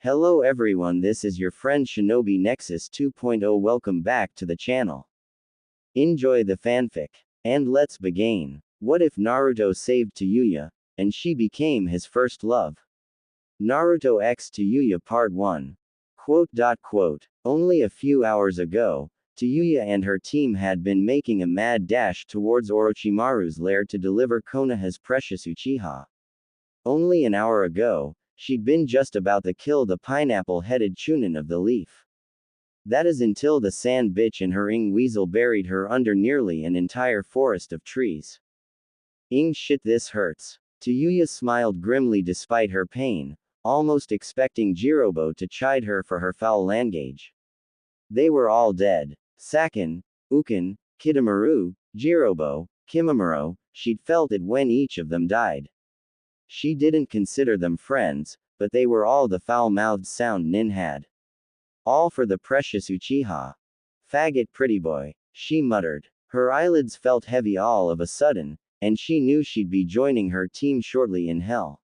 Hello everyone, this is your friend Shinobi Nexus 2.0. Welcome back to the channel. Enjoy the fanfic. And let's begin. What if Naruto saved Tayuya, and she became his first love? Naruto x Tayuya Part 1. Only a few hours ago, Tayuya and her team had been making a mad dash towards Orochimaru's lair to deliver Konoha's precious Uchiha. Only an hour ago, she'd been just about to kill the pineapple-headed Chunin of the leaf. That is until the sand bitch and her weasel buried her under nearly an entire forest of trees. Shit, this hurts. Tayuya smiled grimly despite her pain, almost expecting Jirobo to chide her for her foul language. They were all dead. Sakin, Ukin, Kidomaru, Jirobo, Kimamaro. She'd felt it when each of them died. She didn't consider them friends, but they were all the foul-mouthed sound Nin had. All for the precious Uchiha. Faggot pretty boy, she muttered. Her eyelids felt heavy all of a sudden, and she knew she'd be joining her team shortly in hell.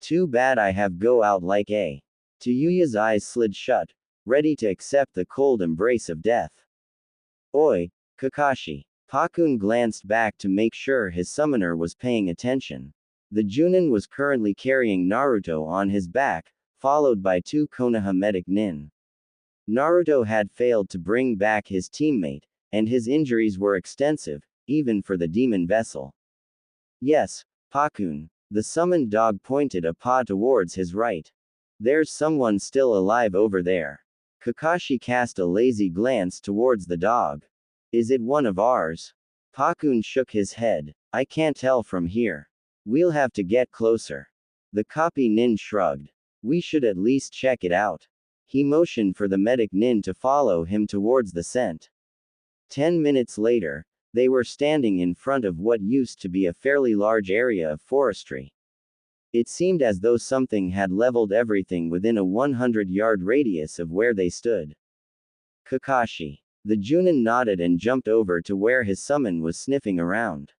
Too bad I have go out like a. Tayuya's eyes slid shut, ready to accept the cold embrace of death. Oi, Kakashi. Pakun glanced back to make sure his summoner was paying attention. The Junin was currently carrying Naruto on his back, followed by two Konoha medic nin. Naruto had failed to bring back his teammate, and his injuries were extensive, even for the demon vessel. Yes, Pakun. The summoned dog pointed a paw towards his right. There's someone still alive over there. Kakashi cast a lazy glance towards the dog. Is it one of ours? Pakun shook his head. I can't tell from here. We'll have to get closer. The copy nin shrugged. We should at least check it out. He motioned for the medic nin to follow him towards the scent. 10 minutes later, they were standing in front of what used to be a fairly large area of forestry. It seemed as though something had leveled everything within a 100-yard radius of where they stood. Kakashi. The Junin nodded and jumped over to where his summon was sniffing around.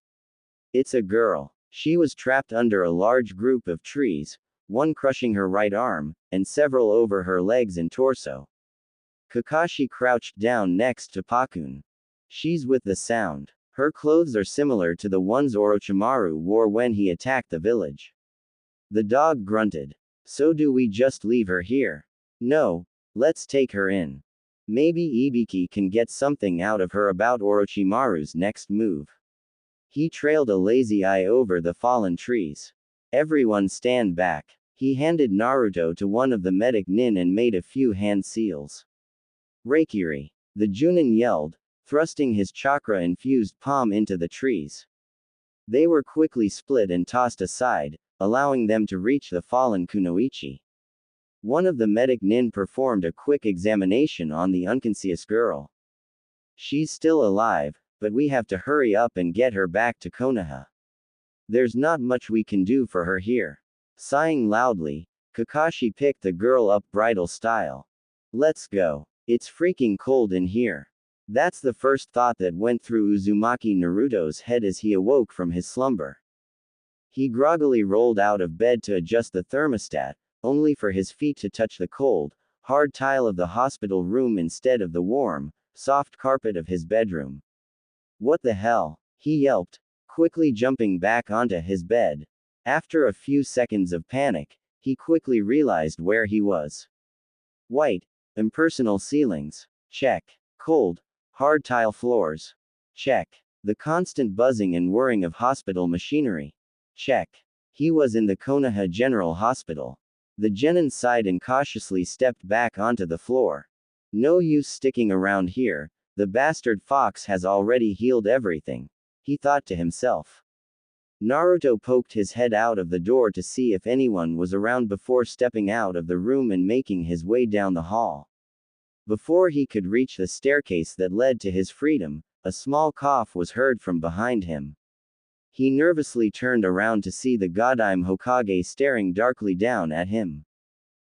It's a girl. She was trapped under a large group of trees, one crushing her right arm, and several over her legs and torso. Kakashi crouched down next to Pakun. She's with the sound. Her clothes are similar to the ones Orochimaru wore when he attacked the village. The dog grunted. So do we just leave her here? No, let's take her in. Maybe Ibiki can get something out of her about Orochimaru's next move. He trailed a lazy eye over the fallen trees. Everyone stand back. He handed Naruto to one of the medic nin and made a few hand seals. Reikiri. The Junin yelled, thrusting his chakra-infused palm into the trees. They were quickly split and tossed aside, allowing them to reach the fallen kunoichi. One of the medic nin performed a quick examination on the unconscious girl. She's still alive, but we have to hurry up and get her back to Konoha. There's not much we can do for her here. Sighing loudly, Kakashi picked the girl up bridal style. Let's go. It's freaking cold in here. That's the first thought that went through Uzumaki Naruto's head as he awoke from his slumber. He groggily rolled out of bed to adjust the thermostat, only for his feet to touch the cold, hard tile of the hospital room instead of the warm, soft carpet of his bedroom. What the hell? He yelped, quickly jumping back onto his bed. After a few seconds of panic, he quickly realized where he was. White, impersonal ceilings. Check. Cold, hard tile floors. Check. The constant buzzing and whirring of hospital machinery. Check. He was in the Konoha General Hospital. The genin sighed and cautiously stepped back onto the floor. No use sticking around here, the bastard fox has already healed everything, he thought to himself. Naruto poked his head out of the door to see if anyone was around before stepping out of the room and making his way down the hall. Before he could reach the staircase that led to his freedom, a small cough was heard from behind him. He nervously turned around to see the Godime Hokage staring darkly down at him.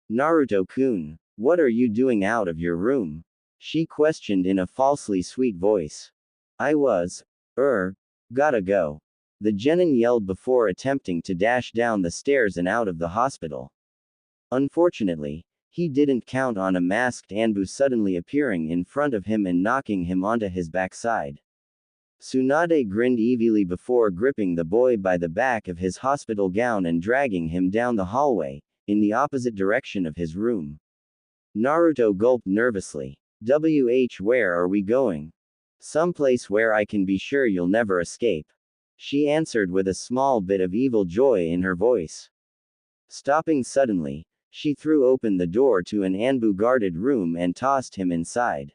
Naruto-kun, what are you doing out of your room? She questioned in a falsely sweet voice. Gotta go. The genin yelled before attempting to dash down the stairs and out of the hospital. Unfortunately, He didn't count on a masked Anbu suddenly appearing in front of him and knocking him onto his backside. Tsunade grinned evilly before gripping the boy by the back of his hospital gown and dragging him down the hallway, in the opposite direction of his room. Naruto gulped nervously. Where are we going? Someplace where I can be sure you'll never escape. She answered with a small bit of evil joy in her voice. Stopping suddenly, she threw open the door to an Anbu guarded room and tossed him inside.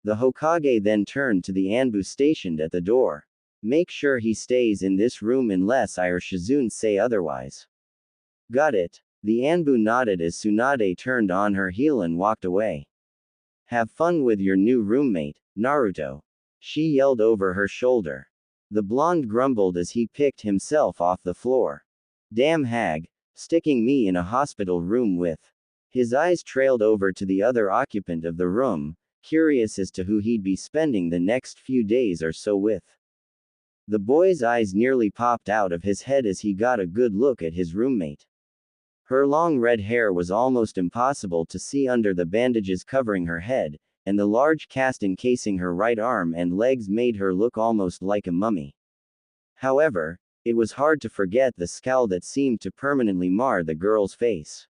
The Hokage then turned to the Anbu stationed at the door. Make sure he stays in this room unless I or Shizune say otherwise. Got it. The Anbu nodded as Tsunade turned on her heel and walked away. Have fun with your new roommate, Naruto. She yelled over her shoulder. The blonde grumbled as he picked himself off the floor. Damn hag, sticking me in a hospital room with. His eyes trailed over to the other occupant of the room, curious as to who he'd be spending the next few days or so with. The boy's eyes nearly popped out of his head as he got a good look at his roommate. Her long red hair was almost impossible to see under the bandages covering her head, and the large cast encasing her right arm and legs made her look almost like a mummy. However, it was hard to forget the scowl that seemed to permanently mar the girl's face.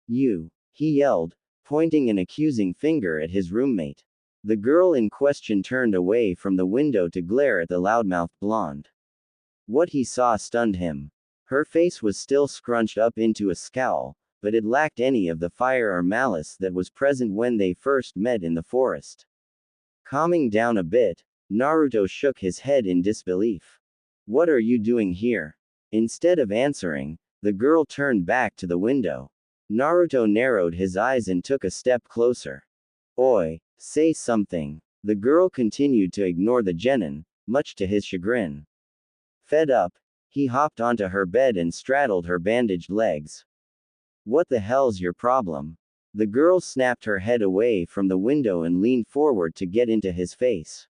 You! He yelled, pointing an accusing finger at his roommate. The girl in question turned away from the window to glare at the loudmouthed blonde. What he saw stunned him. Her face was still scrunched up into a scowl, but it lacked any of the fire or malice that was present when they first met in the forest. Calming down a bit, Naruto shook his head in disbelief. What are you doing here? Instead of answering, the girl turned back to the window. Naruto narrowed his eyes and took a step closer. Oi, say something. The girl continued to ignore the genin, much to his chagrin. Fed up, he hopped onto her bed and straddled her bandaged legs. What the hell's your problem? The girl snapped her head away from the window and leaned forward to get into his face.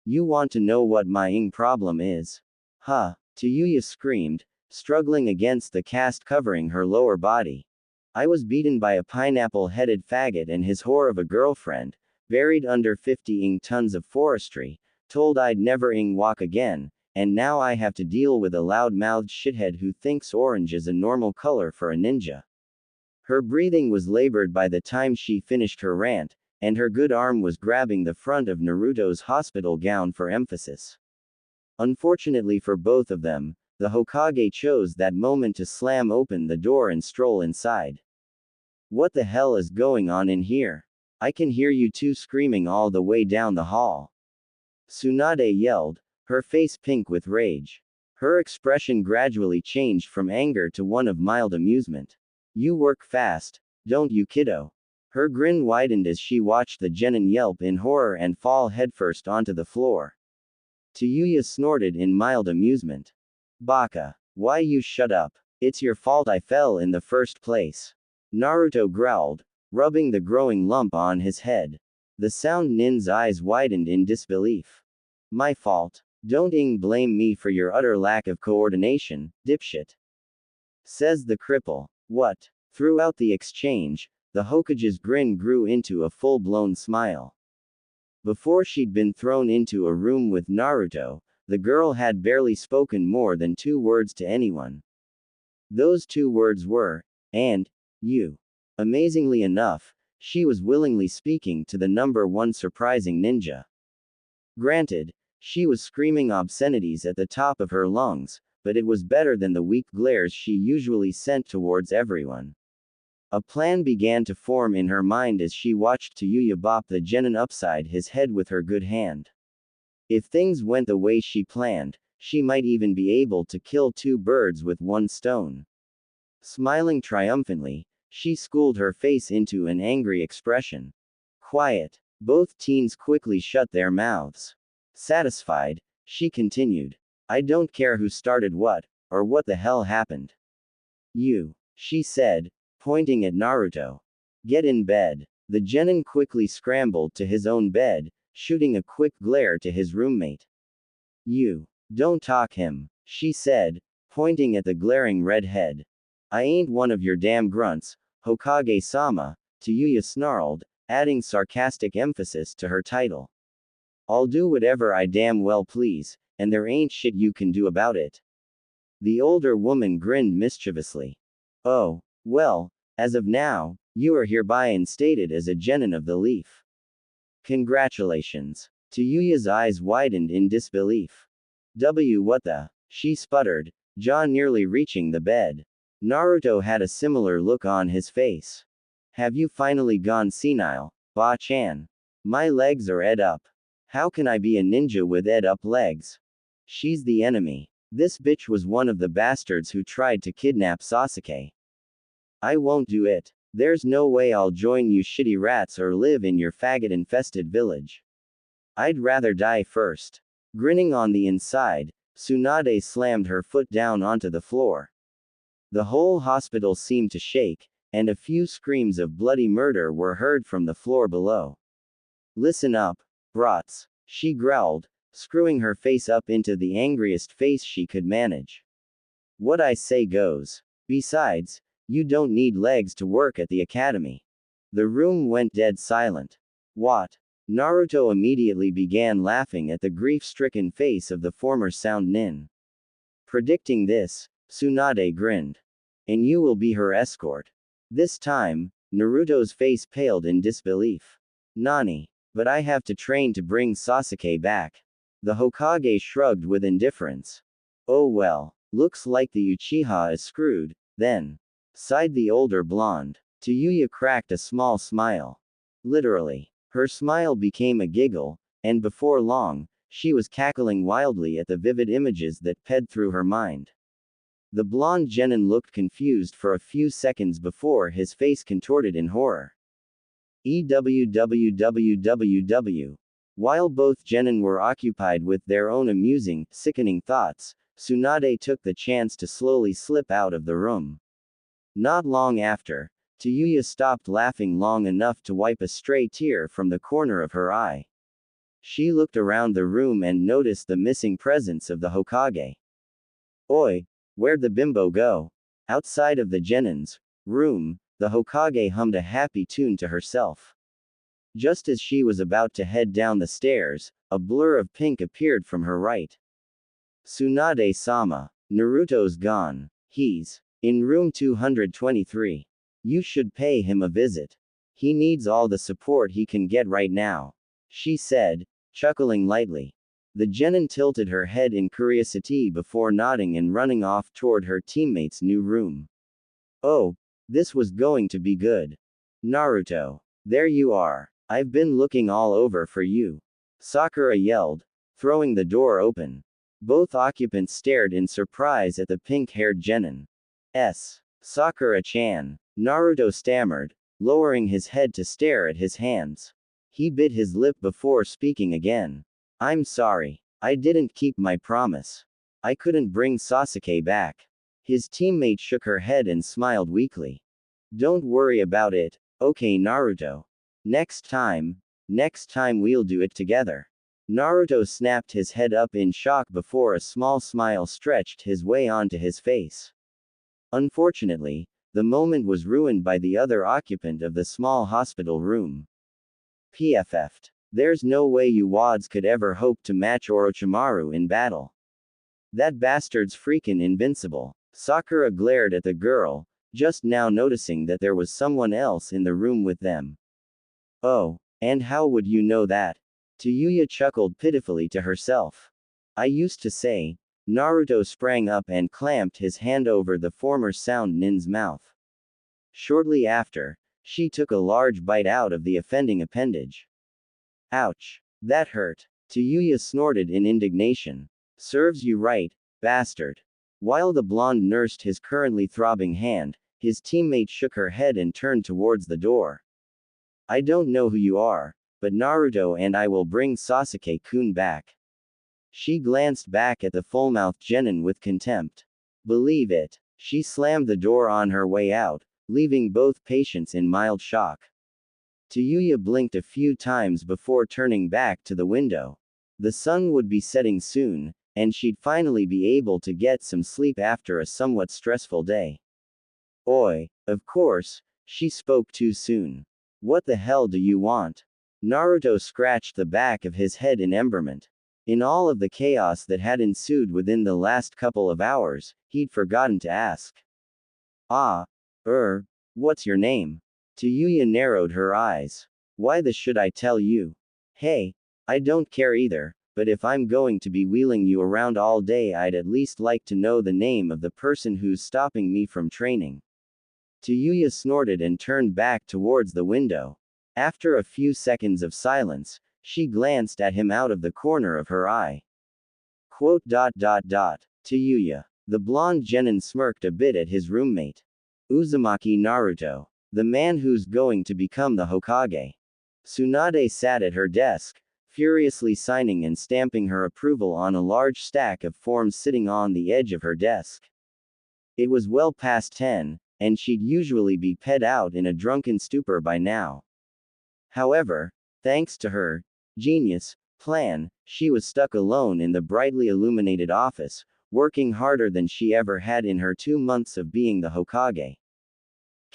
You want to know what my problem is? Huh, Tayuya screamed, struggling against the cast covering her lower body. I was beaten by a pineapple-headed faggot and his whore of a girlfriend, buried under 50 tons of forestry, told I'd never walk again, and now I have to deal with a loud-mouthed shithead who thinks orange is a normal color for a ninja. Her breathing was labored by the time she finished her rant, and her good arm was grabbing the front of Naruto's hospital gown for emphasis. Unfortunately for both of them, the Hokage chose that moment to slam open the door and stroll inside. What the hell is going on in here? I can hear you two screaming all the way down the hall. Tsunade yelled, her face pink with rage. Her expression gradually changed from anger to one of mild amusement. You work fast, don't you, kiddo? Her grin widened as she watched the genin yelp in horror and fall headfirst onto the floor. Tayuya snorted in mild amusement. Baka. Why you shut up? It's your fault I fell in the first place. Naruto growled, rubbing the growing lump on his head. The sound nin's eyes widened in disbelief. My fault. Don't blame me for your utter lack of coordination, dipshit. Says the cripple. What? Throughout the exchange, the Hokage's grin grew into a full-blown smile. Before she'd been thrown into a room with Naruto, the girl had barely spoken more than 2 words to anyone. Those 2 words were, and, you. Amazingly enough, she was willingly speaking to the number 1 surprising ninja. Granted, she was screaming obscenities at the top of her lungs, but it was better than the weak glares she usually sent towards everyone. A plan began to form in her mind as she watched Tayuya bop the genin upside his head with her good hand. If things went the way she planned, she might even be able to kill 2 birds with 1 stone. Smiling triumphantly, she schooled her face into an angry expression. Quiet. Both teens quickly shut their mouths. Satisfied, she continued. I don't care who started what, or what the hell happened. You, she said, pointing at Naruto. Get in bed. The genin quickly scrambled to his own bed, shooting a quick glare to his roommate. You. Don't talk him, she said, pointing at the glaring red head. I ain't one of your damn grunts, Hokage-sama, Tayuya snarled, adding sarcastic emphasis to her title. I'll do whatever I damn well please, and there ain't shit you can do about it. The older woman grinned mischievously. Oh, well, as of now, you are hereby instated as a genin of the leaf. Congratulations. Tayuya's eyes widened in disbelief. What the? She sputtered, jaw nearly reaching the bed. Naruto had a similar look on his face. Have you finally gone senile, Ba-chan? My legs are ed up. How can I be a ninja with ed up legs? She's the enemy. This bitch was one of the bastards who tried to kidnap Sasuke. I won't do it. There's no way I'll join you shitty rats or live in your faggot-infested village. I'd rather die first. Grinning on the inside, Tsunade slammed her foot down onto the floor. The whole hospital seemed to shake, and a few screams of bloody murder were heard from the floor below. Listen up, brats, she growled, screwing her face up into the angriest face she could manage. What I say goes. Besides, you don't need legs to work at the academy. The room went dead silent. What? Naruto immediately began laughing at the grief-stricken face of the former sound nin. Predicting this, Tsunade grinned. And you will be her escort. This time, Naruto's face paled in disbelief. Nani? But I have to train to bring Sasuke back. The Hokage shrugged with indifference. Oh well, looks like the Uchiha is screwed, then. Sighed the older blonde. Tayuya cracked a small smile. Literally. Her smile became a giggle, and before long, she was cackling wildly at the vivid images that ped through her mind. The blonde genin looked confused for a few seconds before his face contorted in horror. EWWWWW. While both genin were occupied with their own amusing, sickening thoughts, Tsunade took the chance to slowly slip out of the room. Not long after, Tayuya stopped laughing long enough to wipe a stray tear from the corner of her eye. She looked around the room and noticed the missing presence of the Hokage. Oi, where'd the bimbo go? Outside of the genin's room, the Hokage hummed a happy tune to herself. Just as she was about to head down the stairs, a blur of pink appeared from her right. Tsunade-sama, Naruto's gone. He's in room 223. You should pay him a visit. He needs all the support he can get right now, she said, chuckling lightly. The genin tilted her head in curiosity before nodding and running off toward her teammate's new room. Oh, this was going to be good. Naruto, there you are. I've been looking all over for you. Sakura yelled, throwing the door open. Both occupants stared in surprise at the pink-haired genin. Sakura-chan, Naruto stammered, lowering his head to stare at his hands. He bit his lip before speaking again. I'm sorry. I didn't keep my promise. I couldn't bring Sasuke back. His teammate shook her head and smiled weakly. Don't worry about it, okay Naruto. Next time we'll do it together. Naruto snapped his head up in shock before a small smile stretched his way onto his face. Unfortunately, the moment was ruined by the other occupant of the small hospital room. PFF'd. There's no way you wads could ever hope to match Orochimaru in battle. That bastard's freakin' invincible. Sakura glared at the girl, just now noticing that there was someone else in the room with them. Oh, and how would you know that? Tayuya chuckled pitifully to herself. I used to say. Naruto sprang up and clamped his hand over the former sound nin's mouth. Shortly after, she took a large bite out of the offending appendage. Ouch. That hurt. Tayuya snorted in indignation. Serves you right, bastard. While the blonde nursed his currently throbbing hand, his teammate shook her head and turned towards the door. I don't know who you are, but Naruto and I will bring Sasuke-kun back. She glanced back at the full-mouthed genin with contempt. Believe it. She slammed the door on her way out, leaving both patients in mild shock. Tayuya blinked a few times before turning back to the window. The sun would be setting soon, and she'd finally be able to get some sleep after a somewhat stressful day. Oi, of course, She spoke too soon. What the hell do you want? Naruto scratched the back of his head in emberment. In all of the chaos that had ensued within the last couple of hours, he'd forgotten to ask. Ah, what's your name? Tayuya narrowed her eyes. Why the should I tell you? Hey, I don't care either, but if I'm going to be wheeling you around all day, I'd at least like to know the name of the person who's stopping me from training. Tayuya snorted and turned back towards the window. After a few seconds of silence, she glanced at him out of the corner of her eye. Tayuya. The blonde genin smirked a bit at his roommate. Uzumaki Naruto. The man who's going to become the Hokage. Tsunade sat at her desk, furiously signing and stamping her approval on a large stack of forms sitting on the edge of her desk. It was well past 10, and she'd usually be ped out in a drunken stupor by now. However, thanks to her genius plan, she was stuck alone in the brightly illuminated office, working harder than she ever had in her 2 months of being the Hokage.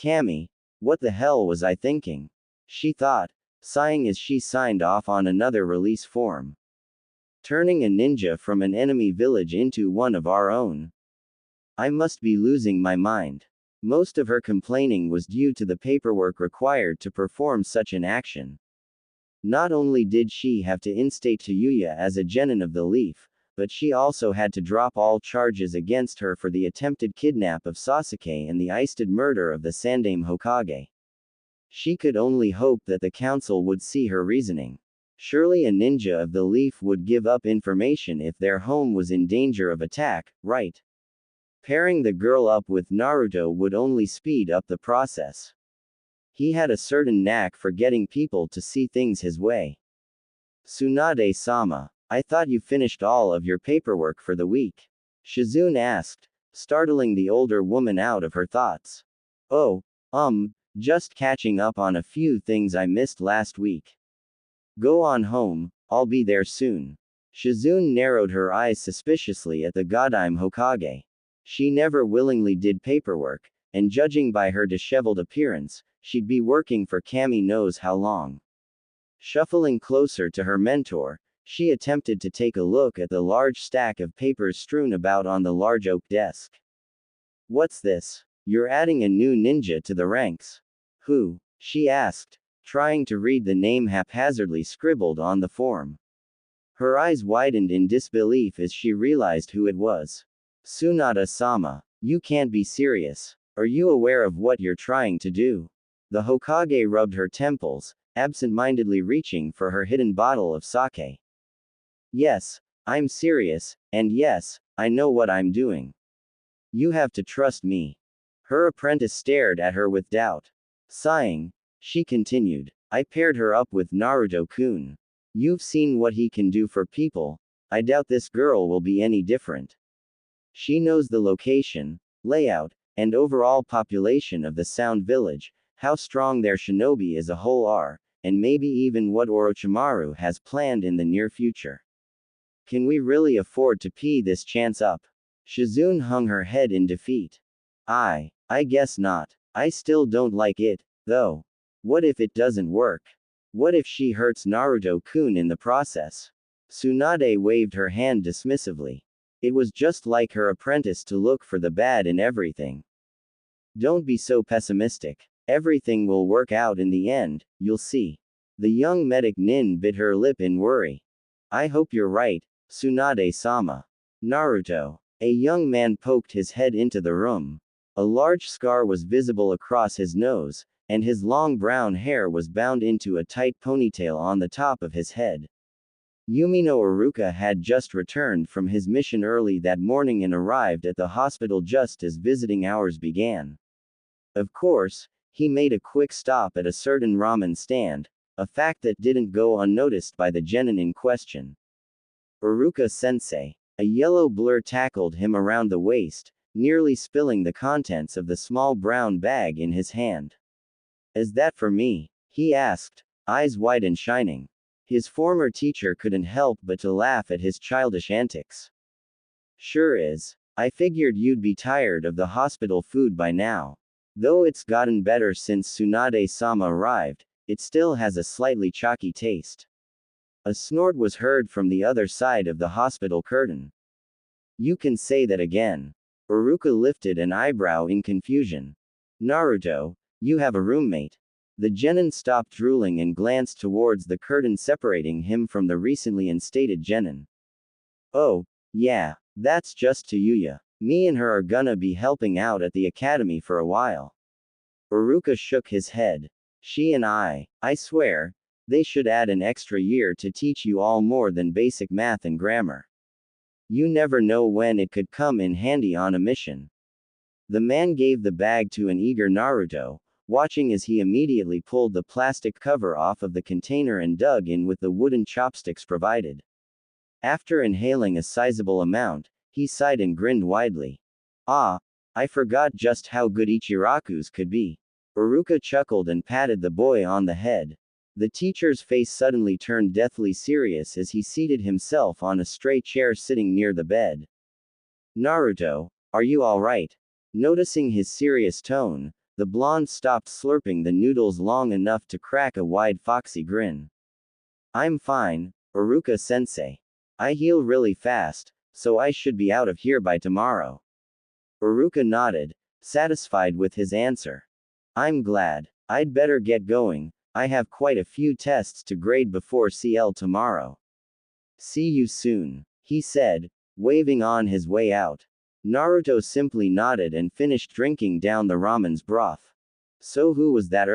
Kami, what the hell was I thinking? She thought, sighing as she signed off on another release form. Turning a ninja from an enemy village into one of our own. I must be losing my mind. Most of her complaining was due to the paperwork required to perform such an action. Not only did she have to instate Tayuya as a genin of the Leaf, but she also had to drop all charges against her for the attempted kidnap of Sasuke and the iced murder of the Sandaime Hokage. She could only hope that the council would see her reasoning. Surely a ninja of the Leaf would give up information if their home was in danger of attack, right? Pairing the girl up with Naruto would only speed up the process. He had a certain knack for getting people to see things his way. Tsunade-sama, I thought you finished all of your paperwork for the week. Shizune asked, startling the older woman out of her thoughts. Oh, just catching up on a few things I missed last week. Go on home, I'll be there soon. Shizune narrowed her eyes suspiciously at the Godime Hokage. She never willingly did paperwork, and judging by her disheveled appearance, she'd be working for Kami knows how long. Shuffling closer to her mentor, she attempted to take a look at the large stack of papers strewn about on the large oak desk. What's this? You're adding a new ninja to the ranks. Who? She asked, trying to read the name haphazardly scribbled on the form. Her eyes widened in disbelief as she realized who it was. Tsunade-sama, you can't be serious. Are you aware of what you're trying to do? The Hokage rubbed her temples, absent-mindedly reaching for her hidden bottle of sake. Yes, I'm serious, and yes, I know what I'm doing. You have to trust me. Her apprentice stared at her with doubt. Sighing, she continued, I paired her up with Naruto-kun. You've seen what he can do for people, I doubt this girl will be any different. She knows the location, layout, and overall population of the Sound Village, how strong their shinobi as a whole are, and maybe even what Orochimaru has planned in the near future. Can we really afford to pee this chance up? Shizune hung her head in defeat. I guess not. I still don't like it, though. What if it doesn't work? What if she hurts Naruto-kun in the process? Tsunade waved her hand dismissively. It was just like her apprentice to look for the bad in everything. Don't be so pessimistic. Everything will work out in the end, you'll see. The young medic nin bit her lip in worry. I hope you're right, Tsunade-sama. Naruto. A young man poked his head into the room. A large scar was visible across his nose, and his long brown hair was bound into a tight ponytail on the top of his head. Yumino Iruka had just returned from his mission early that morning and arrived at the hospital just as visiting hours began. Of course, he made a quick stop at a certain ramen stand, a fact that didn't go unnoticed by the genin in question. Iruka-sensei. A yellow blur tackled him around the waist, nearly spilling the contents of the small brown bag in his hand. Is that for me? He asked, eyes wide and shining. His former teacher couldn't help but to laugh at his childish antics. Sure is. I figured you'd be tired of the hospital food by now. Though it's gotten better since Tsunade-sama arrived, it still has a slightly chalky taste. A snort was heard from the other side of the hospital curtain. You can say that again. Uruka lifted an eyebrow in confusion. Naruto, you have a roommate. The genin stopped drooling and glanced towards the curtain separating him from the recently instated genin. Oh, yeah, that's just Tayuya. Me and her are gonna be helping out at the academy for a while. Uruka shook his head. She and I swear, they should add an extra year to teach you all more than basic math and grammar. You never know when it could come in handy on a mission. The man gave the bag to an eager Naruto, watching as he immediately pulled the plastic cover off of the container and dug in with the wooden chopsticks provided. After inhaling a sizable amount, he sighed and grinned widely. Ah, I forgot just how good Ichiraku's could be. Uruka chuckled and patted the boy on the head. The teacher's face suddenly turned deathly serious as he seated himself on a stray chair sitting near the bed. Naruto, are you alright? Noticing his serious tone, the blonde stopped slurping the noodles long enough to crack a wide foxy grin. I'm fine, Uruka-sensei. I heal really fast, so I should be out of here by tomorrow. Uruka nodded, satisfied with his answer. I'm glad. I'd better get going, I have quite a few tests to grade before CL tomorrow. See you soon, he said, waving on his way out. Naruto simply nodded and finished drinking down the ramen's broth. So who was that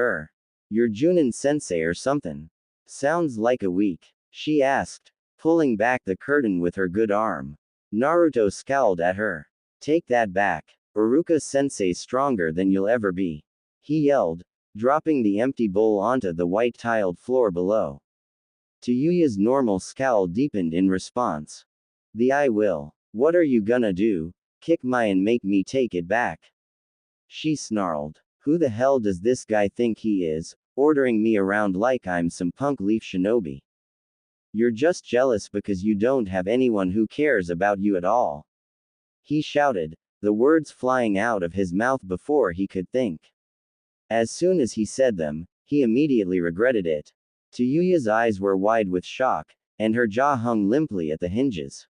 Your Junin-sensei or something? Sounds like a weak, she asked, pulling back the curtain with her good arm. Naruto scowled at her. Take that back. Uruka-sensei's stronger than you'll ever be. He yelled, dropping the empty bowl onto the white-tiled floor below. Tayuya's normal scowl deepened in response. I will. What are you gonna do? Kick my and make me take it back? She snarled. Who the hell does this guy think he is, ordering me around like I'm some punk leaf shinobi? You're just jealous because you don't have anyone who cares about you at all. He shouted, the words flying out of his mouth before he could think. As soon as he said them, he immediately regretted it. Tayuya's eyes were wide with shock, and her jaw hung limply at the hinges.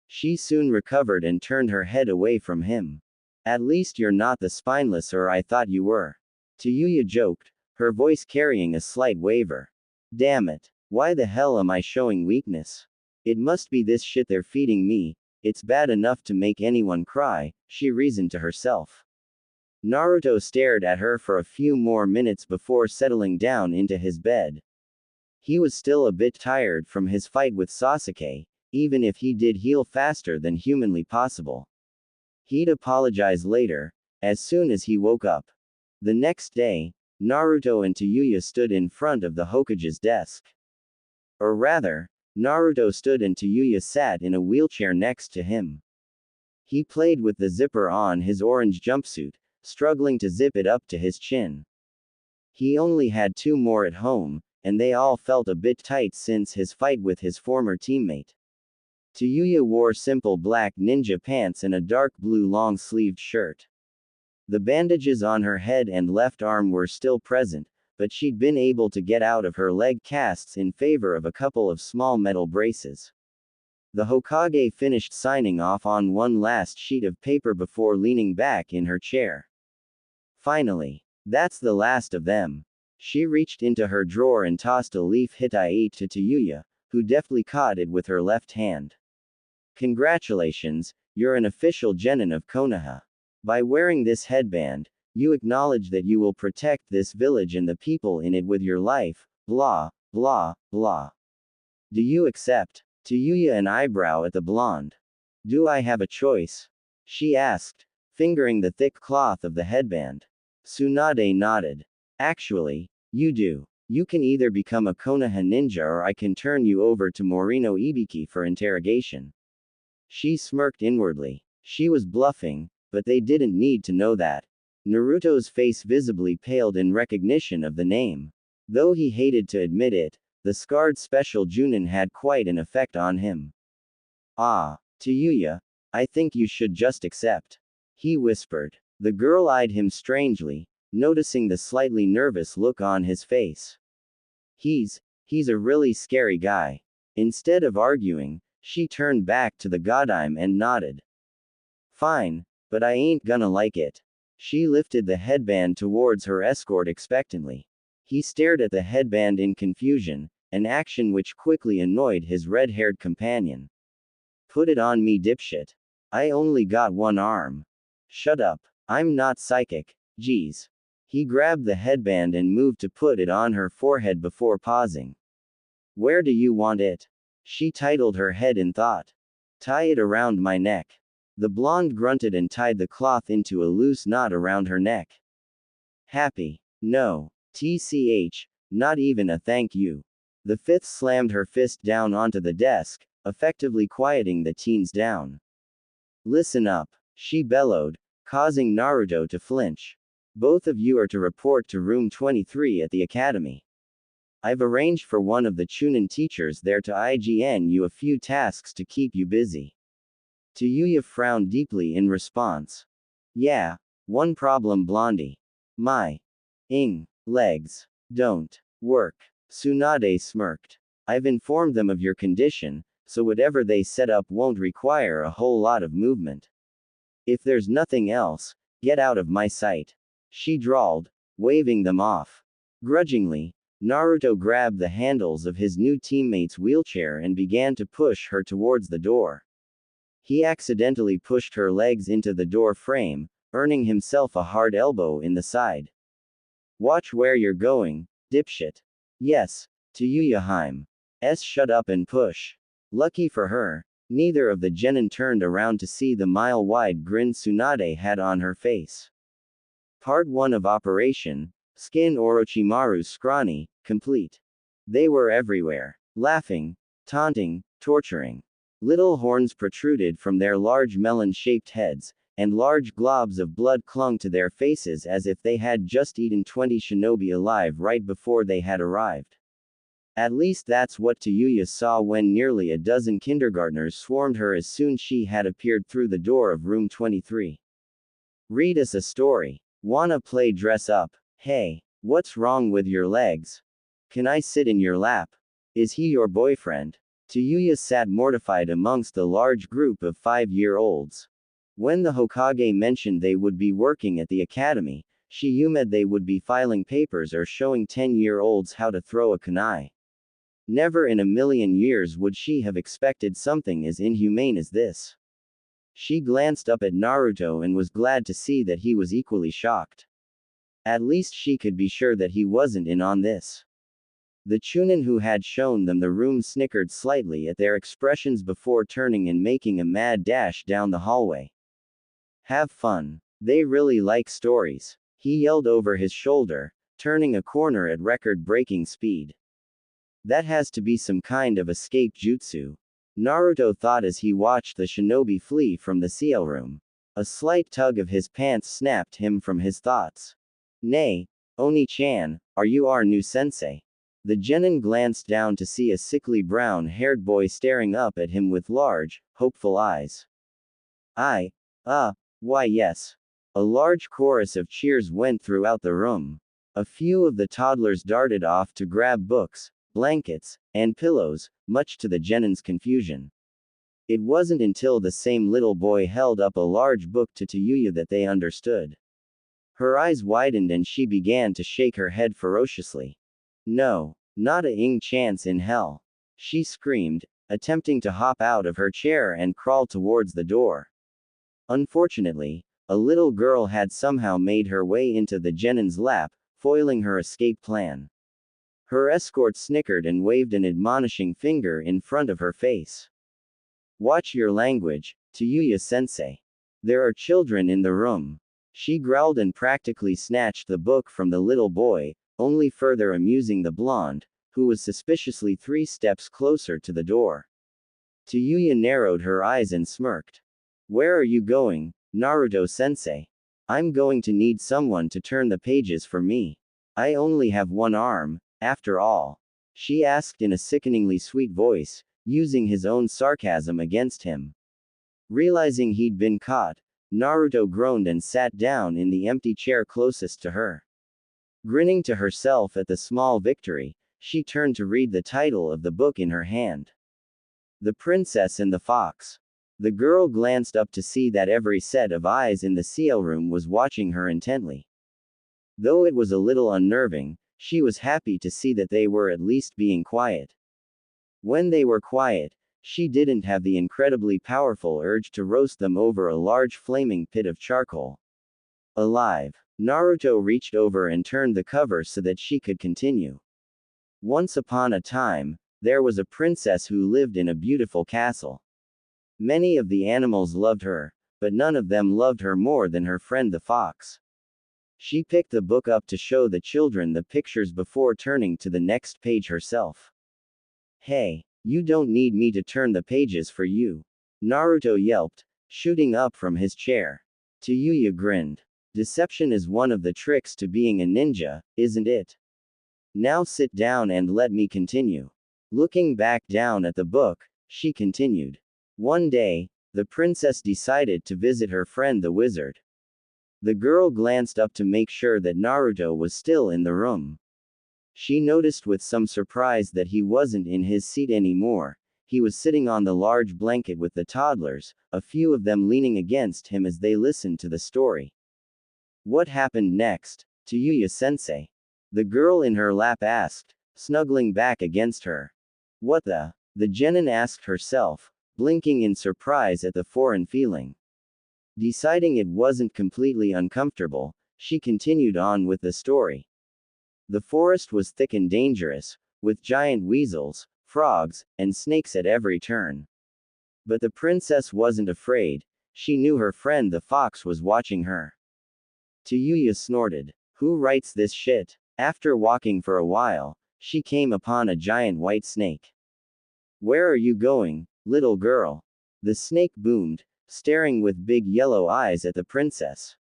She soon recovered and turned her head away from him. At least you're not the spineless I thought you were. Tayuya joked, her voice carrying a slight waver. Damn it. Why the hell am I showing weakness? It must be this shit they're feeding me, it's bad enough to make anyone cry, she reasoned to herself. Naruto stared at her for a few more minutes before settling down into his bed. He was still a bit tired from his fight with Sasuke, even if he did heal faster than humanly possible. He'd apologize later, as soon as he woke up. The next day, Naruto and Tayuya stood in front of the Hokage's desk. Or rather, Naruto stood and Tayuya sat in a wheelchair next to him. He played with the zipper on his orange jumpsuit, struggling to zip it up to his chin. He only had 2 more at home, and they all felt a bit tight since his fight with his former teammate. Tayuya wore simple black ninja pants and a dark blue long-sleeved shirt. The bandages on her head and left arm were still present, but she'd been able to get out of her leg casts in favor of a couple of small metal braces. The Hokage finished signing off on one last sheet of paper before leaning back in her chair. Finally, that's the last of them. She reached into her drawer and tossed a leaf hitai to Tayuya, who deftly caught it with her left hand. Congratulations, you're an official genin of Konoha. By wearing this headband, you acknowledge that you will protect this village and the people in it with your life, blah, blah, blah. Do you accept? Tayuya an eyebrow at the blonde. Do I have a choice? She asked, fingering the thick cloth of the headband. Tsunade nodded. Actually, you do. You can either become a Konoha ninja or I can turn you over to Morino Ibiki for interrogation. She smirked inwardly. She was bluffing, but they didn't need to know that. Naruto's face visibly paled in recognition of the name. Though he hated to admit it, the scarred special Junin had quite an effect on him. Ah, Tayuya, I think you should just accept. He whispered. The girl eyed him strangely, noticing the slightly nervous look on his face. He's a really scary guy. Instead of arguing, she turned back to the Godime and nodded. Fine, but I ain't gonna like it. She lifted the headband towards her escort expectantly. He stared at the headband in confusion, an action which quickly annoyed his red-haired companion. Put it on me, dipshit. I only got one arm. Shut up. I'm not psychic. Geez. He grabbed the headband and moved to put it on her forehead before pausing. Where do you want it? She titled her head in thought. Tie it around my neck. The blonde grunted and tied the cloth into a loose knot around her neck. Happy. No. TCH. Not even a thank you. The fifth slammed her fist down onto the desk, effectively quieting the teens down. Listen up, she bellowed, causing Naruto to flinch. Both of you are to report to room 23 at the academy. I've arranged for one of the Chunin teachers there to IGN you a few tasks to keep you busy. Tayuya frowned deeply in response. Yeah, one problem, Blondie. My legs don't work. Tsunade smirked. I've informed them of your condition, so whatever they set up won't require a whole lot of movement. If there's nothing else, get out of my sight. She drawled, waving them off. Grudgingly, Naruto grabbed the handles of his new teammate's wheelchair and began to push her towards the door. He accidentally pushed her legs into the door frame, earning himself a hard elbow in the side. Watch where you're going, dipshit. Yes, Tayuya shut up and push. Lucky for her, neither of the genin turned around to see the mile-wide grin Tsunade had on her face. Part 1 of Operation Skin Orochimaru's Scrawny, complete. They were everywhere, laughing, taunting, torturing. Little horns protruded from their large melon-shaped heads, and large globs of blood clung to their faces as if they had just eaten 20 shinobi alive right before they had arrived. At least that's what Tayuya saw when nearly a dozen kindergartners swarmed her as soon she had appeared through the door of room 23. Read us a story. Wanna play dress up? Hey, what's wrong with your legs? Can I sit in your lap? Is he your boyfriend? Tayuya sat mortified amongst the large group of 5-year-olds. When the Hokage mentioned they would be working at the academy, she assumed they would be filing papers or showing 10-year-olds how to throw a kunai. Never in a million years would she have expected something as inhumane as this. She glanced up at Naruto and was glad to see that he was equally shocked. At least she could be sure that he wasn't in on this. The Chunin who had shown them the room snickered slightly at their expressions before turning and making a mad dash down the hallway. Have fun. They really like stories, he yelled over his shoulder, turning a corner at record-breaking speed. That has to be some kind of escape jutsu. Naruto thought as he watched the shinobi flee from the CL room. A slight tug of his pants snapped him from his thoughts. Nay, Oni-chan, are you our new sensei? The genin glanced down to see a sickly brown-haired boy staring up at him with large, hopeful eyes. Why yes. A large chorus of cheers went throughout the room. A few of the toddlers darted off to grab books, blankets, and pillows, much to the genin's confusion. It wasn't until the same little boy held up a large book to Tayuya that they understood. Her eyes widened and she began to shake her head ferociously. No, not a chance in hell. She screamed, attempting to hop out of her chair and crawl towards the door. Unfortunately, a little girl had somehow made her way into the genin's lap, foiling her escape plan. Her escort snickered and waved an admonishing finger in front of her face. Watch your language, Tayuya-sensei. There are children in the room. She growled and practically snatched the book from the little boy, only further amusing the blonde, who was suspiciously 3 steps closer to the door. Tayuya narrowed her eyes and smirked. Where are you going, Naruto-sensei? I'm going to need someone to turn the pages for me. I only have one arm, after all. She asked in a sickeningly sweet voice, using his own sarcasm against him. Realizing he'd been caught, Naruto groaned and sat down in the empty chair closest to her. Grinning to herself at the small victory, she turned to read the title of the book in her hand. The Princess and the Fox. The girl glanced up to see that every set of eyes in the CL room was watching her intently. Though it was a little unnerving, she was happy to see that they were at least being quiet. When they were quiet, she didn't have the incredibly powerful urge to roast them over a large flaming pit of charcoal. Alive. Naruto reached over and turned the cover so that she could continue. Once upon a time, there was a princess who lived in a beautiful castle. Many of the animals loved her, but none of them loved her more than her friend the fox. She picked the book up to show the children the pictures before turning to the next page herself. Hey, you don't need me to turn the pages for you. Naruto yelped, shooting up from his chair. Tayuya grinned. Deception is one of the tricks to being a ninja, isn't it? Now sit down and let me continue. Looking back down at the book, she continued. One day, the princess decided to visit her friend the wizard. The girl glanced up to make sure that Naruto was still in the room. She noticed with some surprise that he wasn't in his seat anymore. He was sitting on the large blanket with the toddlers, a few of them leaning against him as they listened to the story. What happened next, Tayuya-sensei? The girl in her lap asked, snuggling back against her. What the genin asked herself, blinking in surprise at the foreign feeling. Deciding it wasn't completely uncomfortable, she continued on with the story. The forest was thick and dangerous, with giant weasels, frogs, and snakes at every turn. But the princess wasn't afraid. She knew her friend the fox was watching her. Tayuya snorted. Who writes this shit? After walking for a while, she came upon a giant white snake. Where are you going, little girl? The snake boomed, staring with big yellow eyes at the princess.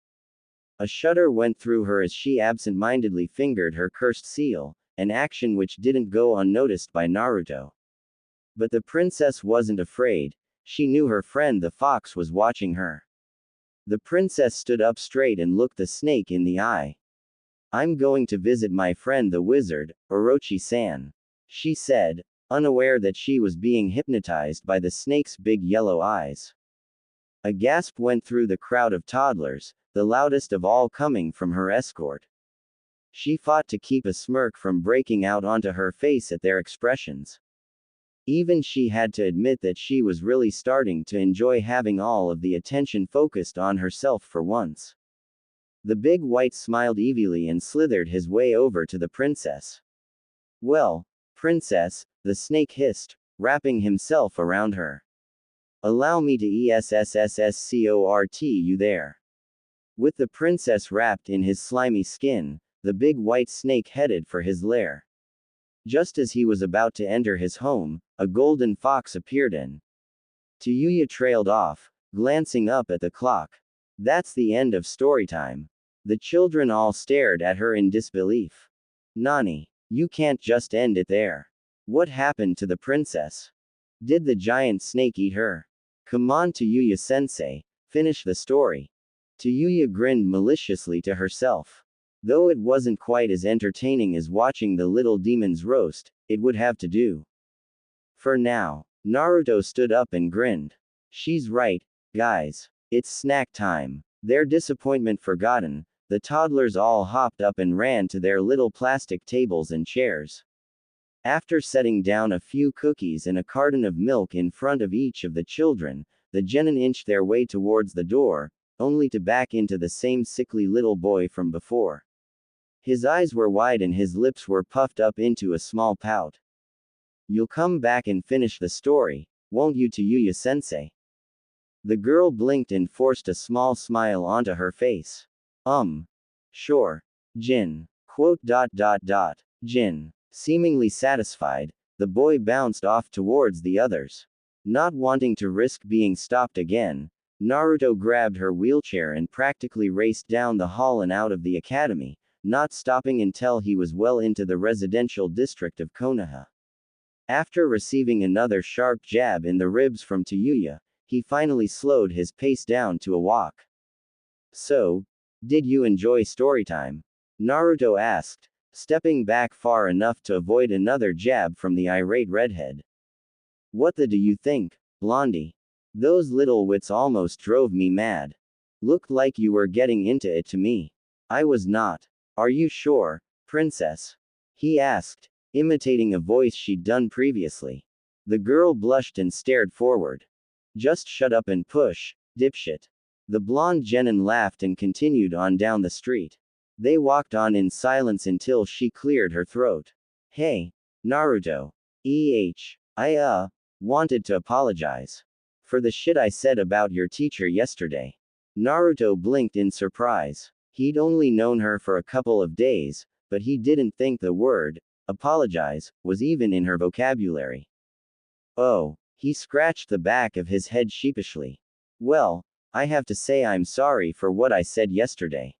A shudder went through her as she absent-mindedly fingered her cursed seal, an action which didn't go unnoticed by Naruto. But the princess wasn't afraid. She knew her friend the fox was watching her. The princess stood up straight and looked the snake in the eye. I'm going to visit my friend the wizard, Orochi-san, she said, unaware that she was being hypnotized by the snake's big yellow eyes. A gasp went through the crowd of toddlers, the loudest of all coming from her escort. She fought to keep a smirk from breaking out onto her face at their expressions. Even she had to admit that she was really starting to enjoy having all of the attention focused on herself for once. The big white smiled evilly and slithered his way over to the princess. Well, princess, the snake hissed, wrapping himself around her. Allow me to escort you there. With the princess wrapped in his slimy skin, the big white snake headed for his lair. Just as he was about to enter his home, a golden fox appeared in. Tayuya trailed off, glancing up at the clock. That's the end of story time. The children all stared at her in disbelief. Nani, you can't just end it there. What happened to the princess? Did the giant snake eat her? Come on Tayuya-sensei, finish the story. Tayuya grinned maliciously to herself. Though it wasn't quite as entertaining as watching the little demons roast, it would have to do. For now, Naruto stood up and grinned. She's right, guys. It's snack time. Their disappointment forgotten, the toddlers all hopped up and ran to their little plastic tables and chairs. After setting down a few cookies and a carton of milk in front of each of the children, the genin inched their way towards the door, only to back into the same sickly little boy from before. His eyes were wide and his lips were puffed up into a small pout. You'll come back and finish the story, won't you Tayuya-sensei? The girl blinked and forced a small smile onto her face. Sure. Jin. Jin. Seemingly satisfied, the boy bounced off towards the others. Not wanting to risk being stopped again, Naruto grabbed her wheelchair and practically raced down the hall and out of the academy, not stopping until he was well into the residential district of Konoha. After receiving another sharp jab in the ribs from Tayuya, he finally slowed his pace down to a walk. So, did you enjoy storytime? Naruto asked, stepping back far enough to avoid another jab from the irate redhead. What the do you think, Blondie? Those little wits almost drove me mad. Looked like you were getting into it to me. I was not. Are you sure, princess? He asked, imitating a voice she'd done previously. The girl blushed and stared forward. Just shut up and push, dipshit. The blonde genin laughed and continued on down the street. They walked on in silence until she cleared her throat. Hey, Naruto. I wanted to apologize. For the shit I said about your teacher yesterday. Naruto blinked in surprise. He'd only known her for a couple of days, but he didn't think the word, apologize, was even in her vocabulary. Oh, he scratched the back of his head sheepishly. Well, I have to say I'm sorry for what I said yesterday.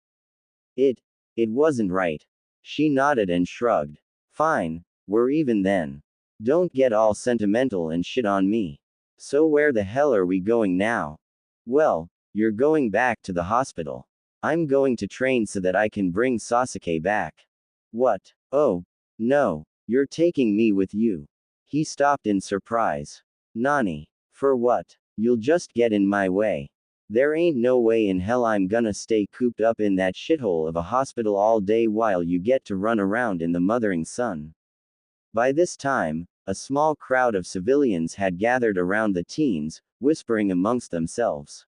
It wasn't right. She nodded and shrugged. Fine, we're even then. Don't get all sentimental and shit on me. So where the hell are we going now? Well, you're going back to the hospital. I'm going to train so that I can bring Sasuke back. What? Oh, no, you're taking me with you. He stopped in surprise. Nani? For what? You'll just get in my way. There ain't no way in hell I'm gonna stay cooped up in that shithole of a hospital all day while you get to run around in the mothering sun. By this time, a small crowd of civilians had gathered around the teens, whispering amongst themselves.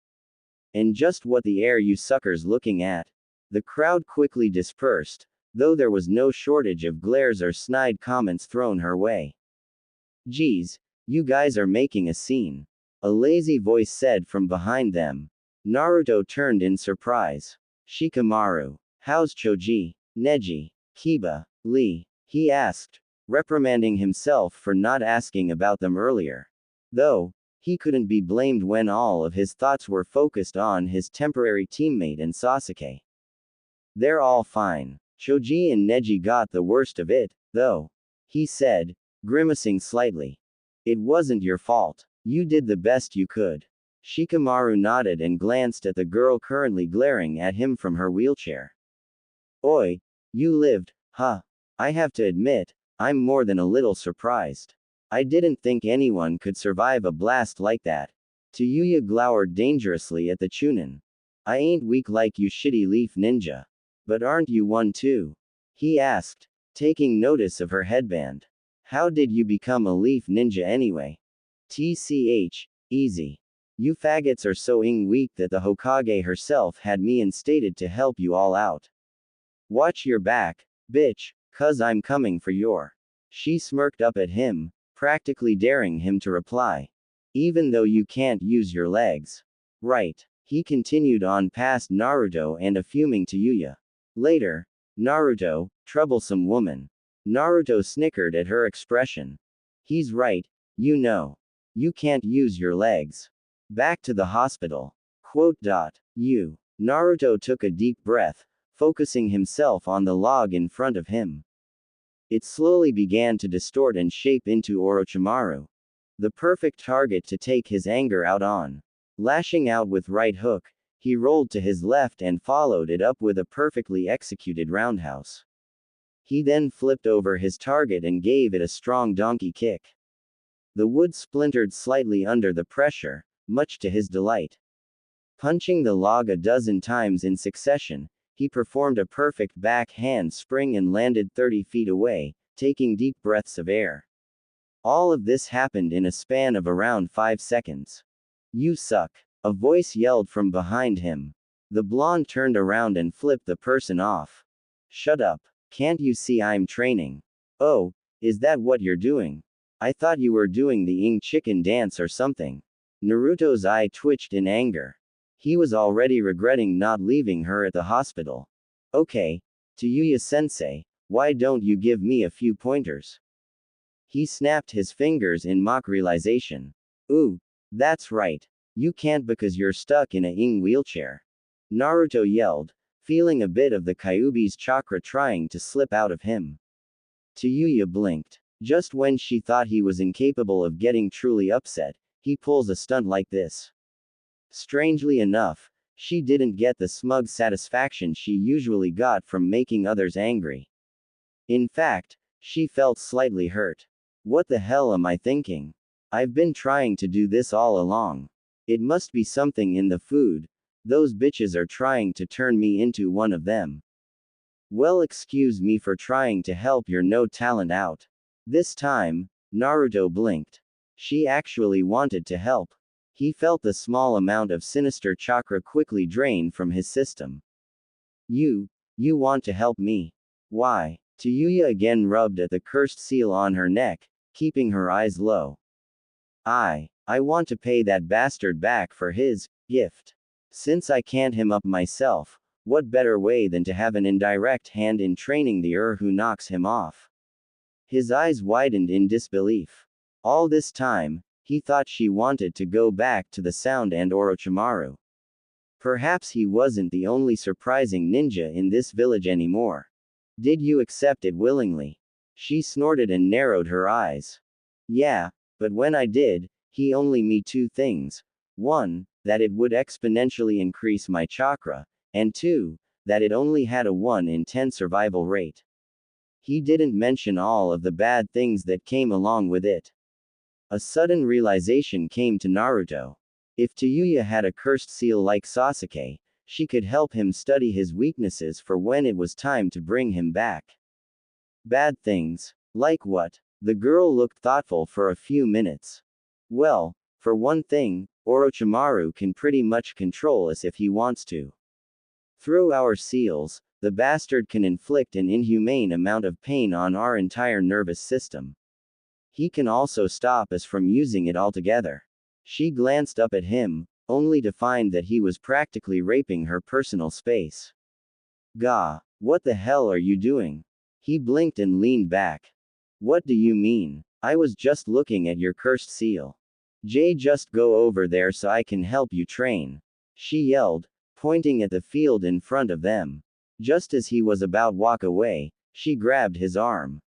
And just what the air you suckers looking at? The crowd quickly dispersed, though there was no shortage of glares or snide comments thrown her way. Geez, you guys are making a scene. A lazy voice said from behind them. Naruto turned in surprise. Shikamaru. How's Choji, Neji, Kiba, Lee? He asked, reprimanding himself for not asking about them earlier. Though, he couldn't be blamed when all of his thoughts were focused on his temporary teammate and Sasuke. They're all fine. Choji and Neji got the worst of it, though. He said, grimacing slightly. It wasn't your fault. You did the best you could. Shikamaru nodded and glanced at the girl currently glaring at him from her wheelchair. Oi, you lived, huh? I have to admit, I'm more than a little surprised. I didn't think anyone could survive a blast like that. Tayuya glowered dangerously at the Chunin. I ain't weak like you shitty leaf ninja. But aren't you one too? He asked, taking notice of her headband. How did you become a leaf ninja anyway? TCH, easy. You faggots are so weak that the Hokage herself had me instated to help you all out. Watch your back, bitch, 'cause I'm coming for your. She smirked up at him, practically daring him to reply. Even though you can't use your legs. Right. He continued on past Naruto and a fuming Tayuya. Later, Naruto, troublesome woman. Naruto snickered at her expression. He's right, you know. You can't use your legs. Back to the hospital. You. Naruto took a deep breath, focusing himself on the log in front of him. It slowly began to distort and shape into Orochimaru. The perfect target to take his anger out on. Lashing out with right hook, he rolled to his left and followed it up with a perfectly executed roundhouse. He then flipped over his target and gave it a strong donkey kick. The wood splintered slightly under the pressure, much to his delight. Punching the log a dozen times in succession, he performed a perfect back handspring and landed 30 feet away, taking deep breaths of air. All of this happened in a span of around 5 seconds. You suck. A voice yelled from behind him. The blonde turned around and flipped the person off. Shut up. Can't you see I'm training? Oh, is that what you're doing? I thought you were doing the chicken dance or something. Naruto's eye twitched in anger. He was already regretting not leaving her at the hospital. Okay, Tayuya-sensei, why don't you give me a few pointers? He snapped his fingers in mock realization. Ooh, that's right. You can't because you're stuck in a wheelchair. Naruto yelled, feeling a bit of the Kyuubi's chakra trying to slip out of him. Tayuya blinked. Just when she thought he was incapable of getting truly upset, he pulls a stunt like this. Strangely enough, She didn't get the smug satisfaction she usually got from making others angry. In fact, she felt slightly hurt. What the hell am I thinking? I've been trying to do this all along. It must be something in the food. Those bitches are trying to turn me into one of them. Well, excuse me for trying to help your no talent out. This time, Naruto blinked. She actually wanted to help. He felt the small amount of sinister chakra quickly drain from his system. You want to help me? Why? Tayuya again rubbed at the cursed seal on her neck, keeping her eyes low. I want to pay that bastard back for his gift. Since I can't him up myself, what better way than to have an indirect hand in training the who knocks him off? His eyes widened in disbelief. All this time, he thought she wanted to go back to the sound and Orochimaru. Perhaps he wasn't the only surprising ninja in this village anymore. Did you accept it willingly? She snorted and narrowed her eyes. Yeah, but when I did, he only me two things. 1, that it would exponentially increase my chakra, and 2, that it only had a 1 in 10 survival rate. He didn't mention all of the bad things that came along with it. A sudden realization came to Naruto. If Tayuya had a cursed seal like Sasuke, she could help him study his weaknesses for when it was time to bring him back. Bad things? Like what? The girl looked thoughtful for a few minutes. Well, for one thing, Orochimaru can pretty much control us if he wants to. Through our seals, the bastard can inflict an inhumane amount of pain on our entire nervous system. He can also stop us from using it altogether. She glanced up at him, only to find that he was practically raping her personal space. Gah, what the hell are you doing? He blinked and leaned back. What do you mean? I was just looking at your cursed seal. Just go over there so I can help you train. She yelled, pointing at the field in front of them. Just as he was about walk away, she grabbed his arm.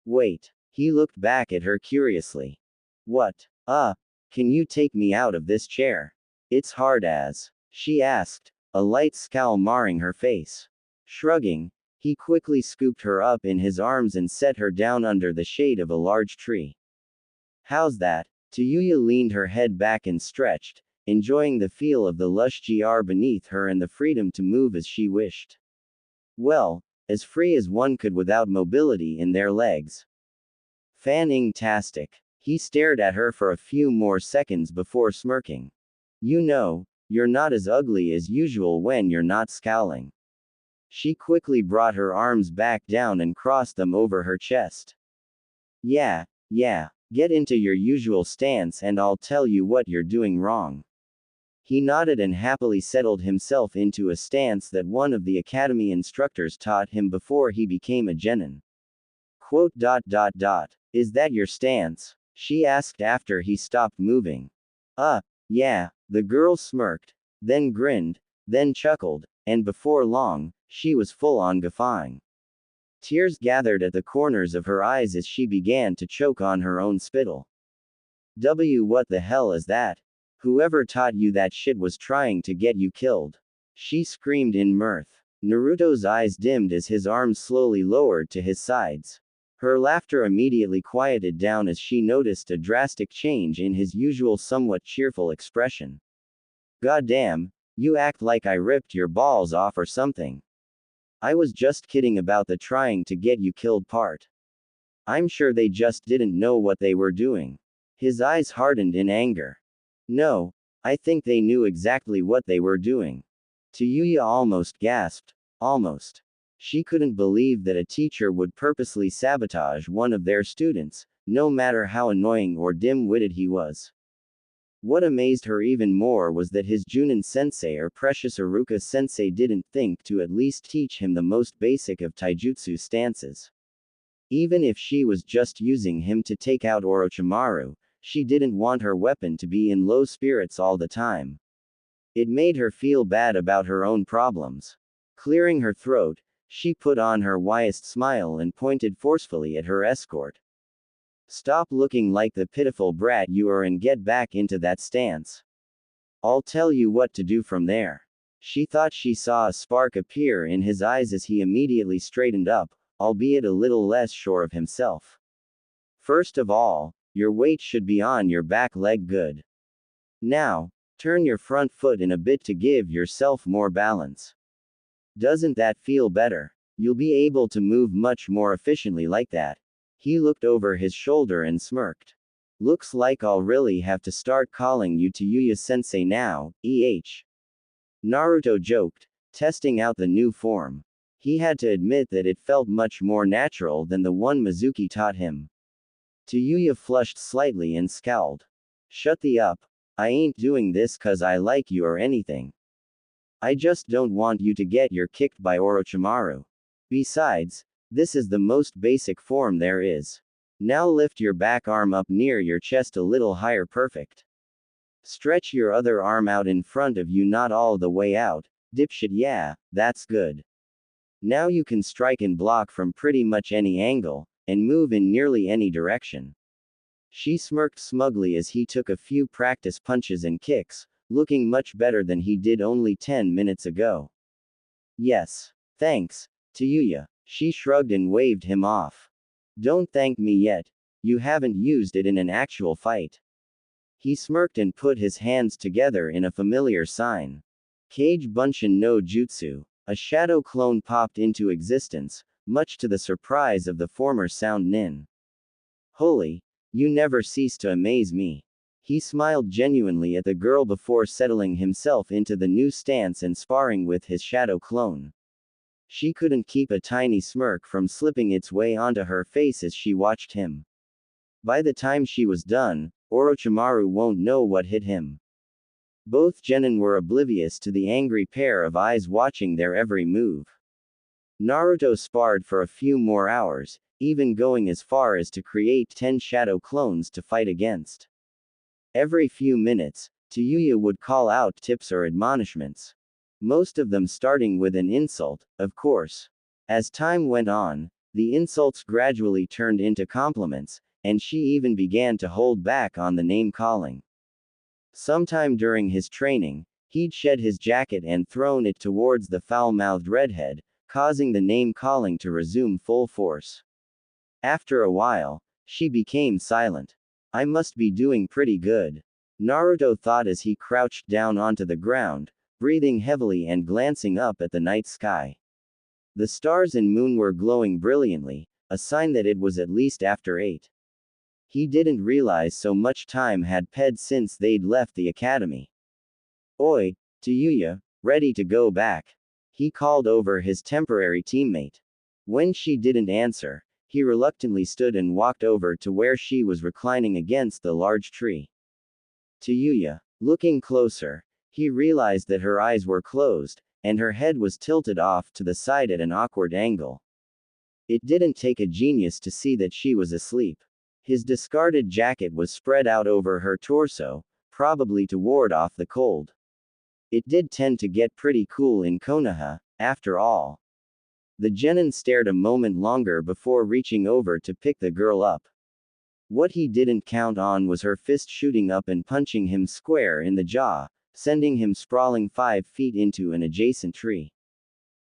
Wait. He looked back at her curiously. What? Can you take me out of this chair? It's hard as. She asked, a light scowl marring her face. Shrugging, he quickly scooped her up in his arms and set her down under the shade of a large tree. How's that? Tayuya leaned her head back and stretched, enjoying the feel of the lush GR beneath her and the freedom to move as she wished. Well, as free as one could without mobility in their legs. Fantastic. He stared at her for a few more seconds before smirking. You know, you're not as ugly as usual when you're not scowling. She quickly brought her arms back down and crossed them over her chest. Yeah, get into your usual stance and I'll tell you what you're doing wrong. He nodded and happily settled himself into a stance that one of the academy instructors taught him before he became a genin. Quote. Is that your stance? She asked after he stopped moving. Yeah, the girl smirked, then grinned, then chuckled, and before long, she was full on guffawing. Tears gathered at the corners of her eyes as she began to choke on her own spittle. What the hell is that? Whoever taught you that shit was trying to get you killed. She screamed in mirth. Naruto's eyes dimmed as his arms slowly lowered to his sides. Her laughter immediately quieted down as she noticed a drastic change in his usual somewhat cheerful expression. Goddamn, you act like I ripped your balls off or something. I was just kidding about the trying to get you killed part. I'm sure they just didn't know what they were doing. His eyes hardened in anger. No, I think they knew exactly what they were doing. Tayuya almost gasped. Almost. She couldn't believe that a teacher would purposely sabotage one of their students, no matter how annoying or dim-witted he was. What amazed her even more was that his Junin sensei or precious Iruka sensei didn't think to at least teach him the most basic of taijutsu stances. Even if she was just using him to take out Orochimaru, she didn't want her weapon to be in low spirits all the time. It made her feel bad about her own problems. Clearing her throat, she put on her widest smile and pointed forcefully at her escort. Stop looking like the pitiful brat you are and get back into that stance. I'll tell you what to do from there. She thought she saw a spark appear in his eyes as he immediately straightened up, albeit a little less sure of himself. First of all, your weight should be on your back leg good. Now, turn your front foot in a bit to give yourself more balance. Doesn't that feel better? You'll be able to move much more efficiently like that. He looked over his shoulder and smirked. Looks like I'll really have to start calling you Tayuya-sensei now, Naruto joked, testing out the new form. He had to admit that it felt much more natural than the one Mizuki taught him. Tayuya flushed slightly and scowled. Shut the up. I ain't doing this 'cause I like you or anything. I just don't want you to get your kicked by Orochimaru. Besides, this is the most basic form there is. Now lift your back arm up near your chest a little higher. Perfect. Stretch your other arm out in front of you, not all the way out, dipshit. Yeah, that's good. Now you can strike and block from pretty much any angle, and move in nearly any direction. She smirked smugly as he took a few practice punches and kicks, looking much better than he did only 10 minutes ago. Yes. Thanks, Tayuya. She shrugged and waved him off. Don't thank me yet. You haven't used it in an actual fight. He smirked and put his hands together in a familiar sign. Kage Bunshin no Jutsu. A shadow clone popped into existence, much to the surprise of the former Sound Nin. Holy, you never cease to amaze me. He smiled genuinely at the girl before settling himself into the new stance and sparring with his shadow clone. She couldn't keep a tiny smirk from slipping its way onto her face as she watched him. By the time she was done, Orochimaru won't know what hit him. Both genin were oblivious to the angry pair of eyes watching their every move. Naruto sparred for a few more hours, even going as far as to create 10 shadow clones to fight against. Every few minutes, Tayuya would call out tips or admonishments. Most of them starting with an insult, of course. As time went on, the insults gradually turned into compliments, and she even began to hold back on the name calling. Sometime during his training, he'd shed his jacket and thrown it towards the foul-mouthed redhead, causing the name calling to resume full force. After a while, she became silent. I must be doing pretty good, Naruto thought as he crouched down onto the ground, breathing heavily and glancing up at the night sky. The stars and moon were glowing brilliantly, a sign that it was at least after 8. He didn't realize so much time had passed since they'd left the academy. Oi, Tayuya, ready to go back? He called over his temporary teammate. When she didn't answer, he reluctantly stood and walked over to where she was reclining against the large tree. Tayuya. Looking closer, he realized that her eyes were closed, and her head was tilted off to the side at an awkward angle. It didn't take a genius to see that she was asleep. His discarded jacket was spread out over her torso, probably to ward off the cold. It did tend to get pretty cool in Konoha, after all. The genin stared a moment longer before reaching over to pick the girl up. What he didn't count on was her fist shooting up and punching him square in the jaw, sending him sprawling 5 feet into an adjacent tree.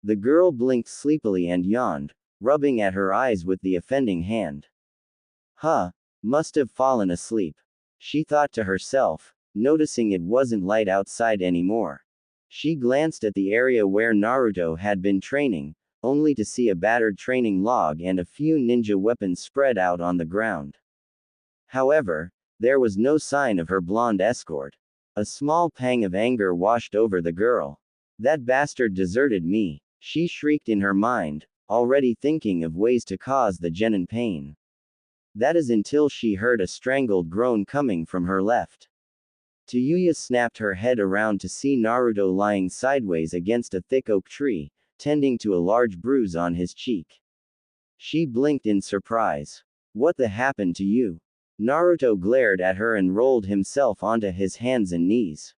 The girl blinked sleepily and yawned, rubbing at her eyes with the offending hand. Huh, must have fallen asleep, she thought to herself, noticing it wasn't light outside anymore. She glanced at the area where Naruto had been training, only to see a battered training log and a few ninja weapons spread out on the ground. However, there was no sign of her blonde escort. A small pang of anger washed over the girl. That bastard deserted me, she shrieked in her mind, already thinking of ways to cause the genin pain. That is until she heard a strangled groan coming from her left. Tayuya snapped her head around to see Naruto lying sideways against a thick oak tree, tending to a large bruise on his cheek. She blinked in surprise. What the happened to you? Naruto glared at her and rolled himself onto his hands and knees.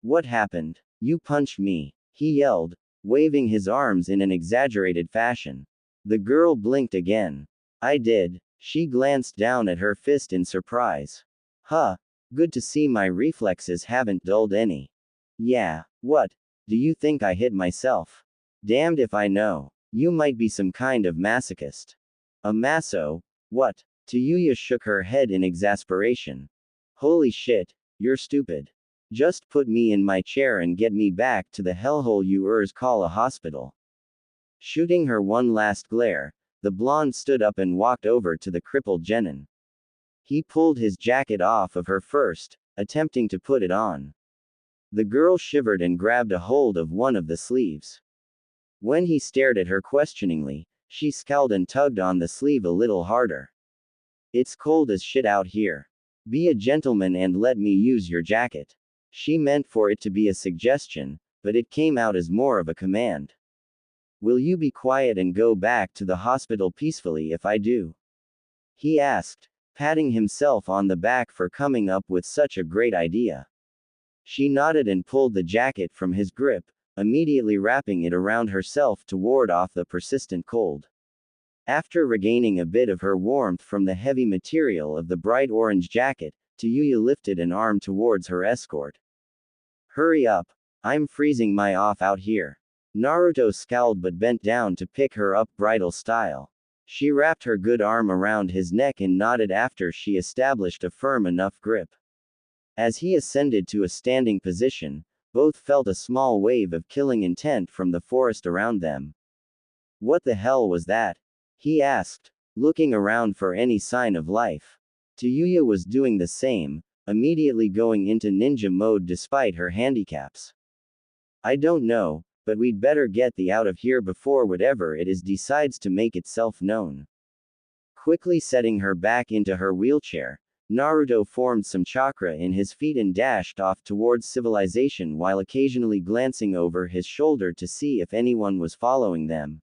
What happened? You punched me, he yelled, waving his arms in an exaggerated fashion. The girl blinked again. I did. She glanced down at her fist in surprise. Huh, good to see my reflexes haven't dulled any. Yeah, what? Do you think I hit myself? Damned if I know. You might be some kind of masochist. A maso? What? Tayuya shook her head in exasperation. Holy shit, you're stupid. Just put me in my chair and get me back to the hellhole you call a hospital. Shooting her one last glare, the blonde stood up and walked over to the crippled genin. He pulled his jacket off of her first, attempting to put it on. The girl shivered and grabbed a hold of one of the sleeves. When he stared at her questioningly, she scowled and tugged on the sleeve a little harder. It's cold as shit out here. Be a gentleman and let me use your jacket. She meant for it to be a suggestion, but it came out as more of a command. Will you be quiet and go back to the hospital peacefully if I do? He asked, patting himself on the back for coming up with such a great idea. She nodded and pulled the jacket from his grip, immediately wrapping it around herself to ward off the persistent cold. After regaining a bit of her warmth from the heavy material of the bright orange jacket, Tayuya lifted an arm towards her escort. Hurry up, I'm freezing my off out here. Naruto scowled but bent down to pick her up bridal style. She wrapped her good arm around his neck and nodded after she established a firm enough grip. As he ascended to a standing position, both felt a small wave of killing intent from the forest around them. What the hell was that? He asked, looking around for any sign of life. Tayuya was doing the same, immediately going into ninja mode despite her handicaps. I don't know, but we'd better get the out of here before whatever it is decides to make itself known. Quickly setting her back into her wheelchair, Naruto formed some chakra in his feet and dashed off towards civilization while occasionally glancing over his shoulder to see if anyone was following them.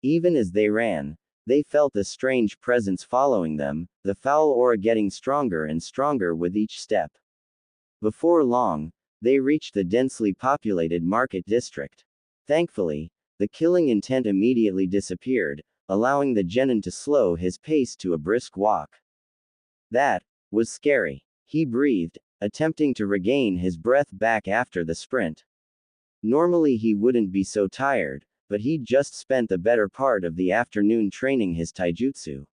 Even as they ran, they felt a strange presence following them, the foul aura getting stronger and stronger with each step. Before long, they reached the densely populated market district. Thankfully, the killing intent immediately disappeared, allowing the genin to slow his pace to a brisk walk. That was scary. He breathed, attempting to regain his breath back after the sprint. Normally he wouldn't be so tired, but he'd just spent the better part of the afternoon training his taijutsu.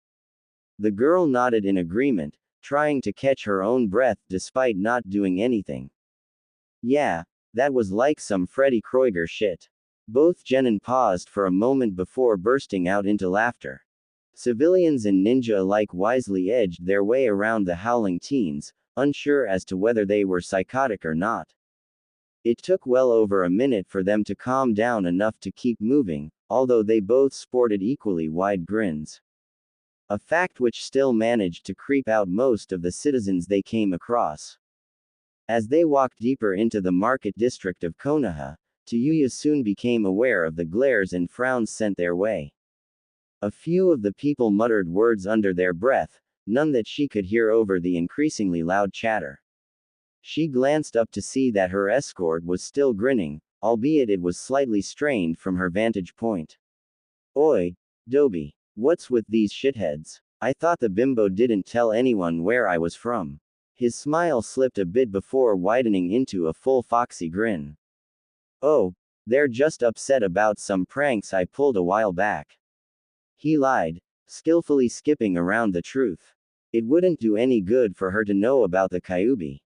The girl nodded in agreement, trying to catch her own breath despite not doing anything. Yeah, that was like some Freddy Krueger shit. Both genin paused for a moment before bursting out into laughter. Civilians and ninja alike wisely edged their way around the howling teens, unsure as to whether they were psychotic or not. It took well over a minute for them to calm down enough to keep moving, although they both sported equally wide grins. A fact which still managed to creep out most of the citizens they came across. As they walked deeper into the market district of Konoha, Tayuya soon became aware of the glares and frowns sent their way. A few of the people muttered words under their breath, none that she could hear over the increasingly loud chatter. She glanced up to see that her escort was still grinning, albeit it was slightly strained from her vantage point. Oi, Doby, what's with these shitheads? I thought the bimbo didn't tell anyone where I was from. His smile slipped a bit before widening into a full foxy grin. Oh, they're just upset about some pranks I pulled a while back. He lied, skillfully skipping around the truth. It wouldn't do any good for her to know about the Kyuubi.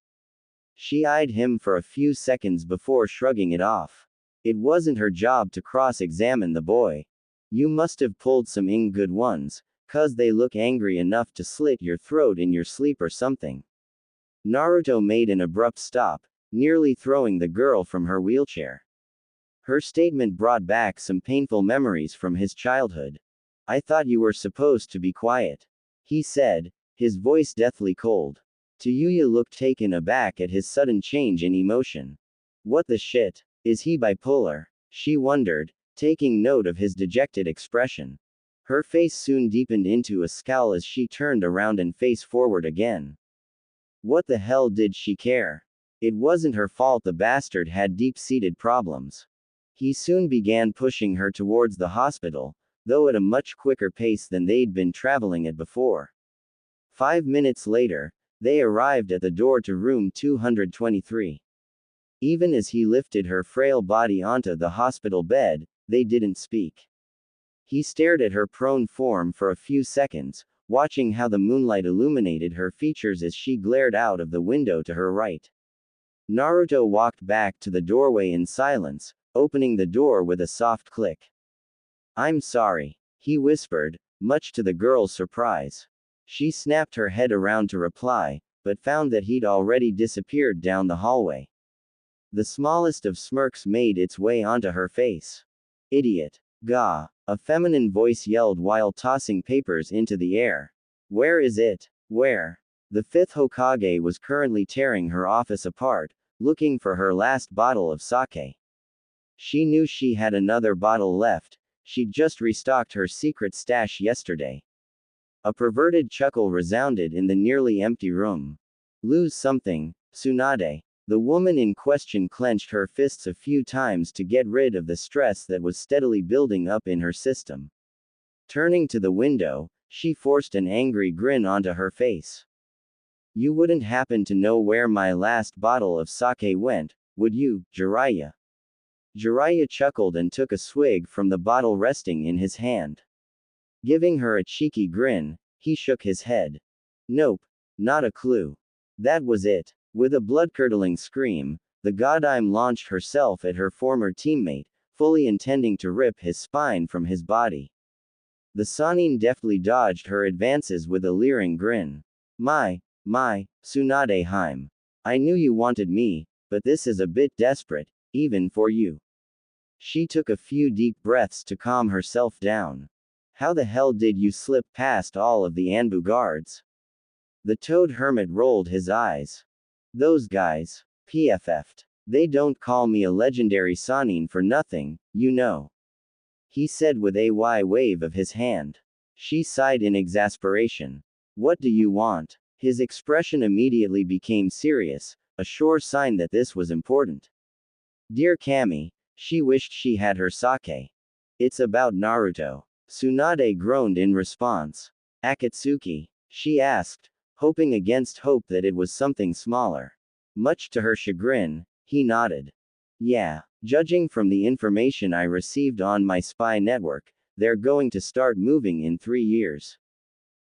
She eyed him for a few seconds before shrugging it off. It wasn't her job to cross-examine the boy. You must have pulled some good ones, 'cause they look angry enough to slit your throat in your sleep or something. Naruto made an abrupt stop, nearly throwing the girl from her wheelchair. Her statement brought back some painful memories from his childhood. I thought you were supposed to be quiet, he said, his voice deathly cold. Tayuya looked taken aback at his sudden change in emotion. What the shit? Is he bipolar? She wondered, taking note of his dejected expression. Her face soon deepened into a scowl as she turned around and faced forward again. What the hell did she care? It wasn't her fault the bastard had deep-seated problems. He soon began pushing her towards the hospital, though at a much quicker pace than they'd been traveling at before. 5 minutes later, they arrived at the door to room 223. Even as he lifted her frail body onto the hospital bed, they didn't speak. He stared at her prone form for a few seconds, watching how the moonlight illuminated her features as she glared out of the window to her right. Naruto walked back to the doorway in silence, opening the door with a soft click. "I'm sorry," he whispered, much to the girl's surprise. She snapped her head around to reply, but found that he'd already disappeared down the hallway. The smallest of smirks made its way onto her face. "Idiot. Gah," a feminine voice yelled while tossing papers into the air. "Where is it? Where?" The fifth Hokage was currently tearing her office apart, looking for her last bottle of sake. She knew she had another bottle left, she'd just restocked her secret stash yesterday. A perverted chuckle resounded in the nearly empty room. "Lose something, Tsunade." The woman in question clenched her fists a few times to get rid of the stress that was steadily building up in her system. Turning to the window, she forced an angry grin onto her face. "You wouldn't happen to know where my last bottle of sake went, would you, Jiraiya?" Jiraiya chuckled and took a swig from the bottle resting in his hand. Giving her a cheeky grin, he shook his head. "Nope. Not a clue." That was it. With a blood-curdling scream, the Godime launched herself at her former teammate, fully intending to rip his spine from his body. The Sannin deftly dodged her advances with a leering grin. My, Tsunade Heim. I knew you wanted me, but this is a bit desperate, even for you." She took a few deep breaths to calm herself down. "How the hell did you slip past all of the Anbu guards?" The Toad Hermit rolled his eyes. "Those guys. PFF'd. They don't call me a legendary Sannin for nothing, you know," he said with a wave of his hand. She sighed in exasperation. "What do you want?" His expression immediately became serious, a sure sign that this was important. "Dear Kami," she wished she had her sake. "It's about Naruto." Tsunade groaned in response. "Akatsuki?" she asked, hoping against hope that it was something smaller. Much to her chagrin, he nodded. "Yeah, judging from the information I received on my spy network, they're going to start moving in 3 years.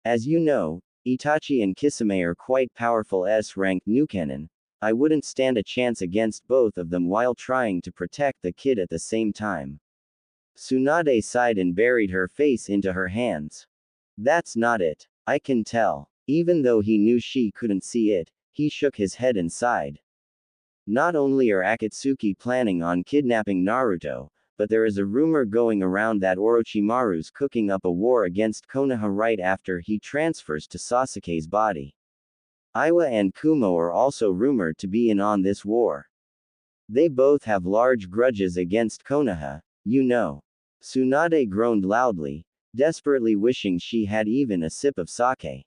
As you know, Itachi and Kisame are quite powerful S-ranked Nukenin. I wouldn't stand a chance against both of them while trying to protect the kid at the same time." Tsunade sighed and buried her face into her hands. "That's not it. I can tell." Even though he knew she couldn't see it, he shook his head and sighed. "Not only are Akatsuki planning on kidnapping Naruto, but there is a rumor going around that Orochimaru's cooking up a war against Konoha right after he transfers to Sasuke's body. Iwa and Kumo are also rumored to be in on this war. They both have large grudges against Konoha, you know." Tsunade groaned loudly, desperately wishing she had even a sip of sake.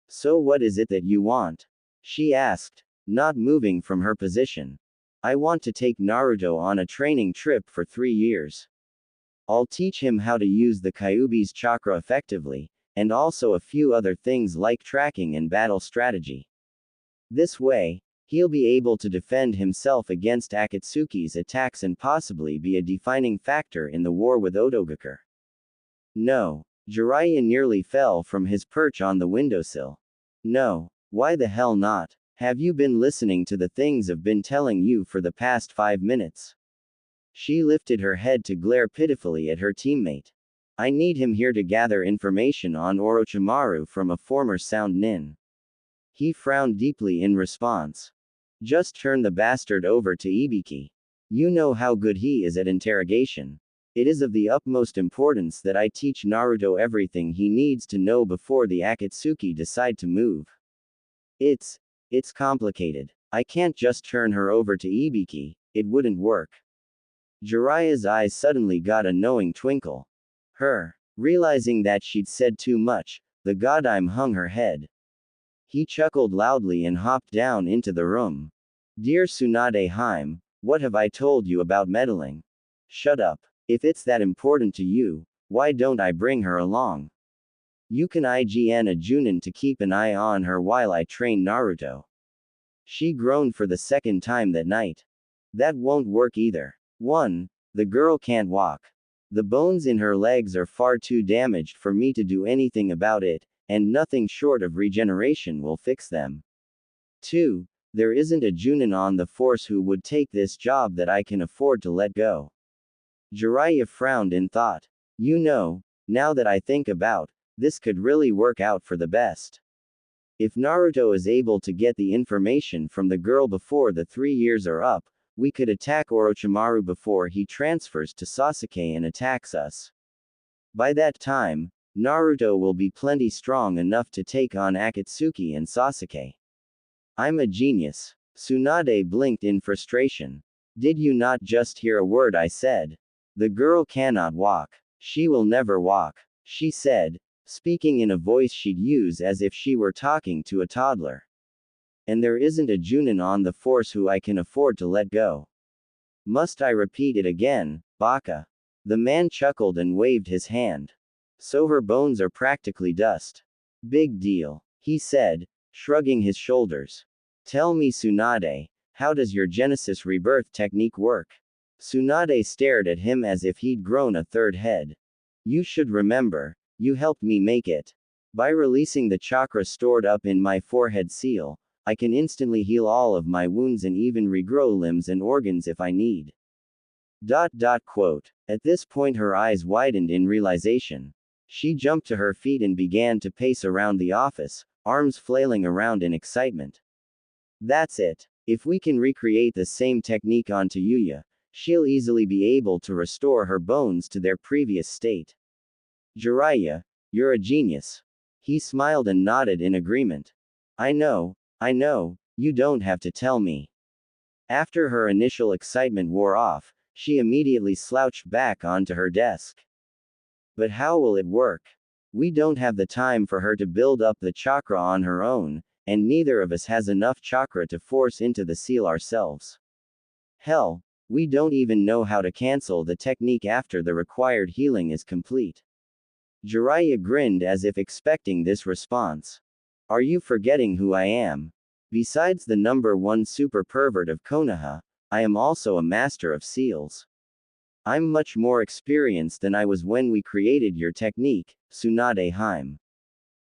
"So what is it that you want?" she asked, not moving from her position. "I want to take Naruto on a training trip for 3 years. I'll teach him how to use the Kyuubi's chakra effectively, and also a few other things like tracking and battle strategy. This way, he'll be able to defend himself against Akatsuki's attacks and possibly be a defining factor in the war with Otogaker." "No." Jiraiya nearly fell from his perch on the windowsill. "No. Why the hell not? Have you been listening to the things I've been telling you for the past 5 minutes?" She lifted her head to glare pitifully at her teammate. "I need him here to gather information on Orochimaru from a former Sound Nin." He frowned deeply in response. "Just turn the bastard over to Ibiki. You know how good he is at interrogation. It is of the utmost importance that I teach Naruto everything he needs to know before the Akatsuki decide to move. It's complicated. I can't just turn her over to Ibiki, it wouldn't work." Jiraiya's eyes suddenly got a knowing twinkle. Realizing that she'd said too much, the Godime hung her head. He chuckled loudly and hopped down into the room. "Dear Tsunade Heim, what have I told you about meddling? Shut up. If it's that important to you, why don't I bring her along? You can IGN a Junin to keep an eye on her while I train Naruto." She groaned for the second time that night. That won't work either. 1. The girl can't walk. The bones in her legs are far too damaged for me to do anything about it, and nothing short of regeneration will fix them. 2. There isn't a Junin on the force who would take this job that I can afford to let go. Jiraiya frowned in thought. You know, now that I think about, this could really work out for the best. If Naruto is able to get the information from the girl before the 3 years are up, we could attack Orochimaru before he transfers to Sasuke and attacks us. By that time, Naruto will be plenty strong enough to take on Akatsuki and Sasuke. I'm a genius. Tsunade blinked in frustration. Did you not just hear a word I said? The girl cannot walk. She will never walk, she said, speaking in a voice she'd use as if she were talking to a toddler. And there isn't a Junin on the force who I can afford to let go. Must I repeat it again, Baka? The man chuckled and waved his hand. So her bones are practically dust. Big deal, he said, shrugging his shoulders. Tell me, Tsunade, how does your Genesis rebirth technique work? Tsunade stared at him as if he'd grown a third head. You should remember, you helped me make it. By releasing the chakra stored up in my forehead seal, I can instantly heal all of my wounds and even regrow limbs and organs if I need. Quote. At this point her eyes widened in realization. She jumped to her feet and began to pace around the office, arms flailing around in excitement. That's it. If we can recreate the same technique on Tayuya, she'll easily be able to restore her bones to their previous state. Jiraiya, you're a genius. He smiled and nodded in agreement. I know, you don't have to tell me. After her initial excitement wore off, she immediately slouched back onto her desk. But how will it work? We don't have the time for her to build up the chakra on her own, and neither of us has enough chakra to force into the seal ourselves. Hell, we don't even know how to cancel the technique after the required healing is complete. Jiraiya grinned as if expecting this response. Are you forgetting who I am? Besides the #1 super pervert of Konoha, I am also a master of seals. I'm much more experienced than I was when we created your technique, Tsunade Hime.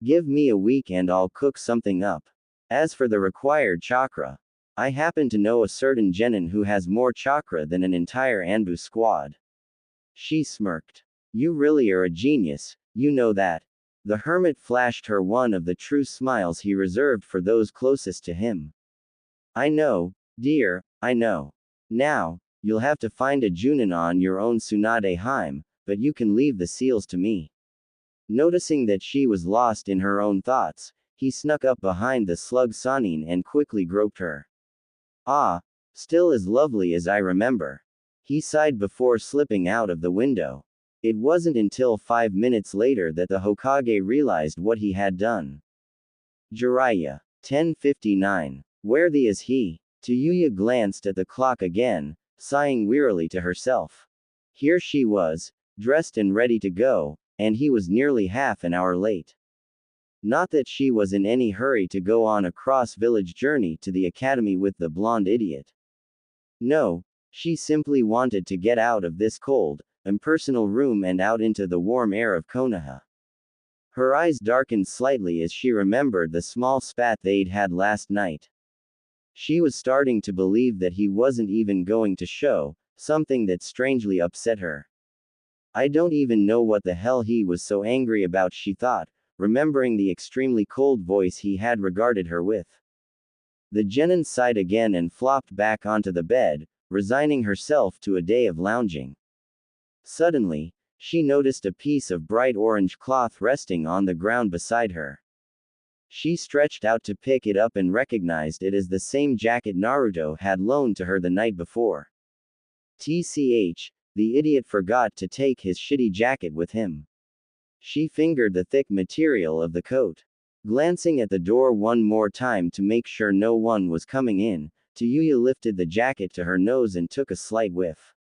Give me a week and I'll cook something up. As for the required chakra, I happen to know a certain genin who has more chakra than an entire Anbu squad. She smirked. You really are a genius, you know that. The hermit flashed her one of the true smiles he reserved for those closest to him. I know, dear, I know. Now, you'll have to find a Junin on your own, Tsunade Hime, but you can leave the seals to me. Noticing that she was lost in her own thoughts, he snuck up behind the slug Sanin and quickly groped her. Ah, still as lovely as I remember. He sighed before slipping out of the window. It wasn't until 5 minutes later that the Hokage realized what he had done. Jiraiya. 10:59. Where the is he? Tayuya glanced at the clock again, sighing wearily to herself. Here she was, dressed and ready to go, and he was nearly half an hour late. Not that she was in any hurry to go on a cross-village journey to the academy with the blonde idiot. No, she simply wanted to get out of this cold, impersonal room and out into the warm air of Konoha. Her eyes darkened slightly as she remembered the small spat they'd had last night. She was starting to believe that he wasn't even going to show, something that strangely upset her. I don't even know what the hell he was so angry about, she thought, remembering the extremely cold voice he had regarded her with. The genin sighed again and flopped back onto the bed, resigning herself to a day of lounging. Suddenly, she noticed a piece of bright orange cloth resting on the ground beside her. She stretched out to pick it up and recognized it as the same jacket Naruto had loaned to her the night before. TCH, the idiot forgot to take his shitty jacket with him. She fingered the thick material of the coat. Glancing at the door one more time to make sure no one was coming in, Tayuya lifted the jacket to her nose and took a slight whiff.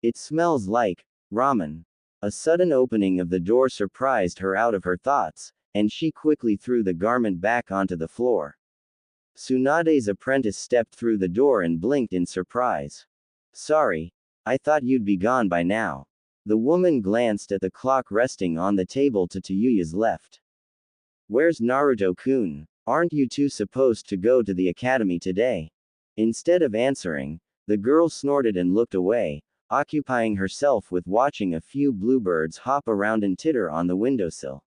It smells like ramen. A sudden opening of the door surprised her out of her thoughts, and she quickly threw the garment back onto the floor. Tsunade's apprentice stepped through the door and blinked in surprise. Sorry. I thought you'd be gone by now. The woman glanced at the clock resting on the table to Tayuya's left. Where's Naruto-kun? Aren't you two supposed to go to the academy today? Instead of answering, the girl snorted and looked away, occupying herself with watching a few bluebirds hop around and titter on the windowsill.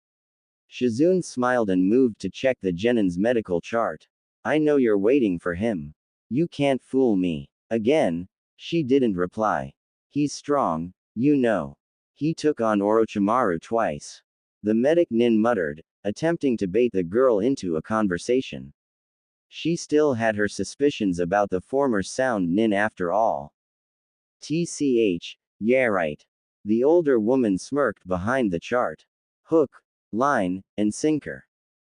Shizune smiled and moved to check the genin's medical chart. I know you're waiting for him. You can't fool me. Again, she didn't reply. He's strong, you know. He took on Orochimaru twice. The medic nin muttered, attempting to bait the girl into a conversation. She still had her suspicions about the former sound nin after all. TCH, yeah right. The older woman smirked behind the chart. Hook, line, and sinker.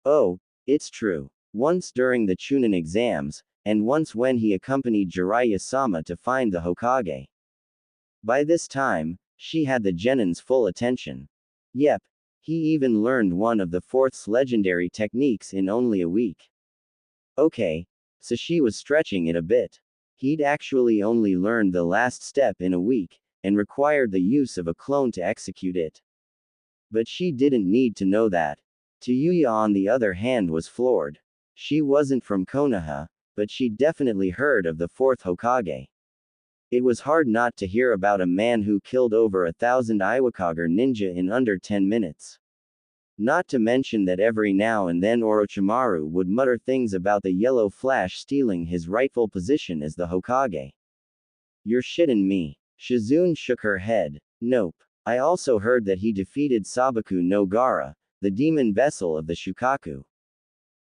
Oh, it's true. Once during the Chunin exams, and once when he accompanied Jiraiya-sama to find the Hokage. By this time, she had the genin's full attention. Yep. He even learned one of the fourth's legendary techniques in only a week. Okay. So she was stretching it a bit. He'd actually only learned the last step in a week, and required the use of a clone to execute it. But she didn't need to know that. Tayuya on the other hand was floored. She wasn't from Konoha, but she'd definitely heard of the fourth Hokage. It was hard not to hear about a man who killed over 1,000 Iwakager ninja in under 10 minutes. Not to mention that every now and then Orochimaru would mutter things about the yellow flash stealing his rightful position as the Hokage. You're shitting me. Shizune shook her head. Nope. I also heard that he defeated Sabaku no Gara, the demon vessel of the Shukaku.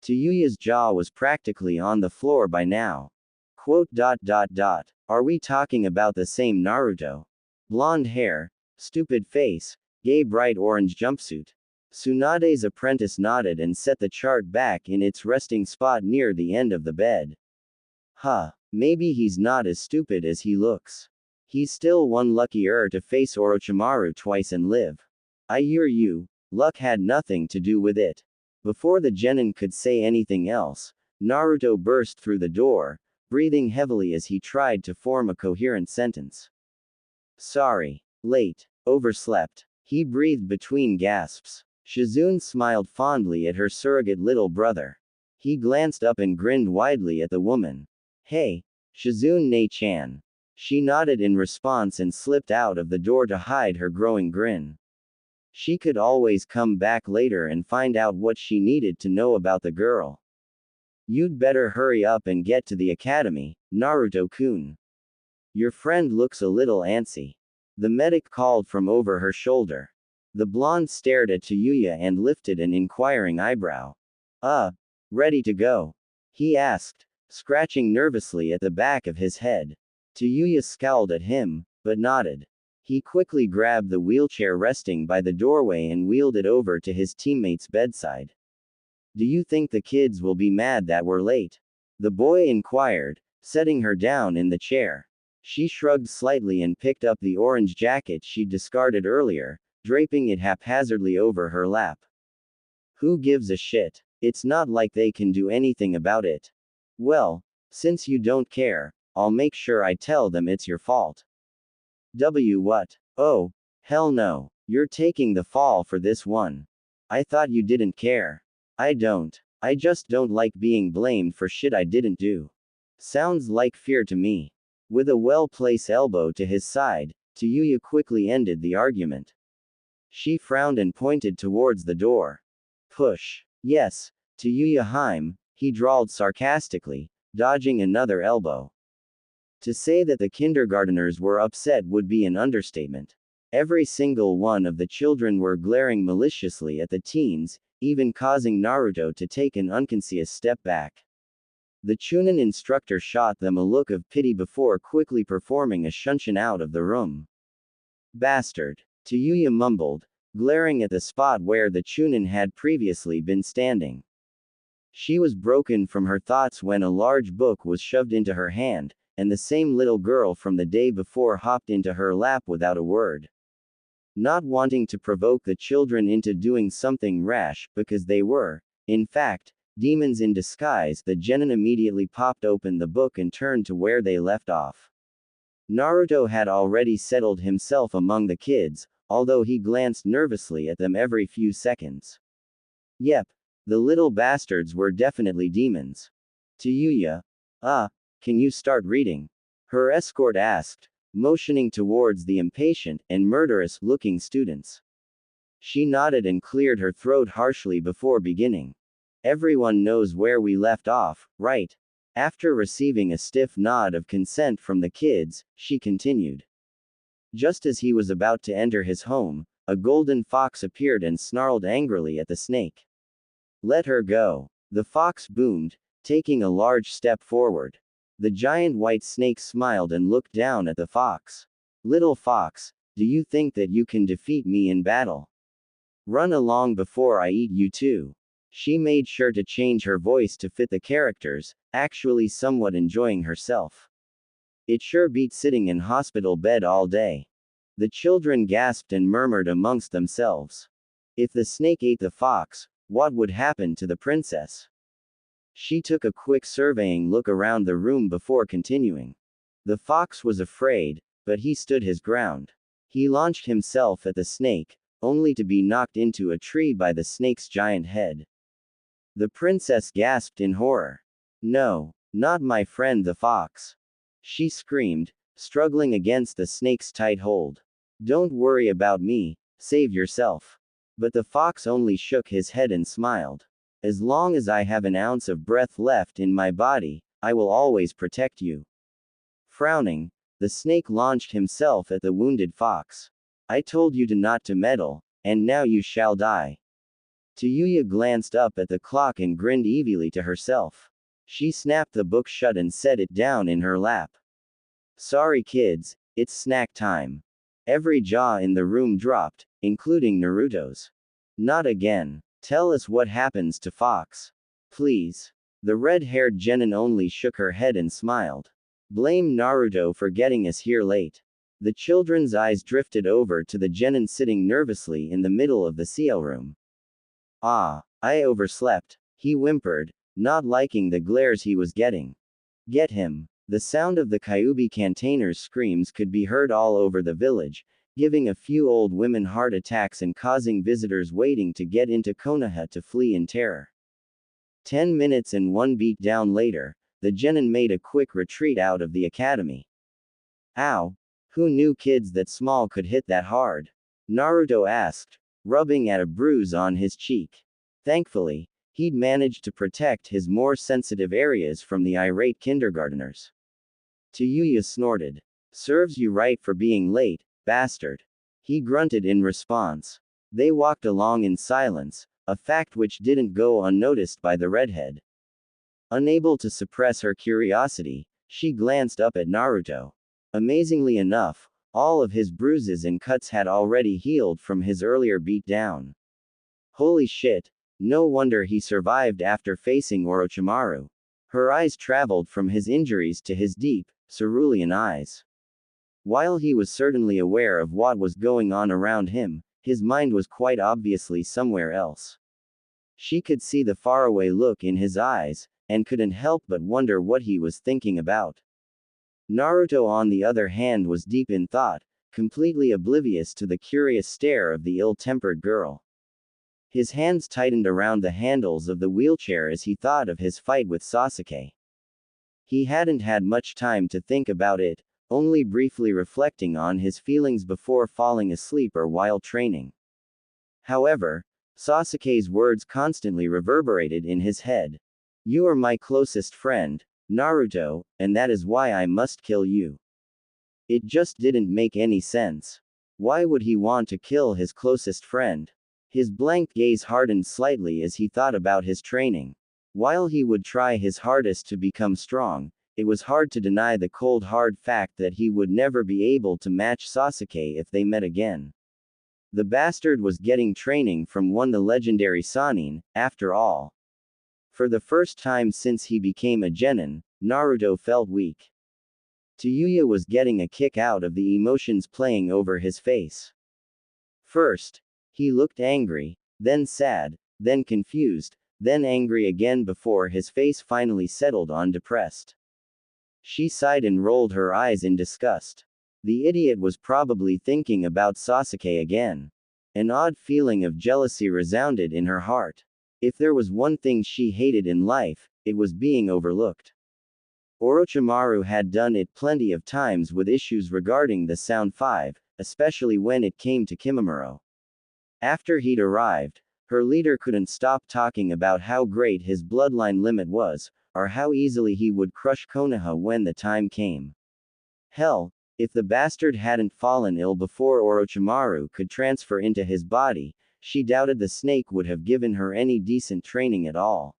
Tayuya's jaw was practically on the floor by now. Quote. Are we talking about the same Naruto? Blonde hair, stupid face, gay bright orange jumpsuit. Tsunade's apprentice nodded and set the chart back in its resting spot near the end of the bed. Huh, maybe he's not as stupid as he looks. He's still one luckier to face Orochimaru twice and live. I hear you, luck had nothing to do with it. Before the genin could say anything else, Naruto burst through the door, breathing heavily as he tried to form a coherent sentence. Sorry. Late. Overslept. He breathed between gasps. Shizune smiled fondly at her surrogate little brother. He glanced up and grinned widely at the woman. Hey, Shizune Ne-chan. She nodded in response and slipped out of the door to hide her growing grin. She could always come back later and find out what she needed to know about the girl. You'd better hurry up and get to the academy, Naruto-kun. Your friend looks a little antsy. The medic called from over her shoulder. The blonde stared at Tayuya and lifted an inquiring eyebrow. Ready to go? He asked, scratching nervously at the back of his head. Tayuya scowled at him, but nodded. He quickly grabbed the wheelchair resting by the doorway and wheeled it over to his teammate's bedside. Do you think the kids will be mad that we're late? The boy inquired, setting her down in the chair. She shrugged slightly and picked up the orange jacket she'd discarded earlier, draping it haphazardly over her lap. Who gives a shit? It's not like they can do anything about it. Well, since you don't care, I'll make sure I tell them it's your fault. What? Oh, hell no. You're taking the fall for this one. I thought you didn't care. I don't. I just don't like being blamed for shit I didn't do. Sounds like fear to me. With a well-placed elbow to his side, Tayuya quickly ended the argument. She frowned and pointed towards the door. Push. Yes, Tayuya Heim, he drawled sarcastically, dodging another elbow. To say that the kindergarteners were upset would be an understatement. Every single one of the children were glaring maliciously at the teens, even causing Naruto to take an unconscious step back. The Chunin instructor shot them a look of pity before quickly performing a shunshin out of the room. Bastard. Tayuya mumbled, glaring at the spot where the Chunin had previously been standing. She was broken from her thoughts when a large book was shoved into her hand, and the same little girl from the day before hopped into her lap without a word. Not wanting to provoke the children into doing something rash, because they were, in fact, Demons in disguise. The genin immediately popped open the book and turned to where they left off. Naruto had already settled himself among the kids, although he glanced nervously at them every few seconds. Yep, the little bastards were definitely demons. Tayuya, can you start reading? Her escort asked, motioning towards the impatient and murderous-looking students. She nodded and cleared her throat harshly before beginning. Everyone knows where we left off, right? After receiving a stiff nod of consent from the kids, she continued. Just as he was about to enter his home, a golden fox appeared and snarled angrily at the snake. Let her go. The fox boomed, taking a large step forward. The giant white snake smiled and looked down at the fox. Little fox, do you think that you can defeat me in battle? Run along before I eat you too. She made sure to change her voice to fit the characters, actually somewhat enjoying herself. It sure beat sitting in hospital bed all day. The children gasped and murmured amongst themselves. If the snake ate the fox, what would happen to the princess? She took a quick surveying look around the room before continuing. The fox was afraid, but he stood his ground. He launched himself at the snake, only to be knocked into a tree by the snake's giant head. The princess gasped in horror. No, not my friend the fox. She screamed, struggling against the snake's tight hold. Don't worry about me, save yourself. But the fox only shook his head and smiled. As long as I have an ounce of breath left in my body, I will always protect you. Frowning, the snake launched himself at the wounded fox. I told you not to meddle, and now you shall die. Tayuya glanced up at the clock and grinned evilly to herself. She snapped the book shut and set it down in her lap. Sorry kids, it's snack time. Every jaw in the room dropped, including Naruto's. Not again. Tell us what happens to Fox. Please. The red-haired genin only shook her head and smiled. Blame Naruto for getting us here late. The children's eyes drifted over to the genin sitting nervously in the middle of the CL room. I overslept, he whimpered, not liking the glares he was getting. Get him. The sound of the Kyuubi campaigner's screams could be heard all over the village, giving a few old women heart attacks and causing visitors waiting to get into Konoha to flee in terror. 10 minutes and one beat down later, the genin made a quick retreat out of the academy. Ow! Who knew kids that small could hit that hard? Naruto asked, rubbing at a bruise on his cheek. Thankfully, he'd managed to protect his more sensitive areas from the irate kindergarteners. Tayuya snorted. Serves you right for being late, bastard. He grunted in response. They walked along in silence, a fact which didn't go unnoticed by the redhead. Unable to suppress her curiosity, she glanced up at Naruto. Amazingly enough, all of his bruises and cuts had already healed from his earlier beatdown. Holy shit, no wonder he survived after facing Orochimaru. Her eyes traveled from his injuries to his deep, cerulean eyes. While he was certainly aware of what was going on around him, his mind was quite obviously somewhere else. She could see the faraway look in his eyes, and couldn't help but wonder what he was thinking about. Naruto on the other hand was deep in thought, completely oblivious to the curious stare of the ill-tempered girl. His hands tightened around the handles of the wheelchair as he thought of his fight with Sasuke. He hadn't had much time to think about it, only briefly reflecting on his feelings before falling asleep or while training. However, Sasuke's words constantly reverberated in his head. You are my closest friend, Naruto, and that is why I must kill you. It just didn't make any sense. Why would he want to kill his closest friend? His blank gaze hardened slightly as he thought about his training. While he would try his hardest to become strong, it was hard to deny the cold hard fact that he would never be able to match Sasuke if they met again. The bastard was getting training from the legendary Sannin, after all. For the first time since he became a genin, Naruto felt weak. Tayuya was getting a kick out of the emotions playing over his face. First, he looked angry, then sad, then confused, then angry again before his face finally settled on depressed. She sighed and rolled her eyes in disgust. The idiot was probably thinking about Sasuke again. An odd feeling of jealousy resounded in her heart. If there was one thing she hated in life, it was being overlooked. Orochimaru had done it plenty of times with issues regarding the Sound 5, especially when it came to Kimimuro. After he'd arrived, her leader couldn't stop talking about how great his bloodline limit was, or how easily he would crush Konoha when the time came. Hell, if the bastard hadn't fallen ill before Orochimaru could transfer into his body, she doubted the snake would have given her any decent training at all.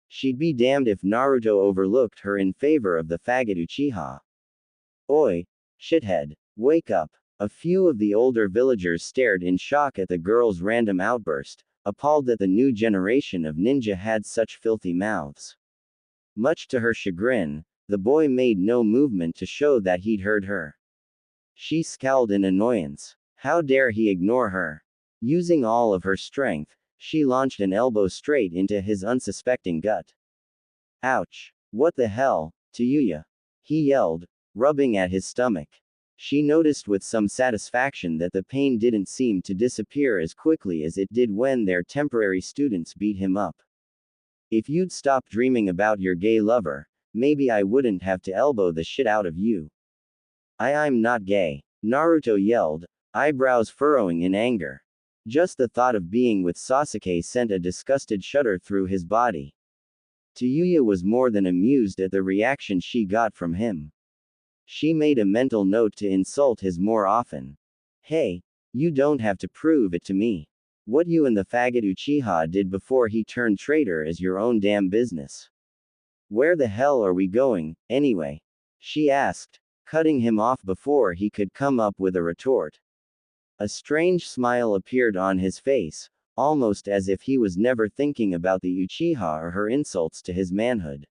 She'd be damned if Naruto overlooked her in favor of the faggot Uchiha. Oi, shithead, wake up. A few of the older villagers stared in shock at the girl's random outburst, appalled that the new generation of ninja had such filthy mouths. Much to her chagrin, the boy made no movement to show that he'd heard her. She scowled in annoyance. How dare he ignore her? Using all of her strength, she launched an elbow straight into his unsuspecting gut. Ouch! What the hell, Tayuya? He yelled, rubbing at his stomach. She noticed with some satisfaction that the pain didn't seem to disappear as quickly as it did when their temporary students beat him up. If you'd stop dreaming about your gay lover, maybe I wouldn't have to elbow the shit out of you. I'm not gay, Naruto yelled, eyebrows furrowing in anger. Just the thought of being with Sasuke sent a disgusted shudder through his body. Tayuya was more than amused at the reaction she got from him. She made a mental note to insult his more often. Hey, you don't have to prove it to me. What you and the faggot Uchiha did before he turned traitor is your own damn business. Where the hell are we going, anyway? She asked, cutting him off before he could come up with a retort. A strange smile appeared on his face, almost as if he was never thinking about the Uchiha or her insults to his manhood.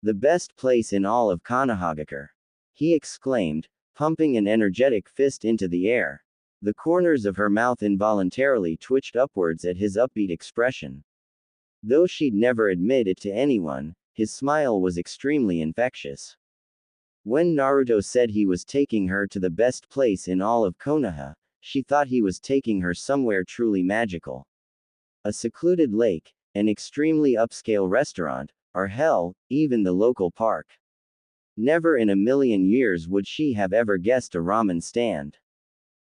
The best place in all of Konohagakure, he exclaimed, pumping an energetic fist into the air. The corners of her mouth involuntarily twitched upwards at his upbeat expression. Though she'd never admit it to anyone, his smile was extremely infectious. When Naruto said he was taking her to the best place in all of Konoha, she thought he was taking her somewhere truly magical. A secluded lake, an extremely upscale restaurant, or hell, even the local park. Never in a million years would she have ever guessed a ramen stand.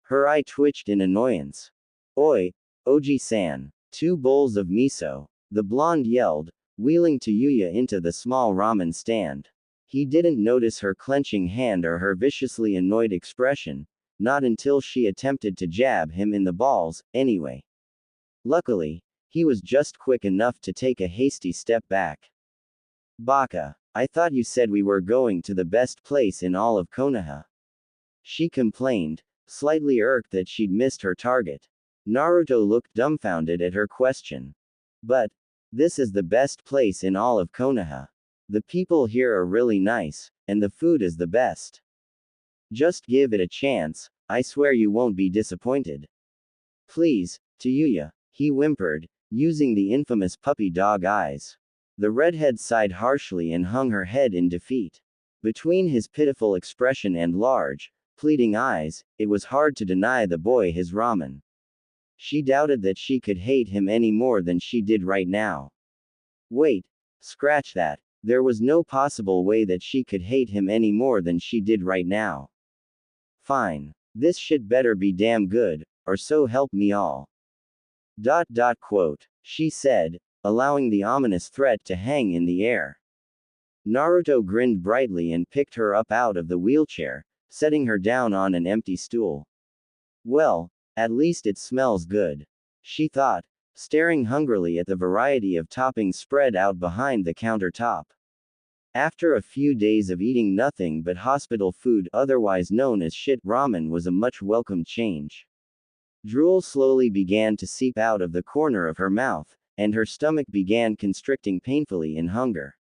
Her eye twitched in annoyance. Oi, Oji-san, 2 bowls of miso, the blonde yelled, wheeling Tayuya into the small ramen stand. He didn't notice her clenching hand or her viciously annoyed expression, not until she attempted to jab him in the balls, anyway. Luckily, he was just quick enough to take a hasty step back. Baka, I thought you said we were going to the best place in all of Konoha. She complained, slightly irked that she'd missed her target. Naruto looked dumbfounded at her question. But, this is the best place in all of Konoha. The people here are really nice, and the food is the best. Just give it a chance, I swear you won't be disappointed. Please, Tayuya, he whimpered, using the infamous puppy dog eyes. The redhead sighed harshly and hung her head in defeat. Between his pitiful expression and large, pleading eyes, it was hard to deny the boy his ramen. She doubted that she could hate him any more than she did right now. Wait, scratch that. There was no possible way that she could hate him any more than she did right now. Fine. This shit better be damn good, or so help me all. Quote, she said, allowing the ominous threat to hang in the air. Naruto grinned brightly and picked her up out of the wheelchair, setting her down on an empty stool. Well, at least it smells good, she thought, staring hungrily at the variety of toppings spread out behind the countertop. After a few days of eating nothing but hospital food, otherwise known as shit, ramen was a much welcomed change. Drool slowly began to seep out of the corner of her mouth, and her stomach began constricting painfully in hunger.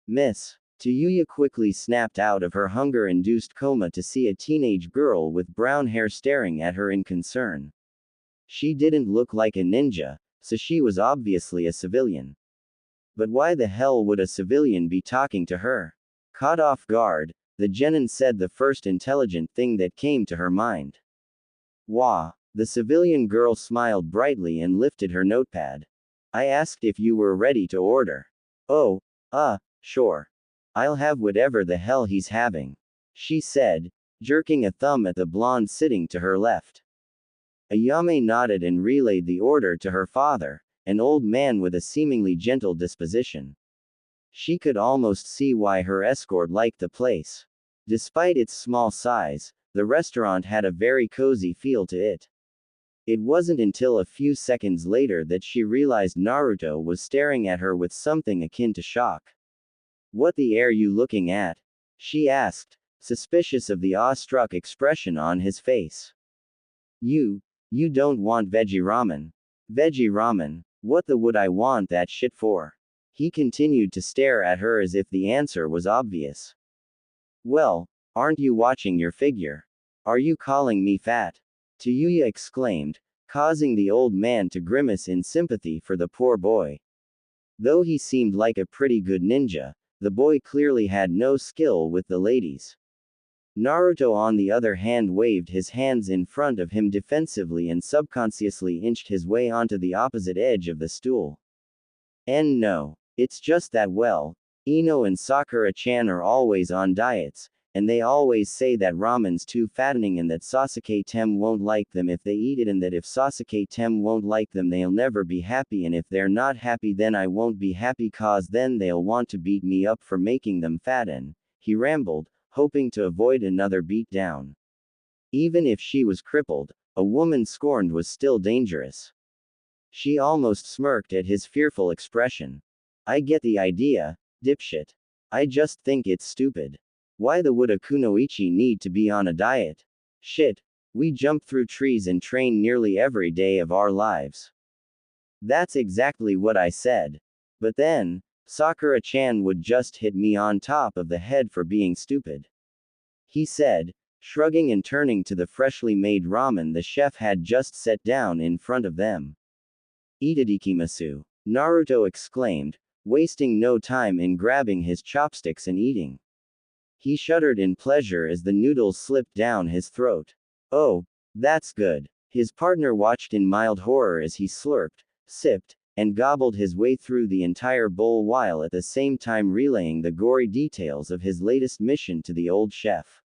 Miss. Tayuya quickly snapped out of her hunger-induced coma to see a teenage girl with brown hair staring at her in concern. She didn't look like a ninja, so she was obviously a civilian. But why the hell would a civilian be talking to her? Caught off guard, the genin said the first intelligent thing that came to her mind. Wah. The civilian girl smiled brightly and lifted her notepad. I asked if you were ready to order. Oh, sure. I'll have whatever the hell he's having, she said, jerking a thumb at the blonde sitting to her left. Ayame nodded and relayed the order to her father, an old man with a seemingly gentle disposition. She could almost see why her escort liked the place. Despite its small size, the restaurant had a very cozy feel to it. It wasn't until a few seconds later that she realized Naruto was staring at her with something akin to shock. What the air you looking at? She asked, suspicious of the awestruck expression on his face. You don't want veggie ramen. Veggie ramen? What the would I want that shit for? He continued to stare at her as if the answer was obvious. Well, aren't you watching your figure? Are you calling me fat? Tayuya exclaimed, causing the old man to grimace in sympathy for the poor boy. Though he seemed like a pretty good ninja, the boy clearly had no skill with the ladies. Naruto on the other hand waved his hands in front of him defensively and subconsciously inched his way onto the opposite edge of the stool. And no, it's just that well, Ino and Sakura-chan are always on diets, and they always say that ramen's too fattening and that Sasuke-tem won't like them if they eat it and that if Sasuke-tem won't like them they'll never be happy and if they're not happy then I won't be happy cause then they'll want to beat me up for making them fatten, he rambled, hoping to avoid another beatdown. Even if she was crippled, a woman scorned was still dangerous. She almost smirked at his fearful expression. I get the idea, dipshit. I just think it's stupid. Why the would a kunoichi need to be on a diet? Shit. We jump through trees and train nearly every day of our lives. That's exactly what I said. But then, Sakura-chan would just hit me on top of the head for being stupid. He said, shrugging and turning to the freshly made ramen the chef had just set down in front of them. Itadakimasu. Naruto exclaimed, wasting no time in grabbing his chopsticks and eating. He shuddered in pleasure as the noodles slipped down his throat. Oh, that's good. His partner watched in mild horror as he slurped, sipped, and gobbled his way through the entire bowl while at the same time relaying the gory details of his latest mission to the old chef.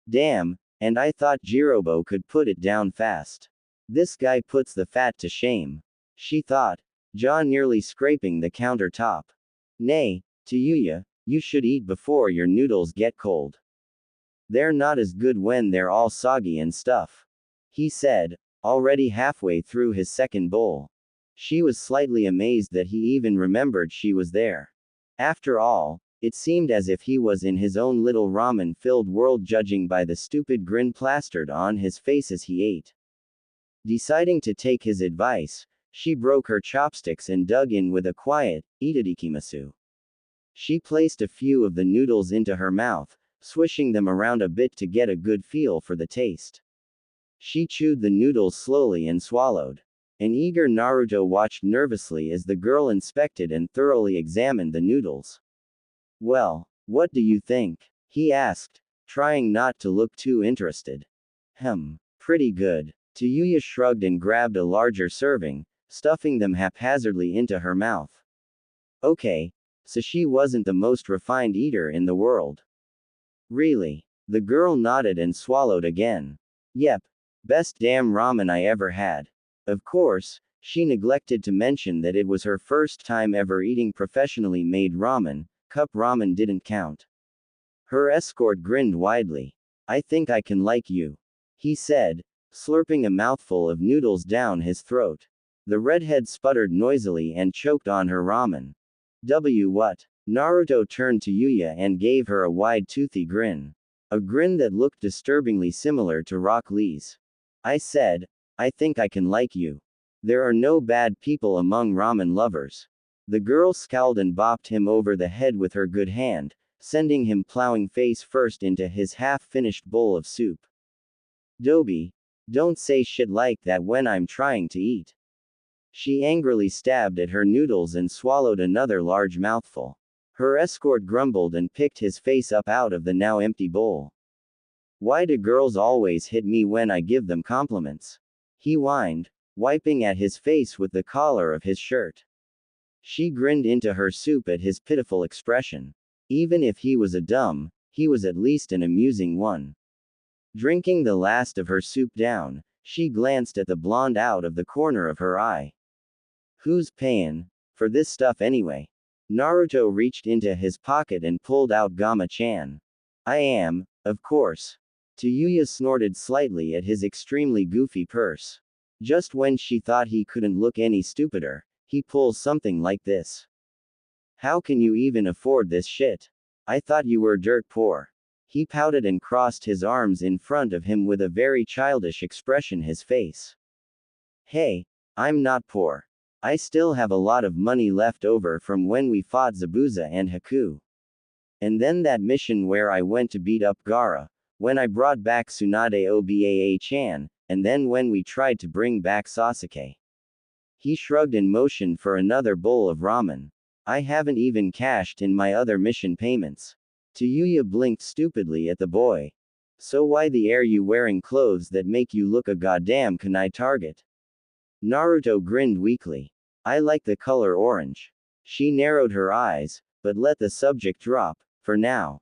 Damn, and I thought Jirobo could put it down fast. This guy puts the fat to shame, she thought, jaw nearly scraping the countertop. Nay, Tayuya, you should eat before your noodles get cold. They're not as good when they're all soggy and stuff, he said, already halfway through his second bowl. She was slightly amazed that he even remembered she was there. After all, it seemed as if he was in his own little ramen-filled world judging by the stupid grin plastered on his face as he ate. Deciding to take his advice, she broke her chopsticks and dug in with a quiet, itadakimasu. She placed a few of the noodles into her mouth, swishing them around a bit to get a good feel for the taste. She chewed the noodles slowly and swallowed. An eager Naruto watched nervously as the girl inspected and thoroughly examined the noodles. Well, what do you think? He asked, trying not to look too interested. Pretty good. Tayuya shrugged and grabbed a larger serving, stuffing them haphazardly into her mouth. Okay, so she wasn't the most refined eater in the world. Really? The girl nodded and swallowed again. Yep. Best damn ramen I ever had. Of course, she neglected to mention that it was her first time ever eating professionally made ramen, cup ramen didn't count. Her escort grinned widely. I think I can like you, he said, slurping a mouthful of noodles down his throat. The redhead sputtered noisily and choked on her ramen. What? Naruto turned to Yuya and gave her a wide toothy grin. A grin that looked disturbingly similar to Rock Lee's. I said, I think I can like you. There are no bad people among ramen lovers. The girl scowled and bopped him over the head with her good hand, sending him plowing face first into his half-finished bowl of soup. Doby, don't say shit like that when I'm trying to eat. She angrily stabbed at her noodles and swallowed another large mouthful. Her escort grumbled and picked his face up out of the now empty bowl. Why do girls always hit me when I give them compliments? He whined, wiping at his face with the collar of his shirt. She grinned into her soup at his pitiful expression. Even if he was a dumb, he was at least an amusing one. Drinking the last of her soup down, she glanced at the blonde out of the corner of her eye. Who's paying for this stuff anyway? Naruto reached into his pocket and pulled out Gama-chan. I am, of course. Tayuya snorted slightly at his extremely goofy purse. Just when she thought he couldn't look any stupider, he pulls something like this. How can you even afford this shit? I thought you were dirt poor. He pouted and crossed his arms in front of him with a very childish expression his face. Hey, I'm not poor. I still have a lot of money left over from when we fought Zabuza and Haku. And then that mission where I went to beat up Gaara, when I brought back Tsunade Obaa-chan, and then when we tried to bring back Sasuke. He shrugged and motioned for another bowl of ramen. I haven't even cashed in my other mission payments. Tayuya blinked stupidly at the boy. So why the are you wearing clothes that make you look a goddamn kunai target? Naruto grinned weakly. I like the color orange. She narrowed her eyes, but let the subject drop, for now.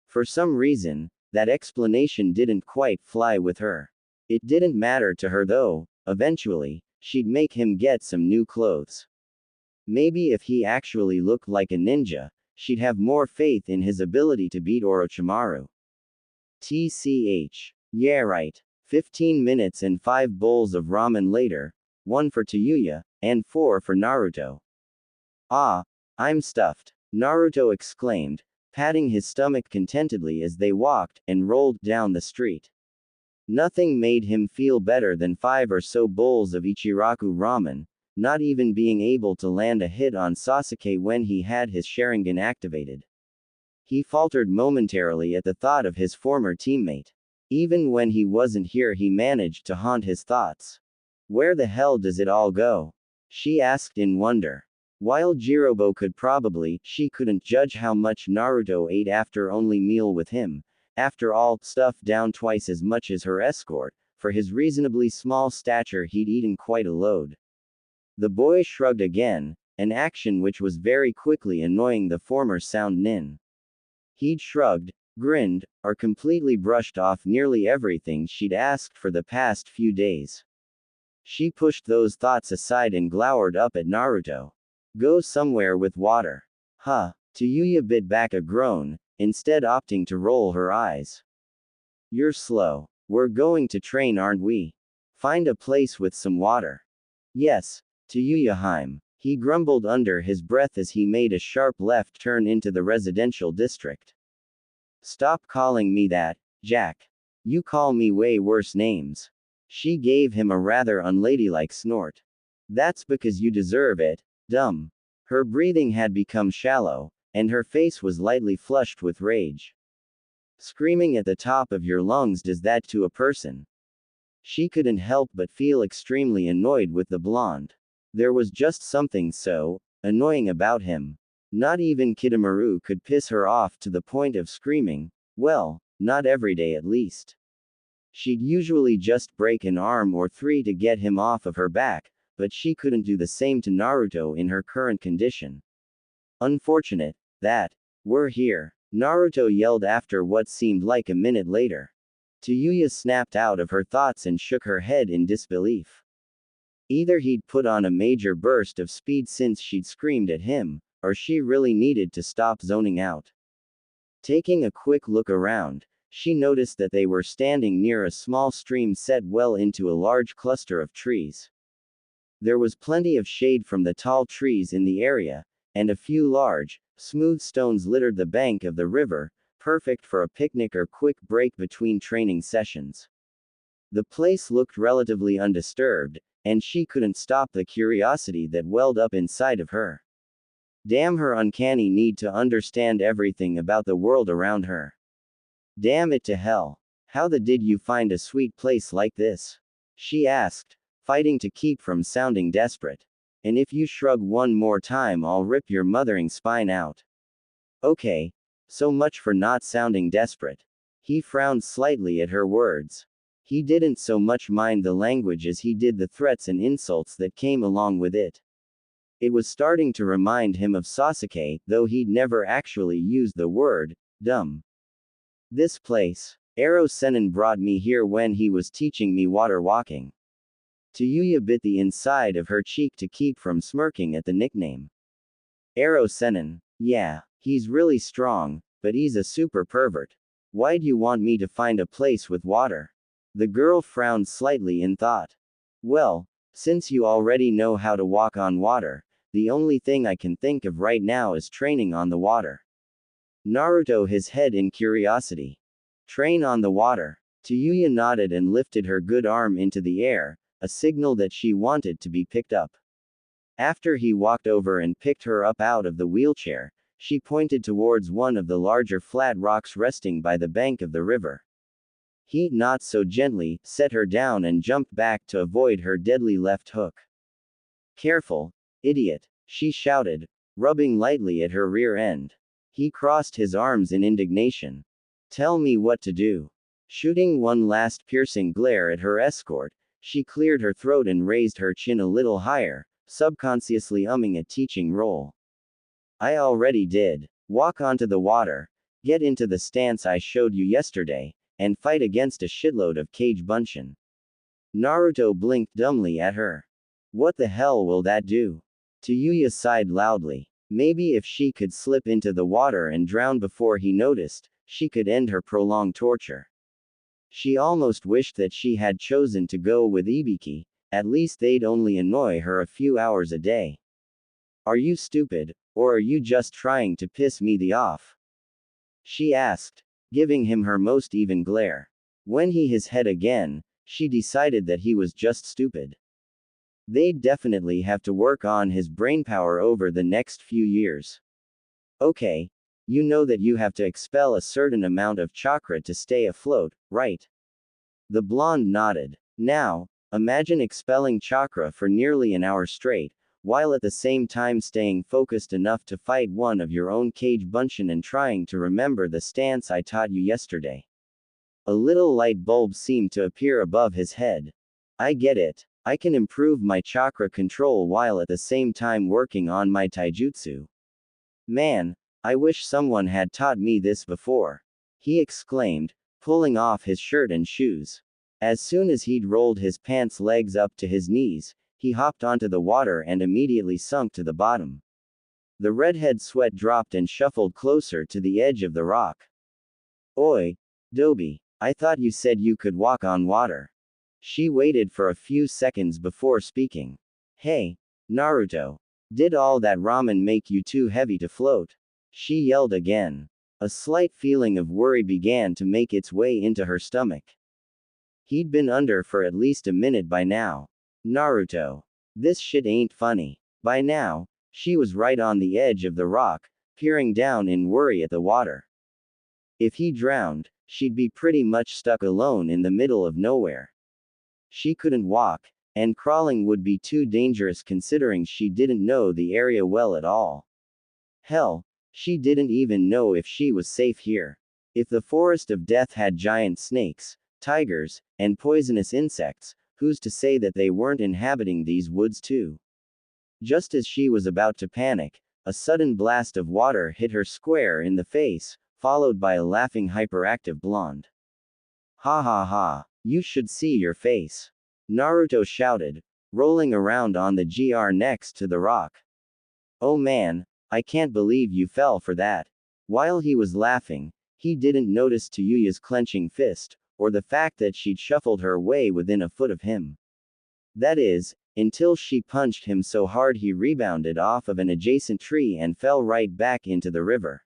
For some reason, that explanation didn't quite fly with her. It didn't matter to her though, eventually, she'd make him get some new clothes. Maybe if he actually looked like a ninja, she'd have more faith in his ability to beat Orochimaru. TCH. Yeah right. 15 minutes and 5 bowls of ramen later, 1 for Tayuya, and 4 for Naruto. Ah, I'm stuffed, Naruto exclaimed, patting his stomach contentedly as they walked and rolled down the street. Nothing made him feel better than 5 or so bowls of Ichiraku ramen, not even being able to land a hit on Sasuke when he had his Sharingan activated. He faltered momentarily at the thought of his former teammate. Even when he wasn't here he managed to haunt his thoughts. Where the hell does it all go? She asked in wonder. While Jirobo could probably, she couldn't judge how much Naruto ate after only meal with him. After all, stuffed down twice as much as her escort, for his reasonably small stature he'd eaten quite a load. The boy shrugged again, an action which was very quickly annoying the former sound nin. He'd shrugged, grinned, or completely brushed off nearly everything she'd asked for the past few days. She pushed those thoughts aside and glowered up at Naruto. Go somewhere with water. Huh. Tayuya bit back a groan, instead opting to roll her eyes. You're slow. We're going to train, aren't we? Find a place with some water. Yes. Tayuya-heim. He grumbled under his breath as he made a sharp left turn into the residential district. Stop calling me that, Jack. You call me way worse names. She gave him a rather unladylike snort. That's because you deserve it, dumb. Her breathing had become shallow, and her face was lightly flushed with rage. Screaming at the top of your lungs does that to a person. She couldn't help but feel extremely annoyed with the blonde. There was just something so annoying about him. Not even Kidomaru could piss her off to the point of screaming, well, not every day at least. She'd usually just break an arm or 3 to get him off of her back, but she couldn't do the same to Naruto in her current condition. Unfortunate that we're here, Naruto yelled after what seemed like a minute later. Tayuya snapped out of her thoughts and shook her head in disbelief. Either he'd put on a major burst of speed since she'd screamed at him, or she really needed to stop zoning out. Taking a quick look around, she noticed that they were standing near a small stream set well into a large cluster of trees. There was plenty of shade from the tall trees in the area, and a few large, smooth stones littered the bank of the river, perfect for a picnic or quick break between training sessions. The place looked relatively undisturbed, and she couldn't stop the curiosity that welled up inside of her. Damn her uncanny need to understand everything about the world around her. Damn it to hell. How the did you find a sweet place like this? She asked, fighting to keep from sounding desperate. And if you shrug one more time, I'll rip your mothering spine out. Okay. So much for not sounding desperate. He frowned slightly at her words. He didn't so much mind the language as he did the threats and insults that came along with it. It was starting to remind him of Sasuke, though he'd never actually used the word, dumb. This place. Ero Sennin brought me here when he was teaching me water walking. Tayuya bit the inside of her cheek to keep from smirking at the nickname. Ero Sennin. Yeah, he's really strong, but he's a super pervert. Why'd you want me to find a place with water? The girl frowned slightly in thought. Well, since you already know how to walk on water, the only thing I can think of right now is training on the water. Naruto his head in curiosity. Train on the water. Tayuya nodded and lifted her good arm into the air, a signal that she wanted to be picked up. After he walked over and picked her up out of the wheelchair, she pointed towards one of the larger flat rocks resting by the bank of the river. He, not so gently, set her down and jumped back to avoid her deadly left hook. Careful, idiot, she shouted, rubbing lightly at her rear end. He crossed his arms in indignation. Tell me what to do. Shooting one last piercing glare at her escort, she cleared her throat and raised her chin a little higher, subconsciously umming a teaching role. I already did. Walk onto the water, get into the stance I showed you yesterday, and fight against a shitload of cage bunshin. Naruto blinked dumbly at her. What the hell will that do? Tayuya sighed loudly. Maybe if she could slip into the water and drown before he noticed, she could end her prolonged torture. She almost wished that she had chosen to go with Ibiki, at least they'd only annoy her a few hours a day. Are you stupid, or are you just trying to piss me the off? She asked, giving him her most even glare. When he his head again, she decided that he was just stupid. They'd definitely have to work on his brainpower over the next few years. Okay. You know that you have to expel a certain amount of chakra to stay afloat, right? The blonde nodded. Now, imagine expelling chakra for nearly an hour straight, while at the same time staying focused enough to fight one of your own cage bunshin and trying to remember the stance I taught you yesterday. A little light bulb seemed to appear above his head. I get it. I can improve my chakra control while at the same time working on my taijutsu. Man, I wish someone had taught me this before. He exclaimed, pulling off his shirt and shoes. As soon as he'd rolled his pants legs up to his knees, he hopped onto the water and immediately sunk to the bottom. The redhead sweat dropped and shuffled closer to the edge of the rock. Oi, Dobi, I thought you said you could walk on water. She waited for a few seconds before speaking. Hey, Naruto. Did all that ramen make you too heavy to float? She yelled again. A slight feeling of worry began to make its way into her stomach. He'd been under for at least a minute by now. Naruto. This shit ain't funny. By now, she was right on the edge of the rock, peering down in worry at the water. If he drowned, she'd be pretty much stuck alone in the middle of nowhere. She couldn't walk, and crawling would be too dangerous considering she didn't know the area well at all. Hell, she didn't even know if she was safe here. If the forest of death had giant snakes, tigers, and poisonous insects, who's to say that they weren't inhabiting these woods too? Just as she was about to panic, a sudden blast of water hit her square in the face, followed by a laughing hyperactive blonde. Ha ha ha, you should see your face. Naruto shouted, rolling around on the gr next to the rock. Oh man, I can't believe you fell for that. While he was laughing, he didn't notice Tayuya's clenching fist, or the fact that she'd shuffled her way within a foot of him. That is, until she punched him so hard he rebounded off of an adjacent tree and fell right back into the river.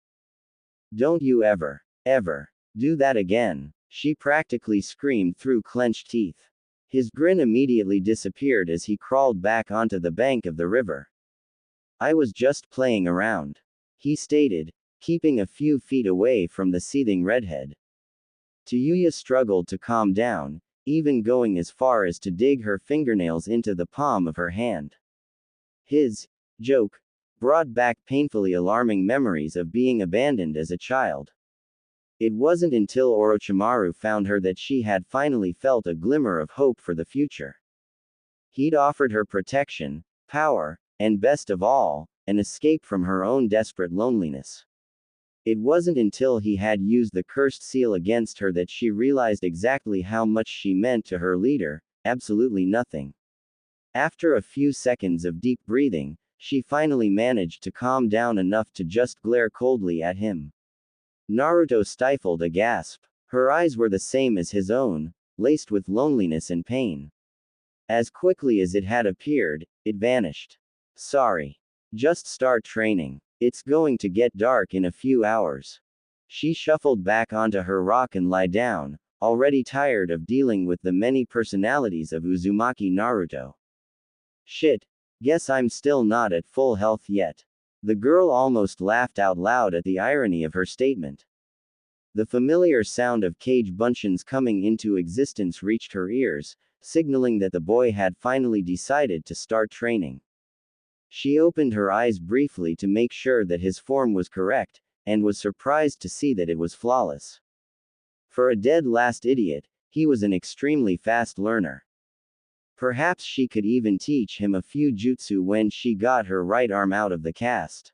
Don't you ever, do that again, she practically screamed through clenched teeth. His grin immediately disappeared as he crawled back onto the bank of the river. I was just playing around, he stated, keeping a few feet away from the seething redhead. Tayuya struggled to calm down, even going as far as to dig her fingernails into the palm of her hand. His joke brought back painfully alarming memories of being abandoned as a child. It wasn't until Orochimaru found her that she had finally felt a glimmer of hope for the future. He'd offered her protection, power, and best of all, an escape from her own desperate loneliness. It wasn't until he had used the cursed seal against her that she realized exactly how much she meant to her leader, absolutely nothing. After a few seconds of deep breathing, she finally managed to calm down enough to just glare coldly at him. Naruto stifled a gasp. Her eyes were the same as his own, laced with loneliness and pain. As quickly as it had appeared, it vanished. Sorry. Just start training. It's going to get dark in a few hours. She shuffled back onto her rock and lay down, already tired of dealing with the many personalities of Uzumaki Naruto. Shit. Guess I'm still not at full health yet. The girl almost laughed out loud at the irony of her statement. The familiar sound of cage buncheons coming into existence reached her ears, signaling that the boy had finally decided to start training. She opened her eyes briefly to make sure that his form was correct, and was surprised to see that it was flawless. For a dead last idiot, he was an extremely fast learner. Perhaps she could even teach him a few jutsu when she got her right arm out of the cast.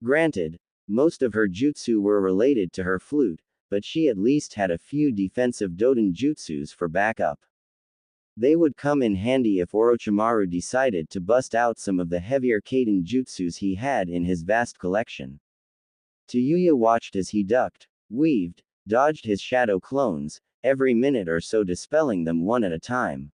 Granted, most of her jutsu were related to her flute, but she at least had a few defensive Doden jutsus for backup. They would come in handy if Orochimaru decided to bust out some of the heavier Kaden jutsus he had in his vast collection. Tayuya watched as he ducked, weaved, dodged his shadow clones, every minute or so dispelling them one at a time.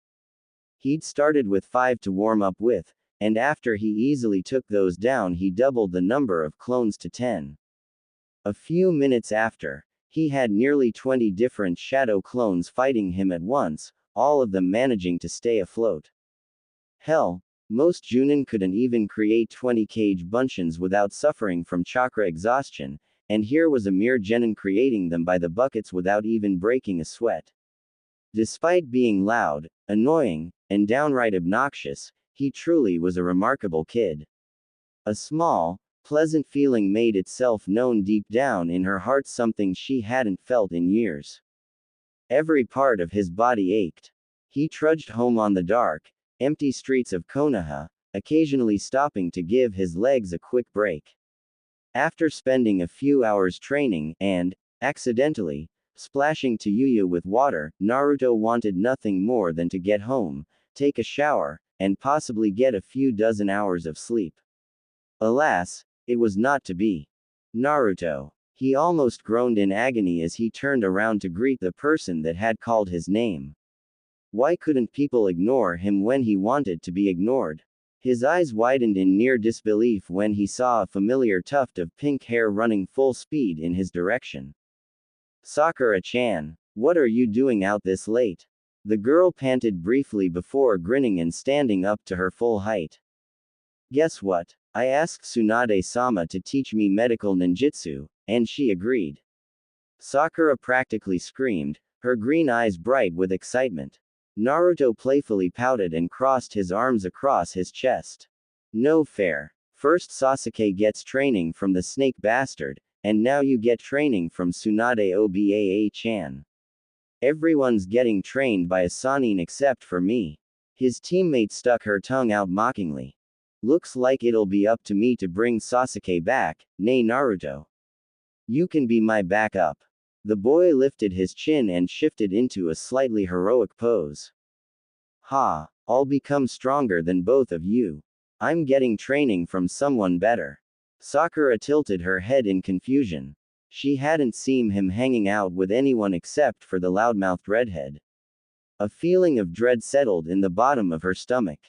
He'd started with 5 to warm up with, and after he easily took those down he doubled the number of clones to 10. A few minutes after, he had nearly 20 different shadow clones fighting him at once, all of them managing to stay afloat. Hell, most Junin couldn't even create 20 cage buncheons without suffering from chakra exhaustion, and here was a mere genin creating them by the buckets without even breaking a sweat. Despite being loud, annoying, and downright obnoxious, he truly was a remarkable kid. A small, pleasant feeling made itself known deep down in her heart, something she hadn't felt in years. Every part of his body ached. He trudged home on the dark, empty streets of Konoha, occasionally stopping to give his legs a quick break. After spending a few hours training, and, accidentally, splashing Tayuya with water, Naruto wanted nothing more than to get home, take a shower, and possibly get a few dozen hours of sleep. Alas, it was not to be. Naruto. He almost groaned in agony as he turned around to greet the person that had called his name. Why couldn't people ignore him when he wanted to be ignored? His eyes widened in near disbelief when he saw a familiar tuft of pink hair running full speed in his direction. Sakura-chan, what are you doing out this late? The girl panted briefly before grinning and standing up to her full height. Guess what? I asked Tsunade-sama to teach me medical ninjutsu, and she agreed. Sakura practically screamed, her green eyes bright with excitement. Naruto playfully pouted and crossed his arms across his chest. No fair. First Sasuke gets training from the snake bastard, and now you get training from Tsunade Obaa-chan. Everyone's getting trained by a Sannin except for me. His teammate stuck her tongue out mockingly. Looks like it'll be up to me to bring Sasuke back, nay Naruto. You can be my backup. The boy lifted his chin and shifted into a slightly heroic pose. Ha, I'll become stronger than both of you. I'm getting training from someone better. Sakura tilted her head in confusion. She hadn't seen him hanging out with anyone except for the loudmouthed redhead. A feeling of dread settled in the bottom of her stomach.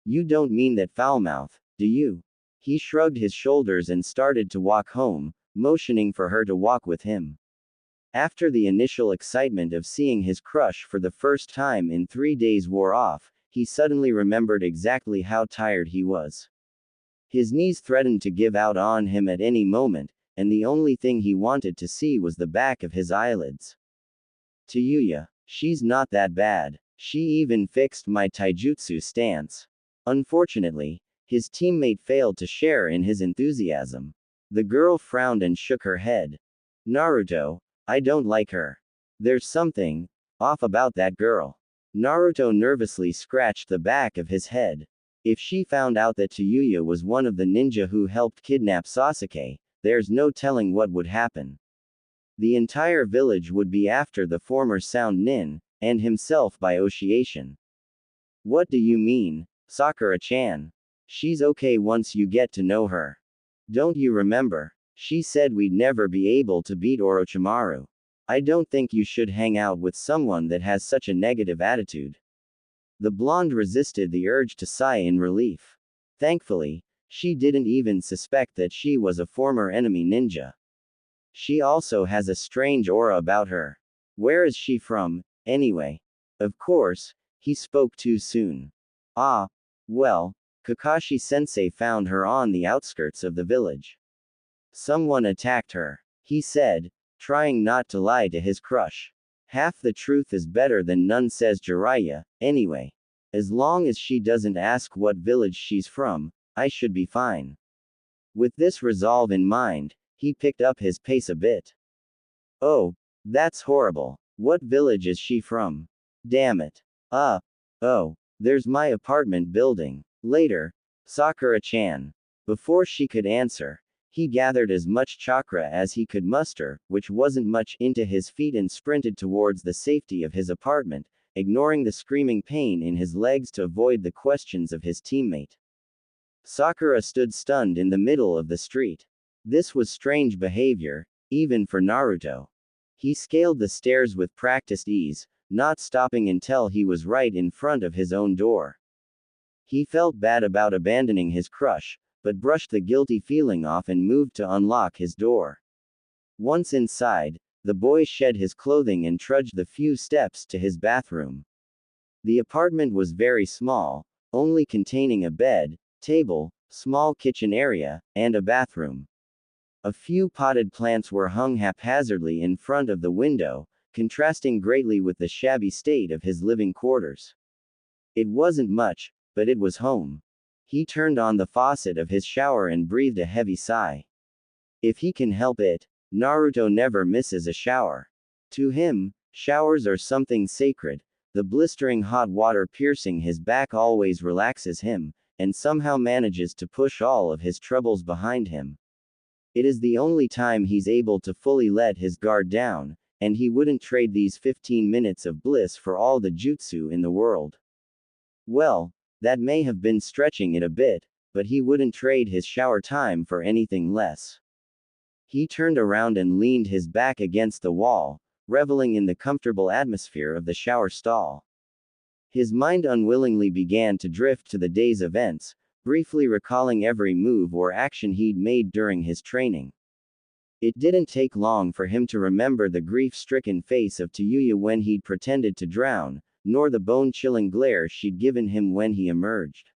You don't mean that foulmouth, do you? He shrugged his shoulders and started to walk home, motioning for her to walk with him. After the initial excitement of seeing his crush for the first time in 3 days wore off, he suddenly remembered exactly how tired he was. His knees threatened to give out on him at any moment, and the only thing he wanted to see was the back of his eyelids. Tayuya. She's not that bad. She even fixed my taijutsu stance. Unfortunately, his teammate failed to share in his enthusiasm. The girl frowned and shook her head. Naruto, I don't like her. There's something off about that girl. Naruto nervously scratched the back of his head. If she found out that Tayuya was one of the ninja who helped kidnap Sasuke, there's no telling what would happen. The entire village would be after the former Sound Nin, and himself by oceation. What do you mean, Sakura-chan? She's okay once you get to know her. Don't you remember? She said we'd never be able to beat Orochimaru. I don't think you should hang out with someone that has such a negative attitude. The blonde resisted the urge to sigh in relief. Thankfully, she didn't even suspect that she was a former enemy ninja. She also has a strange aura about her. Where is she from, anyway? Of course, he spoke too soon. Ah, well, Kakashi-sensei found her on the outskirts of the village. Someone attacked her, he said, trying not to lie to his crush. Half the truth is better than none, says Jiraiya. Anyway, as long as she doesn't ask what village she's from, I should be fine. With this resolve in mind, he picked up his pace a bit. Oh, that's horrible. What village is she from? Damn it. Oh, there's my apartment building. Later, Sakura-chan. Before she could answer, he gathered as much chakra as he could muster, which wasn't much, into his feet and sprinted towards the safety of his apartment, ignoring the screaming pain in his legs to avoid the questions of his teammate. Sakura stood stunned in the middle of the street. This was strange behavior, even for Naruto. He scaled the stairs with practiced ease, not stopping until he was right in front of his own door. He felt bad about abandoning his crush, but brushed the guilty feeling off and moved to unlock his door. Once inside, the boy shed his clothing and trudged the few steps to his bathroom. The apartment was very small, only containing a bed, table, small kitchen area, and a bathroom. A few potted plants were hung haphazardly in front of the window, contrasting greatly with the shabby state of his living quarters. It wasn't much, but it was home. He turned on the faucet of his shower and breathed a heavy sigh. If he can help it, Naruto never misses a shower. To him, showers are something sacred. The blistering hot water piercing his back always relaxes him, and somehow manages to push all of his troubles behind him. It is the only time he's able to fully let his guard down, and he wouldn't trade these 15 minutes of bliss for all the jutsu in the world. Well, that may have been stretching it a bit, but he wouldn't trade his shower time for anything less. He turned around and leaned his back against the wall, reveling in the comfortable atmosphere of the shower stall. His mind unwillingly began to drift to the day's events, briefly recalling every move or action he'd made during his training. It didn't take long for him to remember the grief-stricken face of Tayuya when he'd pretended to drown, nor the bone-chilling glare she'd given him when he emerged.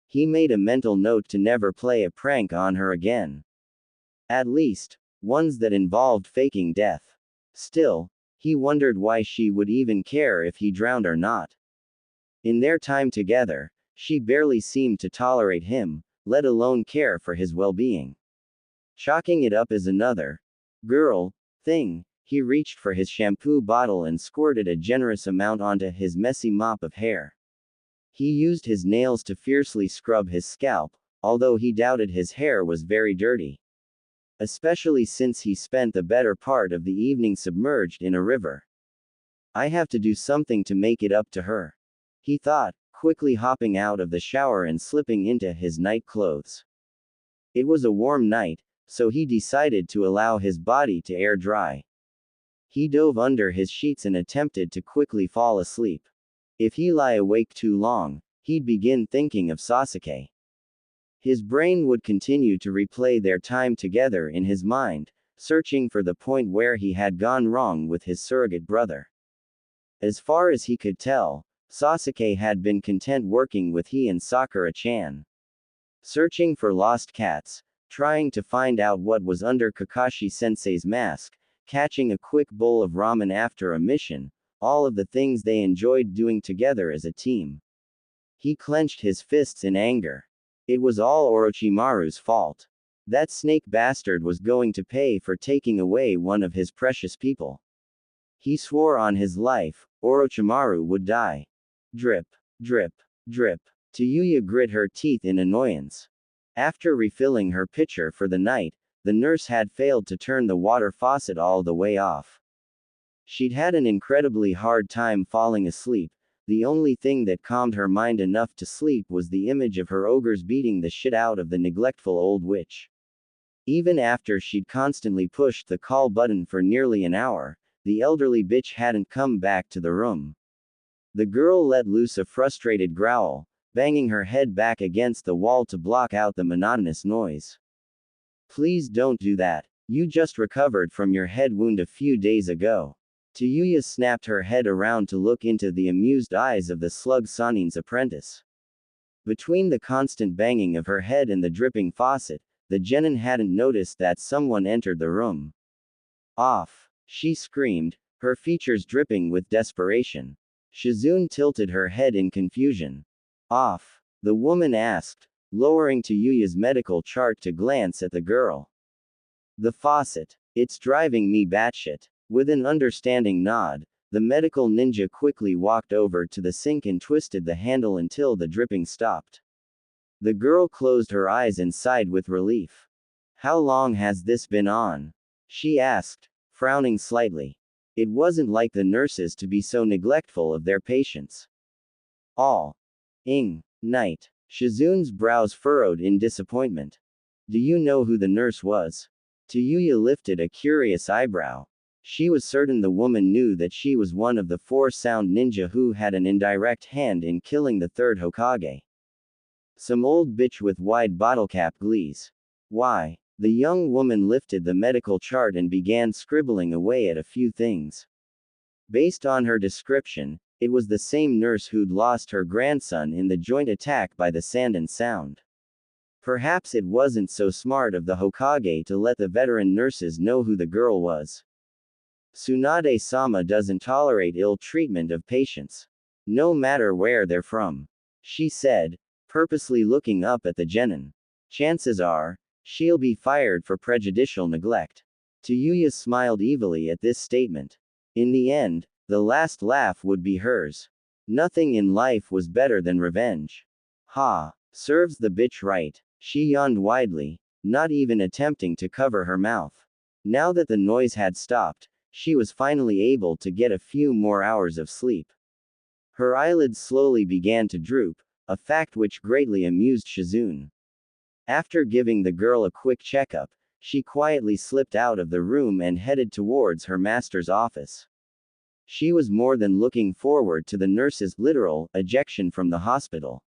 He made a mental note to never play a prank on her again. At least, ones that involved faking death. Still, he wondered why she would even care if he drowned or not. In their time together, she barely seemed to tolerate him, let alone care for his well-being. Chalking it up as another girl thing, he reached for his shampoo bottle and squirted a generous amount onto his messy mop of hair. He used his nails to fiercely scrub his scalp, although he doubted his hair was very dirty. Especially since he spent the better part of the evening submerged in a river. I have to do something to make it up to her, he thought, quickly hopping out of the shower and slipping into his night clothes. It was a warm night, so he decided to allow his body to air dry. He dove under his sheets and attempted to quickly fall asleep. If he lie awake too long, he'd begin thinking of Sasuke. His brain would continue to replay their time together in his mind, searching for the point where he had gone wrong with his surrogate brother. As far as he could tell, Sasuke had been content working with he and Sakura-chan. Searching for lost cats, trying to find out what was under Kakashi-sensei's mask, catching a quick bowl of ramen after a mission, all of the things they enjoyed doing together as a team. He clenched his fists in anger. It was all Orochimaru's fault. That snake bastard was going to pay for taking away one of his precious people. He swore on his life, Orochimaru would die. Drip, drip, drip. Tayuya grit her teeth in annoyance. After refilling her pitcher for the night, the nurse had failed to turn the water faucet all the way off. She'd had an incredibly hard time falling asleep. The only thing that calmed her mind enough to sleep was the image of her ogres beating the shit out of the neglectful old witch. Even after she'd constantly pushed the call button for nearly an hour, the elderly bitch hadn't come back to the room. The girl let loose a frustrated growl, banging her head back against the wall to block out the monotonous noise. Please don't do that. You just recovered from your head wound a few days ago. Tayuya snapped her head around to look into the amused eyes of the slug Sanin's apprentice. Between the constant banging of her head and the dripping faucet, the genin hadn't noticed that someone entered the room. Off! She screamed, her features dripping with desperation. Shizune tilted her head in confusion. Off! The woman asked, lowering Tayuya's medical chart to glance at the girl. The faucet. It's driving me batshit. With an understanding nod, the medical ninja quickly walked over to the sink and twisted the handle until the dripping stopped. The girl closed her eyes and sighed with relief. How long has this been on? She asked, frowning slightly. It wasn't like the nurses to be so neglectful of their patients. All night. Shizune's brows furrowed in disappointment. Do you know who the nurse was? Tayuya lifted a curious eyebrow. She was certain the woman knew that she was one of the 4 sound ninja who had an indirect hand in killing the 3rd Hokage. Some old bitch with wide bottle cap glees. Why? The young woman lifted the medical chart and began scribbling away at a few things. Based on her description, it was the same nurse who'd lost her grandson in the joint attack by the Sand and Sound. Perhaps it wasn't so smart of the Hokage to let the veteran nurses know who the girl was. Tsunade-sama doesn't tolerate ill treatment of patients. No matter where they're from. She said, purposely looking up at the genin. Chances are, she'll be fired for prejudicial neglect. Tayuya smiled evilly at this statement. In the end, the last laugh would be hers. Nothing in life was better than revenge. Ha! Serves the bitch right. She yawned widely, not even attempting to cover her mouth. Now that the noise had stopped, she was finally able to get a few more hours of sleep. Her eyelids slowly began to droop, a fact which greatly amused Shizune. After giving the girl a quick checkup, she quietly slipped out of the room and headed towards her master's office. She was more than looking forward to the nurse's literal ejection from the hospital.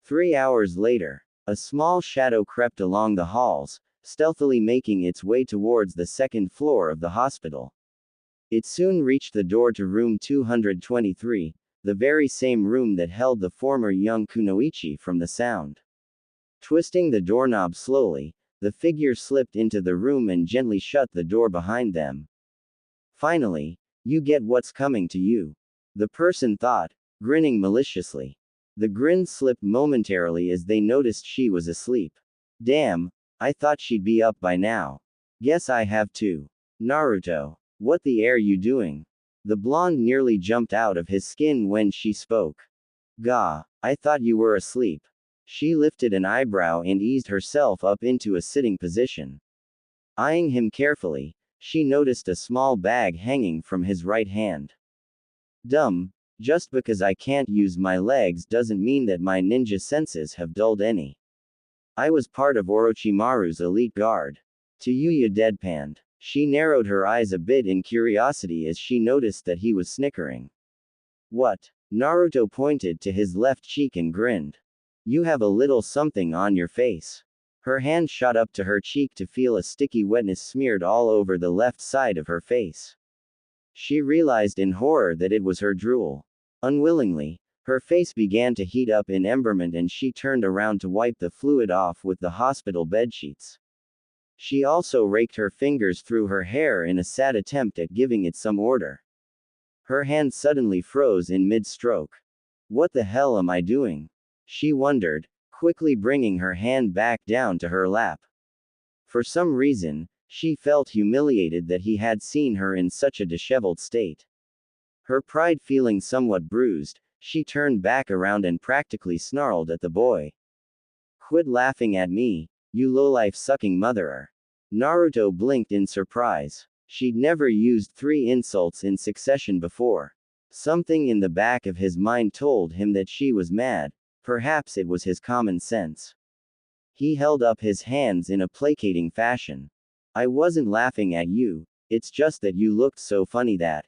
3 hours later, a small shadow crept along the halls, stealthily making its way towards the 2nd floor of the hospital. It soon reached the door to room 223, the very same room that held the former young Kunoichi from the Sound. Twisting the doorknob slowly, the figure slipped into the room and gently shut the door behind them. Finally, you get what's coming to you. The person thought, grinning maliciously. The grin slipped momentarily as they noticed she was asleep. Damn, I thought she'd be up by now. Guess I have too. Naruto, what the air you doing? The blonde nearly jumped out of his skin when she spoke. Gah, I thought you were asleep. She lifted an eyebrow and eased herself up into a sitting position. Eyeing him carefully, she noticed a small bag hanging from his right hand. Dumb, just because I can't use my legs doesn't mean that my ninja senses have dulled any. I was part of Orochimaru's elite guard. Tayuya deadpanned. She narrowed her eyes a bit in curiosity as she noticed that he was snickering. What? Naruto pointed to his left cheek and grinned. You have a little something on your face. Her hand shot up to her cheek to feel a sticky wetness smeared all over the left side of her face. She realized in horror that it was her drool. Unwillingly, her face began to heat up in emberment and she turned around to wipe the fluid off with the hospital bedsheets. She also raked her fingers through her hair in a sad attempt at giving it some order. Her hand suddenly froze in mid-stroke. What the hell am I doing? She wondered, quickly bringing her hand back down to her lap. For some reason, she felt humiliated that he had seen her in such a disheveled state. Her pride feeling somewhat bruised, she turned back around and practically snarled at the boy. Quit laughing at me, you lowlife sucking motherer. Naruto blinked in surprise. She'd never used 3 insults in succession before. Something in the back of his mind told him that she was mad, perhaps it was his common sense. He held up his hands in a placating fashion. I wasn't laughing at you, it's just that you looked so funny that.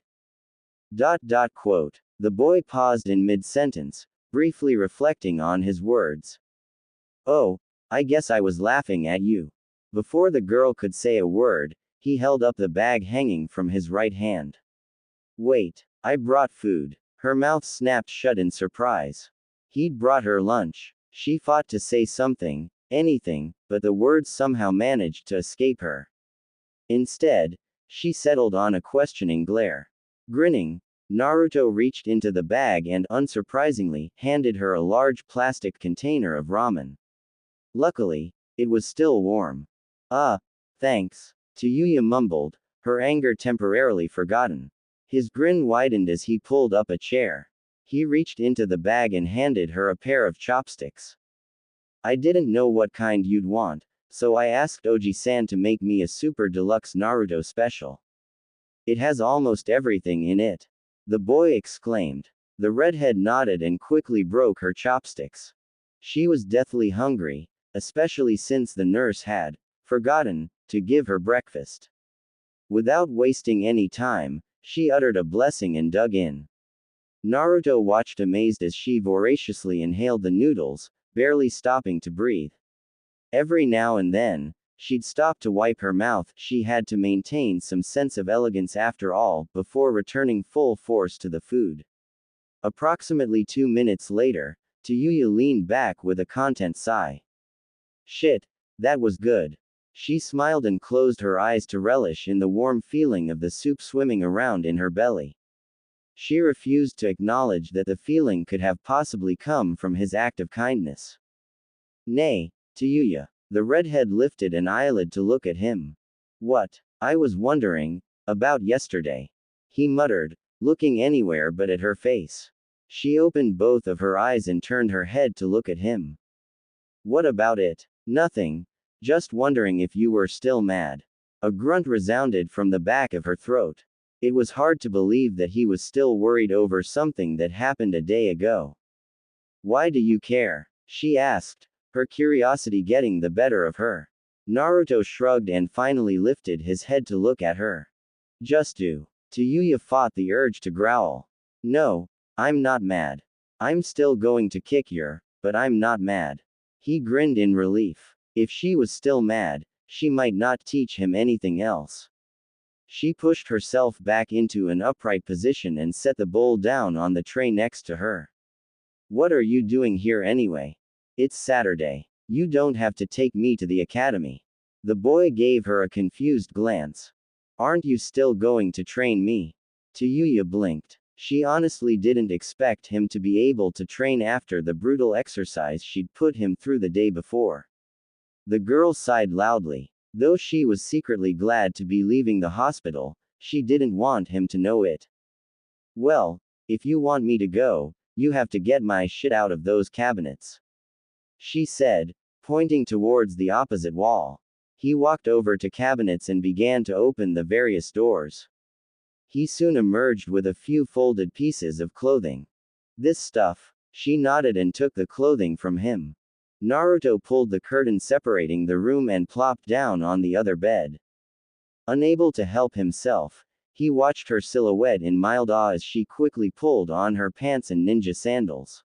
Quote. The boy paused in mid-sentence, briefly reflecting on his words. Oh, I guess I was laughing at you. Before the girl could say a word, he held up the bag hanging from his right hand. Wait, I brought food. Her mouth snapped shut in surprise. He'd brought her lunch. She fought to say something, anything, but the words somehow managed to escape her. Instead, she settled on a questioning glare. Grinning, Naruto reached into the bag and, unsurprisingly, handed her a large plastic container of ramen. Luckily, it was still warm. Thanks. Tayuya mumbled, her anger temporarily forgotten. His grin widened as he pulled up a chair. He reached into the bag and handed her a pair of chopsticks. I didn't know what kind you'd want, so I asked Oji-san to make me a super deluxe Naruto special. It has almost everything in it. The boy exclaimed. The redhead nodded and quickly broke her chopsticks. She was deathly hungry, especially since the nurse had forgotten to give her breakfast. Without wasting any time, she uttered a blessing and dug in. Naruto watched amazed as she voraciously inhaled the noodles, barely stopping to breathe. Every now and then, she'd stop to wipe her mouth. She had to maintain some sense of elegance after all, before returning full force to the food. Approximately 2 minutes later, Tayuya leaned back with a content sigh. Shit, that was good. She smiled and closed her eyes to relish in the warm feeling of the soup swimming around in her belly. She refused to acknowledge that the feeling could have possibly come from his act of kindness. Nay, Tayuya. The redhead lifted an eyelid to look at him. What? I was wondering about yesterday. He muttered, looking anywhere but at her face. She opened both of her eyes and turned her head to look at him. What about it? Nothing. Just wondering if you were still mad. A grunt resounded from the back of her throat. It was hard to believe that he was still worried over something that happened a day ago. Why do you care? She asked, her curiosity getting the better of her. Naruto shrugged and finally lifted his head to look at her. Just do. Tayuya fought the urge to growl. No, I'm not mad. I'm still going to kick your, but I'm not mad. He grinned in relief. If she was still mad, she might not teach him anything else. She pushed herself back into an upright position and set the bowl down on the tray next to her. What are you doing here anyway? It's Saturday. You don't have to take me to the academy. The boy gave her a confused glance. Aren't you still going to train me? Tayuya blinked. She honestly didn't expect him to be able to train after the brutal exercise she'd put him through the day before. The girl sighed loudly. Though she was secretly glad to be leaving the hospital, she didn't want him to know it. Well, if you want me to go, you have to get my shit out of those cabinets, she said, pointing towards the opposite wall. He walked over to cabinets and began to open the various doors. He soon emerged with a few folded pieces of clothing. This stuff. She nodded and took the clothing from him. Naruto pulled the curtain separating the room and plopped down on the other bed. Unable to help himself, he watched her silhouette in mild awe as she quickly pulled on her pants and ninja sandals.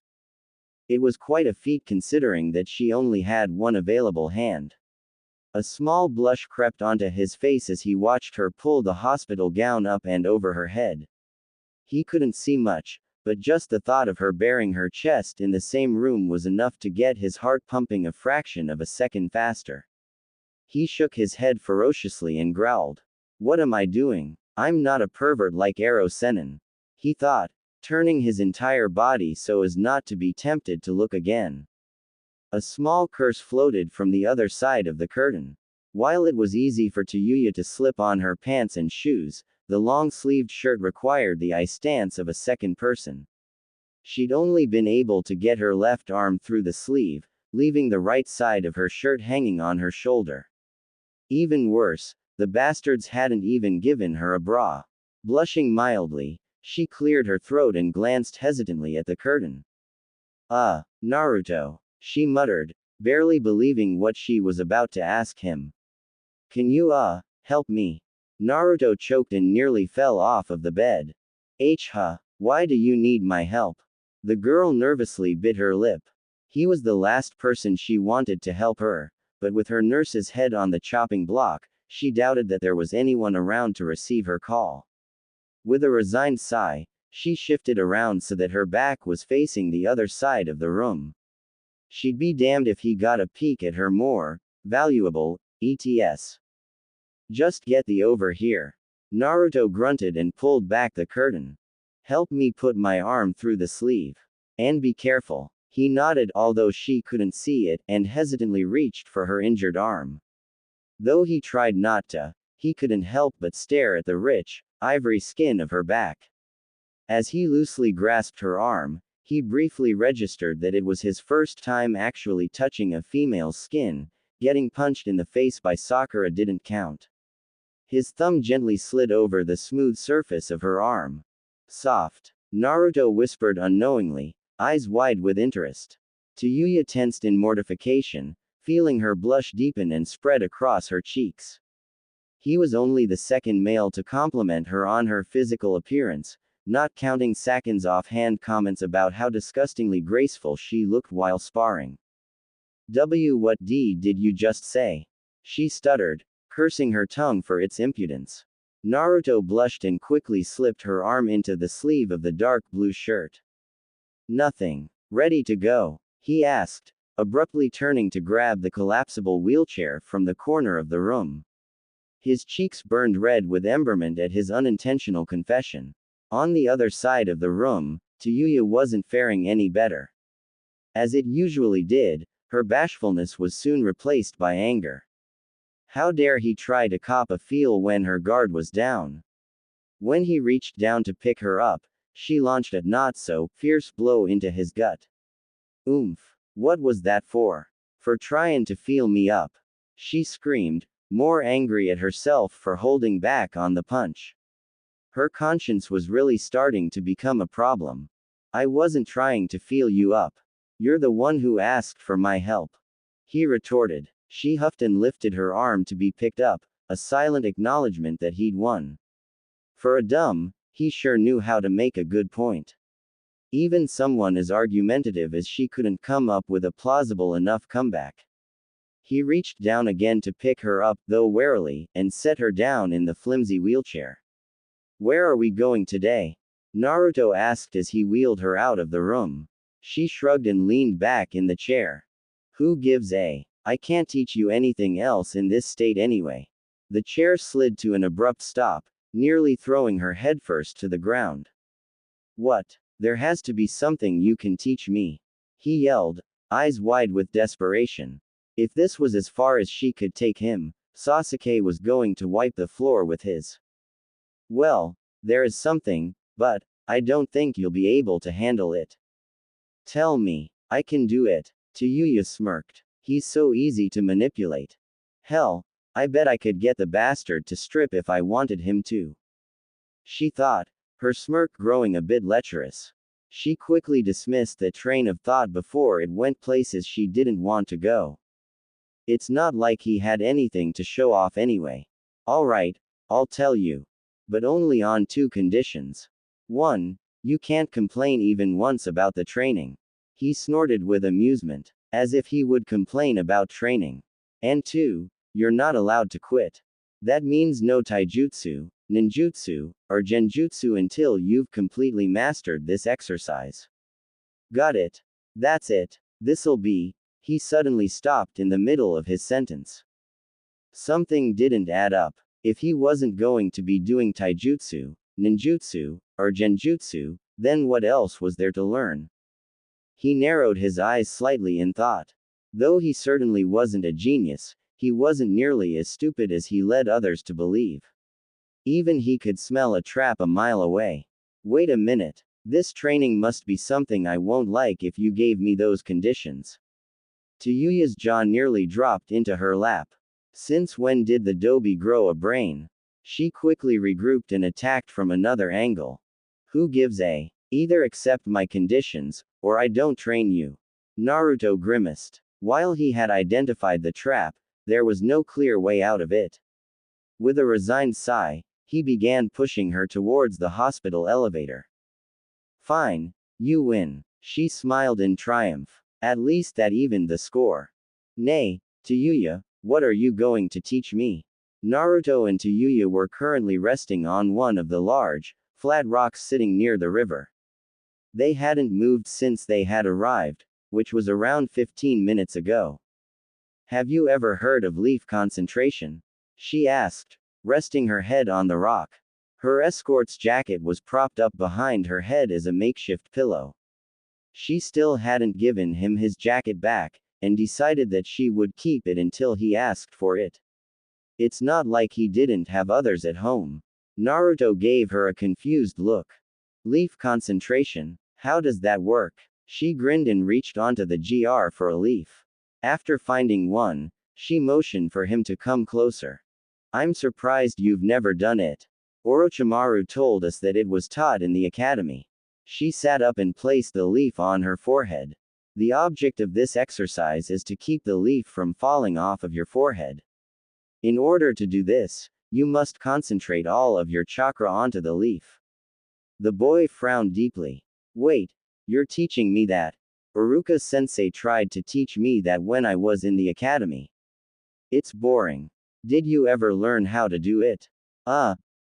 It was quite a feat considering that she only had one available hand. A small blush crept onto his face as he watched her pull the hospital gown up and over her head. He couldn't see much, but just the thought of her bearing her chest in the same room was enough to get his heart pumping a fraction of a second faster. He shook his head ferociously and growled. What am I doing? I'm not a pervert like Ero Sennin. he thought, turning his entire body so as not to be tempted to look again. A small curse floated from the other side of the curtain. While it was easy for Tayuya to slip on her pants and shoes, the long-sleeved shirt required the eye stance of a second person. She'd only been able to get her left arm through the sleeve, leaving the right side of her shirt hanging on her shoulder. Even worse, the bastards hadn't even given her a bra. Blushing mildly, she cleared her throat and glanced hesitantly at the curtain. Naruto, she muttered, barely believing what she was about to ask him. Can you, help me? Naruto choked and nearly fell off of the bed. Why do you need my help? The girl nervously bit her lip. He was the last person she wanted to help her, but with her nurse's head on the chopping block, she doubted that there was anyone around to receive her call. With a resigned sigh, she shifted around so that her back was facing the other side of the room. She'd be damned if he got a peek at her more valuable ETS. Just get the over here. Naruto grunted and pulled back the curtain. Help me put my arm through the sleeve. And be careful. He nodded, although she couldn't see it, and hesitantly reached for her injured arm. Though he tried not to, he couldn't help but stare at the rich, ivory skin of her back. As he loosely grasped her arm, he briefly registered that it was his first time actually touching a female's skin. Getting punched in the face by Sakura didn't count. His thumb gently slid over the smooth surface of her arm. Soft. Naruto whispered unknowingly, eyes wide with interest. Tayuya tensed in mortification, feeling her blush deepen and spread across her cheeks. He was only the second male to compliment her on her physical appearance, not counting Sakin's offhand comments about how disgustingly graceful she looked while sparring. What did you just say? She stuttered, cursing her tongue for its impudence. Naruto blushed and quickly slipped her arm into the sleeve of the dark blue shirt. Nothing. Ready to go? He asked, abruptly turning to grab the collapsible wheelchair from the corner of the room. His cheeks burned red with emberment at his unintentional confession. On the other side of the room, Tayuya wasn't faring any better. As it usually did, her bashfulness was soon replaced by anger. How dare he try to cop a feel when her guard was down? When he reached down to pick her up, she launched a not-so-fierce blow into his gut. Oomph. What was that for? For trying to feel me up. She screamed, more angry at herself for holding back on the punch. Her conscience was really starting to become a problem. I wasn't trying to feel you up. You're the one who asked for my help. He retorted. She huffed and lifted her arm to be picked up, a silent acknowledgement that he'd won. For a dumb, he sure knew how to make a good point. Even someone as argumentative as she couldn't come up with a plausible enough comeback. He reached down again to pick her up, though warily, and set her down in the flimsy wheelchair. Where are we going today? Naruto asked as he wheeled her out of the room. She shrugged and leaned back in the chair. Who gives a? I can't teach you anything else in this state anyway. The chair slid to an abrupt stop, nearly throwing her headfirst to the ground. What? There has to be something you can teach me. He yelled, eyes wide with desperation. If this was as far as she could take him, Sasuke was going to wipe the floor with his. Well, there is something, but I don't think you'll be able to handle it. Tell me. I can do it. Tayuya smirked. He's so easy to manipulate. Hell, I bet I could get the bastard to strip if I wanted him to. She thought, her smirk growing a bit lecherous. She quickly dismissed that train of thought before it went places she didn't want to go. It's not like he had anything to show off anyway. Alright, I'll tell you. But only on two conditions. 1. You can't complain even once about the training. He snorted with amusement, as if he would complain about training. And 2. You're not allowed to quit. That means no taijutsu, ninjutsu, or genjutsu until you've completely mastered this exercise. Got it. That's it. This'll be. He suddenly stopped in the middle of his sentence. Something didn't add up. If he wasn't going to be doing taijutsu, ninjutsu, or genjutsu, then what else was there to learn? He narrowed his eyes slightly in thought. Though he certainly wasn't a genius, he wasn't nearly as stupid as he led others to believe. Even he could smell a trap a mile away. Wait a minute. This training must be something I won't like if you gave me those conditions. Tayuya's jaw nearly dropped into her lap. Since when did the Dobi grow a brain? She quickly regrouped and attacked from another angle. Who gives a? Either accept my conditions, or I don't train you. Naruto grimaced. While he had identified the trap, there was no clear way out of it. With a resigned sigh, he began pushing her towards the hospital elevator. Fine, you win. She smiled in triumph. At least that evened the score. Nay, Tayuya, what are you going to teach me? Naruto and Tayuya were currently resting on one of the large, flat rocks sitting near the river. They hadn't moved since they had arrived, which was around 15 minutes ago. Have you ever heard of leaf concentration? She asked, resting her head on the rock. Her escort's jacket was propped up behind her head as a makeshift pillow. She still hadn't given him his jacket back, and decided that she would keep it until he asked for it. It's not like he didn't have others at home. Naruto gave her a confused look. Leaf concentration? How does that work? She grinned and reached onto the GR for a leaf. After finding one, she motioned for him to come closer. I'm surprised you've never done it. Orochimaru told us that it was taught in the academy. She sat up and placed the leaf on her forehead. The object of this exercise is to keep the leaf from falling off of your forehead. In order to do this, you must concentrate all of your chakra onto the leaf. The boy frowned deeply. Wait, you're teaching me that? Iruka-sensei tried to teach me that when I was in the academy. It's boring. Did you ever learn how to do it?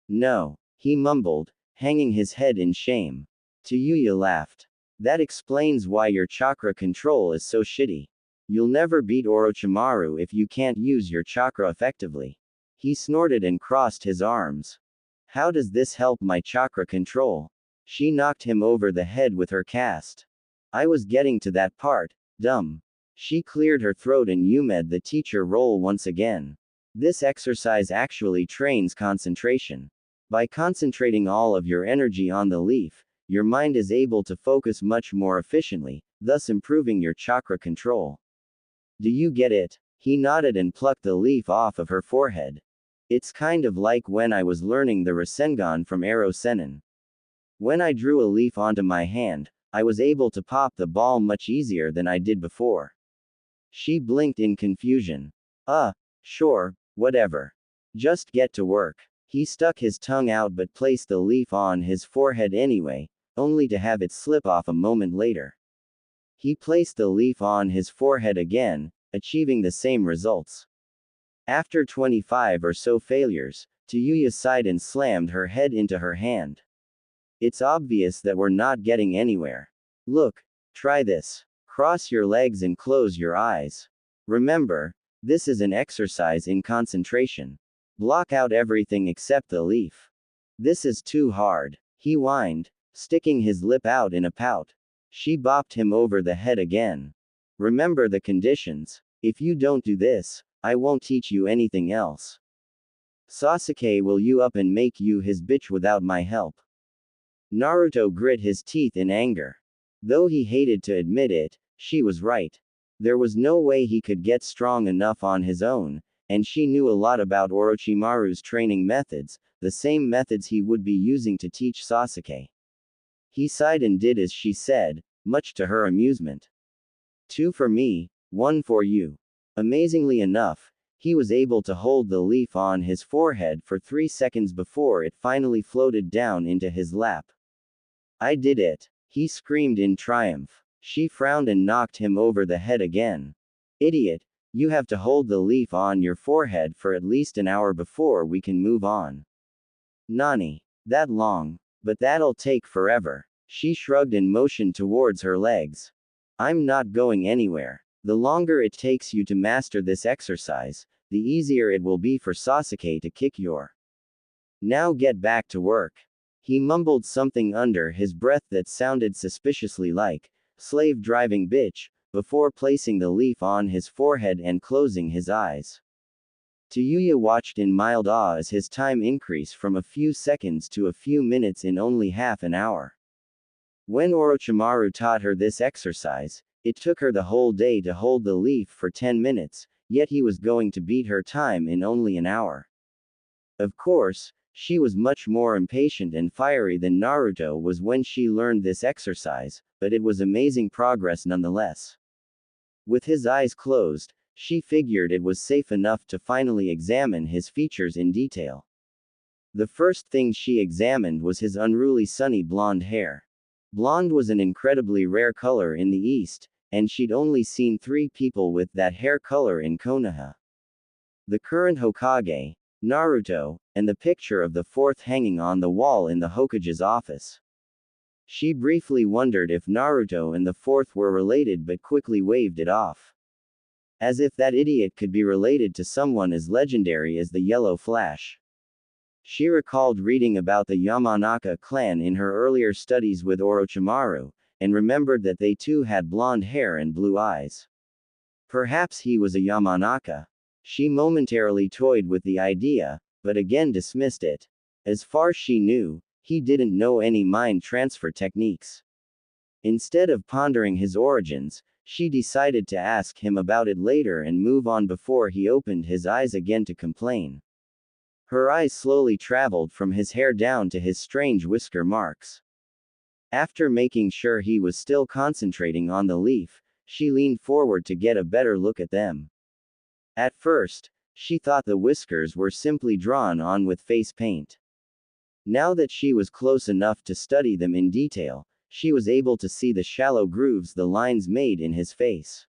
No, he mumbled, hanging his head in shame. Tayuya laughed. That explains why your chakra control is so shitty. You'll never beat Orochimaru if you can't use your chakra effectively. He snorted and crossed his arms. How does this help my chakra control? She knocked him over the head with her cast. I was getting to that part, dumb. She cleared her throat and hummed the teacher role once again. This exercise actually trains concentration. By concentrating all of your energy on the leaf, your mind is able to focus much more efficiently, thus improving your chakra control. Do you get it? He nodded and plucked the leaf off of her forehead. It's kind of like when I was learning the Rasengan from Ero Sennin. When I drew a leaf onto my hand, I was able to pop the ball much easier than I did before. She blinked in confusion. Sure, whatever. Just get to work. He stuck his tongue out but placed the leaf on his forehead anyway, only to have it slip off a moment later. He placed the leaf on his forehead again, achieving the same results. After 25 or so failures, Tayuya sighed and slammed her head into her hand. It's obvious that we're not getting anywhere. Look, try this. Cross your legs and close your eyes. Remember, this is an exercise in concentration. Block out everything except the leaf. This is too hard, he whined, sticking his lip out in a pout. She bopped him over the head again. Remember the conditions. If you don't do this, I won't teach you anything else. Sasuke will you up and make you his bitch without my help. Naruto grit his teeth in anger. Though he hated to admit it, she was right. There was no way he could get strong enough on his own, and she knew a lot about Orochimaru's training methods, the same methods he would be using to teach Sasuke. He sighed and did as she said, much to her amusement. 2 for me, 1 for you. Amazingly enough, he was able to hold the leaf on his forehead for 3 seconds before it finally floated down into his lap. I did it, he screamed in triumph. She frowned and knocked him over the head again. Idiot, you have to hold the leaf on your forehead for at least an hour before we can move on. Nani? That long? But that'll take forever. She shrugged and motioned towards her legs. I'm not going anywhere. The longer it takes you to master this exercise, the easier it will be for Sasuke to kick your. Now get back to work. He mumbled something under his breath that sounded suspiciously like, "slave driving bitch," before placing the leaf on his forehead and closing his eyes. Tayuya watched in mild awe as his time increased from a few seconds to a few minutes in only half an hour. When Orochimaru taught her this exercise, it took her the whole day to hold the leaf for 10 minutes, yet he was going to beat her time in only an hour. Of course, she was much more impatient and fiery than Naruto was when she learned this exercise, but it was amazing progress nonetheless. With his eyes closed, she figured it was safe enough to finally examine his features in detail. The first thing she examined was his unruly sunny blonde hair. Blonde was an incredibly rare color in the East, and she'd only seen 3 people with that hair color in Konoha. The current Hokage, Naruto, and the picture of the 4th hanging on the wall in the Hokage's office. She briefly wondered if Naruto and the 4th were related but quickly waved it off. As if that idiot could be related to someone as legendary as the Yellow Flash. She recalled reading about the Yamanaka clan in her earlier studies with Orochimaru, and remembered that they too had blonde hair and blue eyes. Perhaps he was a Yamanaka. She momentarily toyed with the idea, but again dismissed it. As far as she knew, he didn't know any mind transfer techniques. Instead of pondering his origins, she decided to ask him about it later and move on before he opened his eyes again to complain. Her eyes slowly traveled from his hair down to his strange whisker marks. After making sure he was still concentrating on the leaf, she leaned forward to get a better look at them. At first, she thought the whiskers were simply drawn on with face paint. Now that she was close enough to study them in detail, she was able to see the shallow grooves the lines made in his face.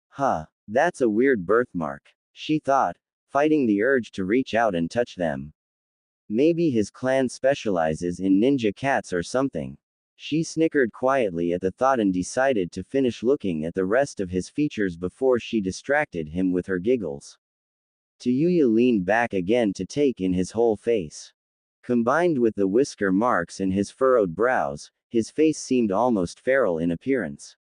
Huh, that's a weird birthmark, she thought, fighting the urge to reach out and touch them. Maybe his clan specializes in ninja cats or something. She snickered quietly at the thought and decided to finish looking at the rest of his features before she distracted him with her giggles. Tayuya leaned back again to take in his whole face. Combined with the whisker marks and his furrowed brows, his face seemed almost feral in appearance.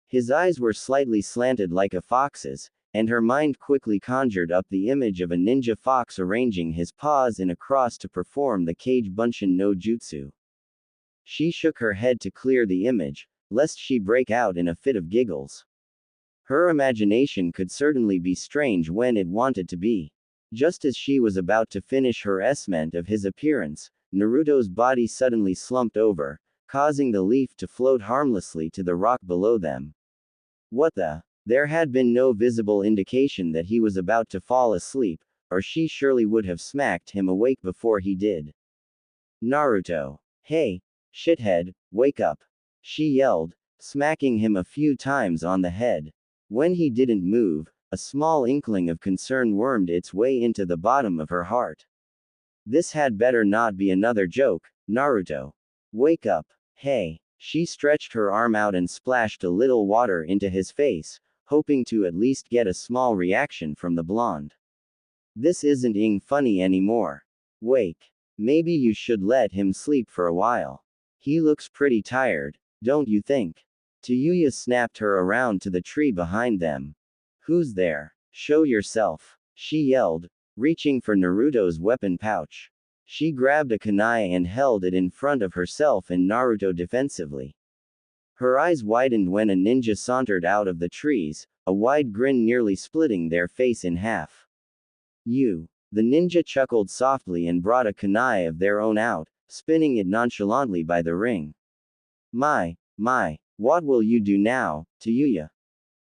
His eyes were slightly slanted like a fox's, and her mind quickly conjured up the image of a ninja fox arranging his paws in a cross to perform the Kage Bunshin no Jutsu. She shook her head to clear the image, lest she break out in a fit of giggles. Her imagination could certainly be strange when it wanted to be. Just as she was about to finish her estimate of his appearance, Naruto's body suddenly slumped over, causing the leaf to float harmlessly to the rock below them. What the? There had been no visible indication that he was about to fall asleep, or she surely would have smacked him awake before he did. Naruto. Hey, shithead, wake up. She yelled, smacking him a few times on the head. When he didn't move, a small inkling of concern wormed its way into the bottom of her heart. This had better not be another joke, Naruto. Wake up. Hey. She stretched her arm out and splashed a little water into his face, hoping to at least get a small reaction from the blonde. This isn't funny anymore. Wake. Maybe you should let him sleep for a while. He looks pretty tired, don't you think? Tayuya snapped her around to the tree behind them. Who's there? Show yourself, she yelled, reaching for Naruto's weapon pouch. She grabbed a kunai and held it in front of herself and Naruto defensively. Her eyes widened when a ninja sauntered out of the trees, a wide grin nearly splitting their face in half. You. The ninja chuckled softly and brought a kunai of their own out, spinning it nonchalantly by the ring. My, what will you do now, Tayuya?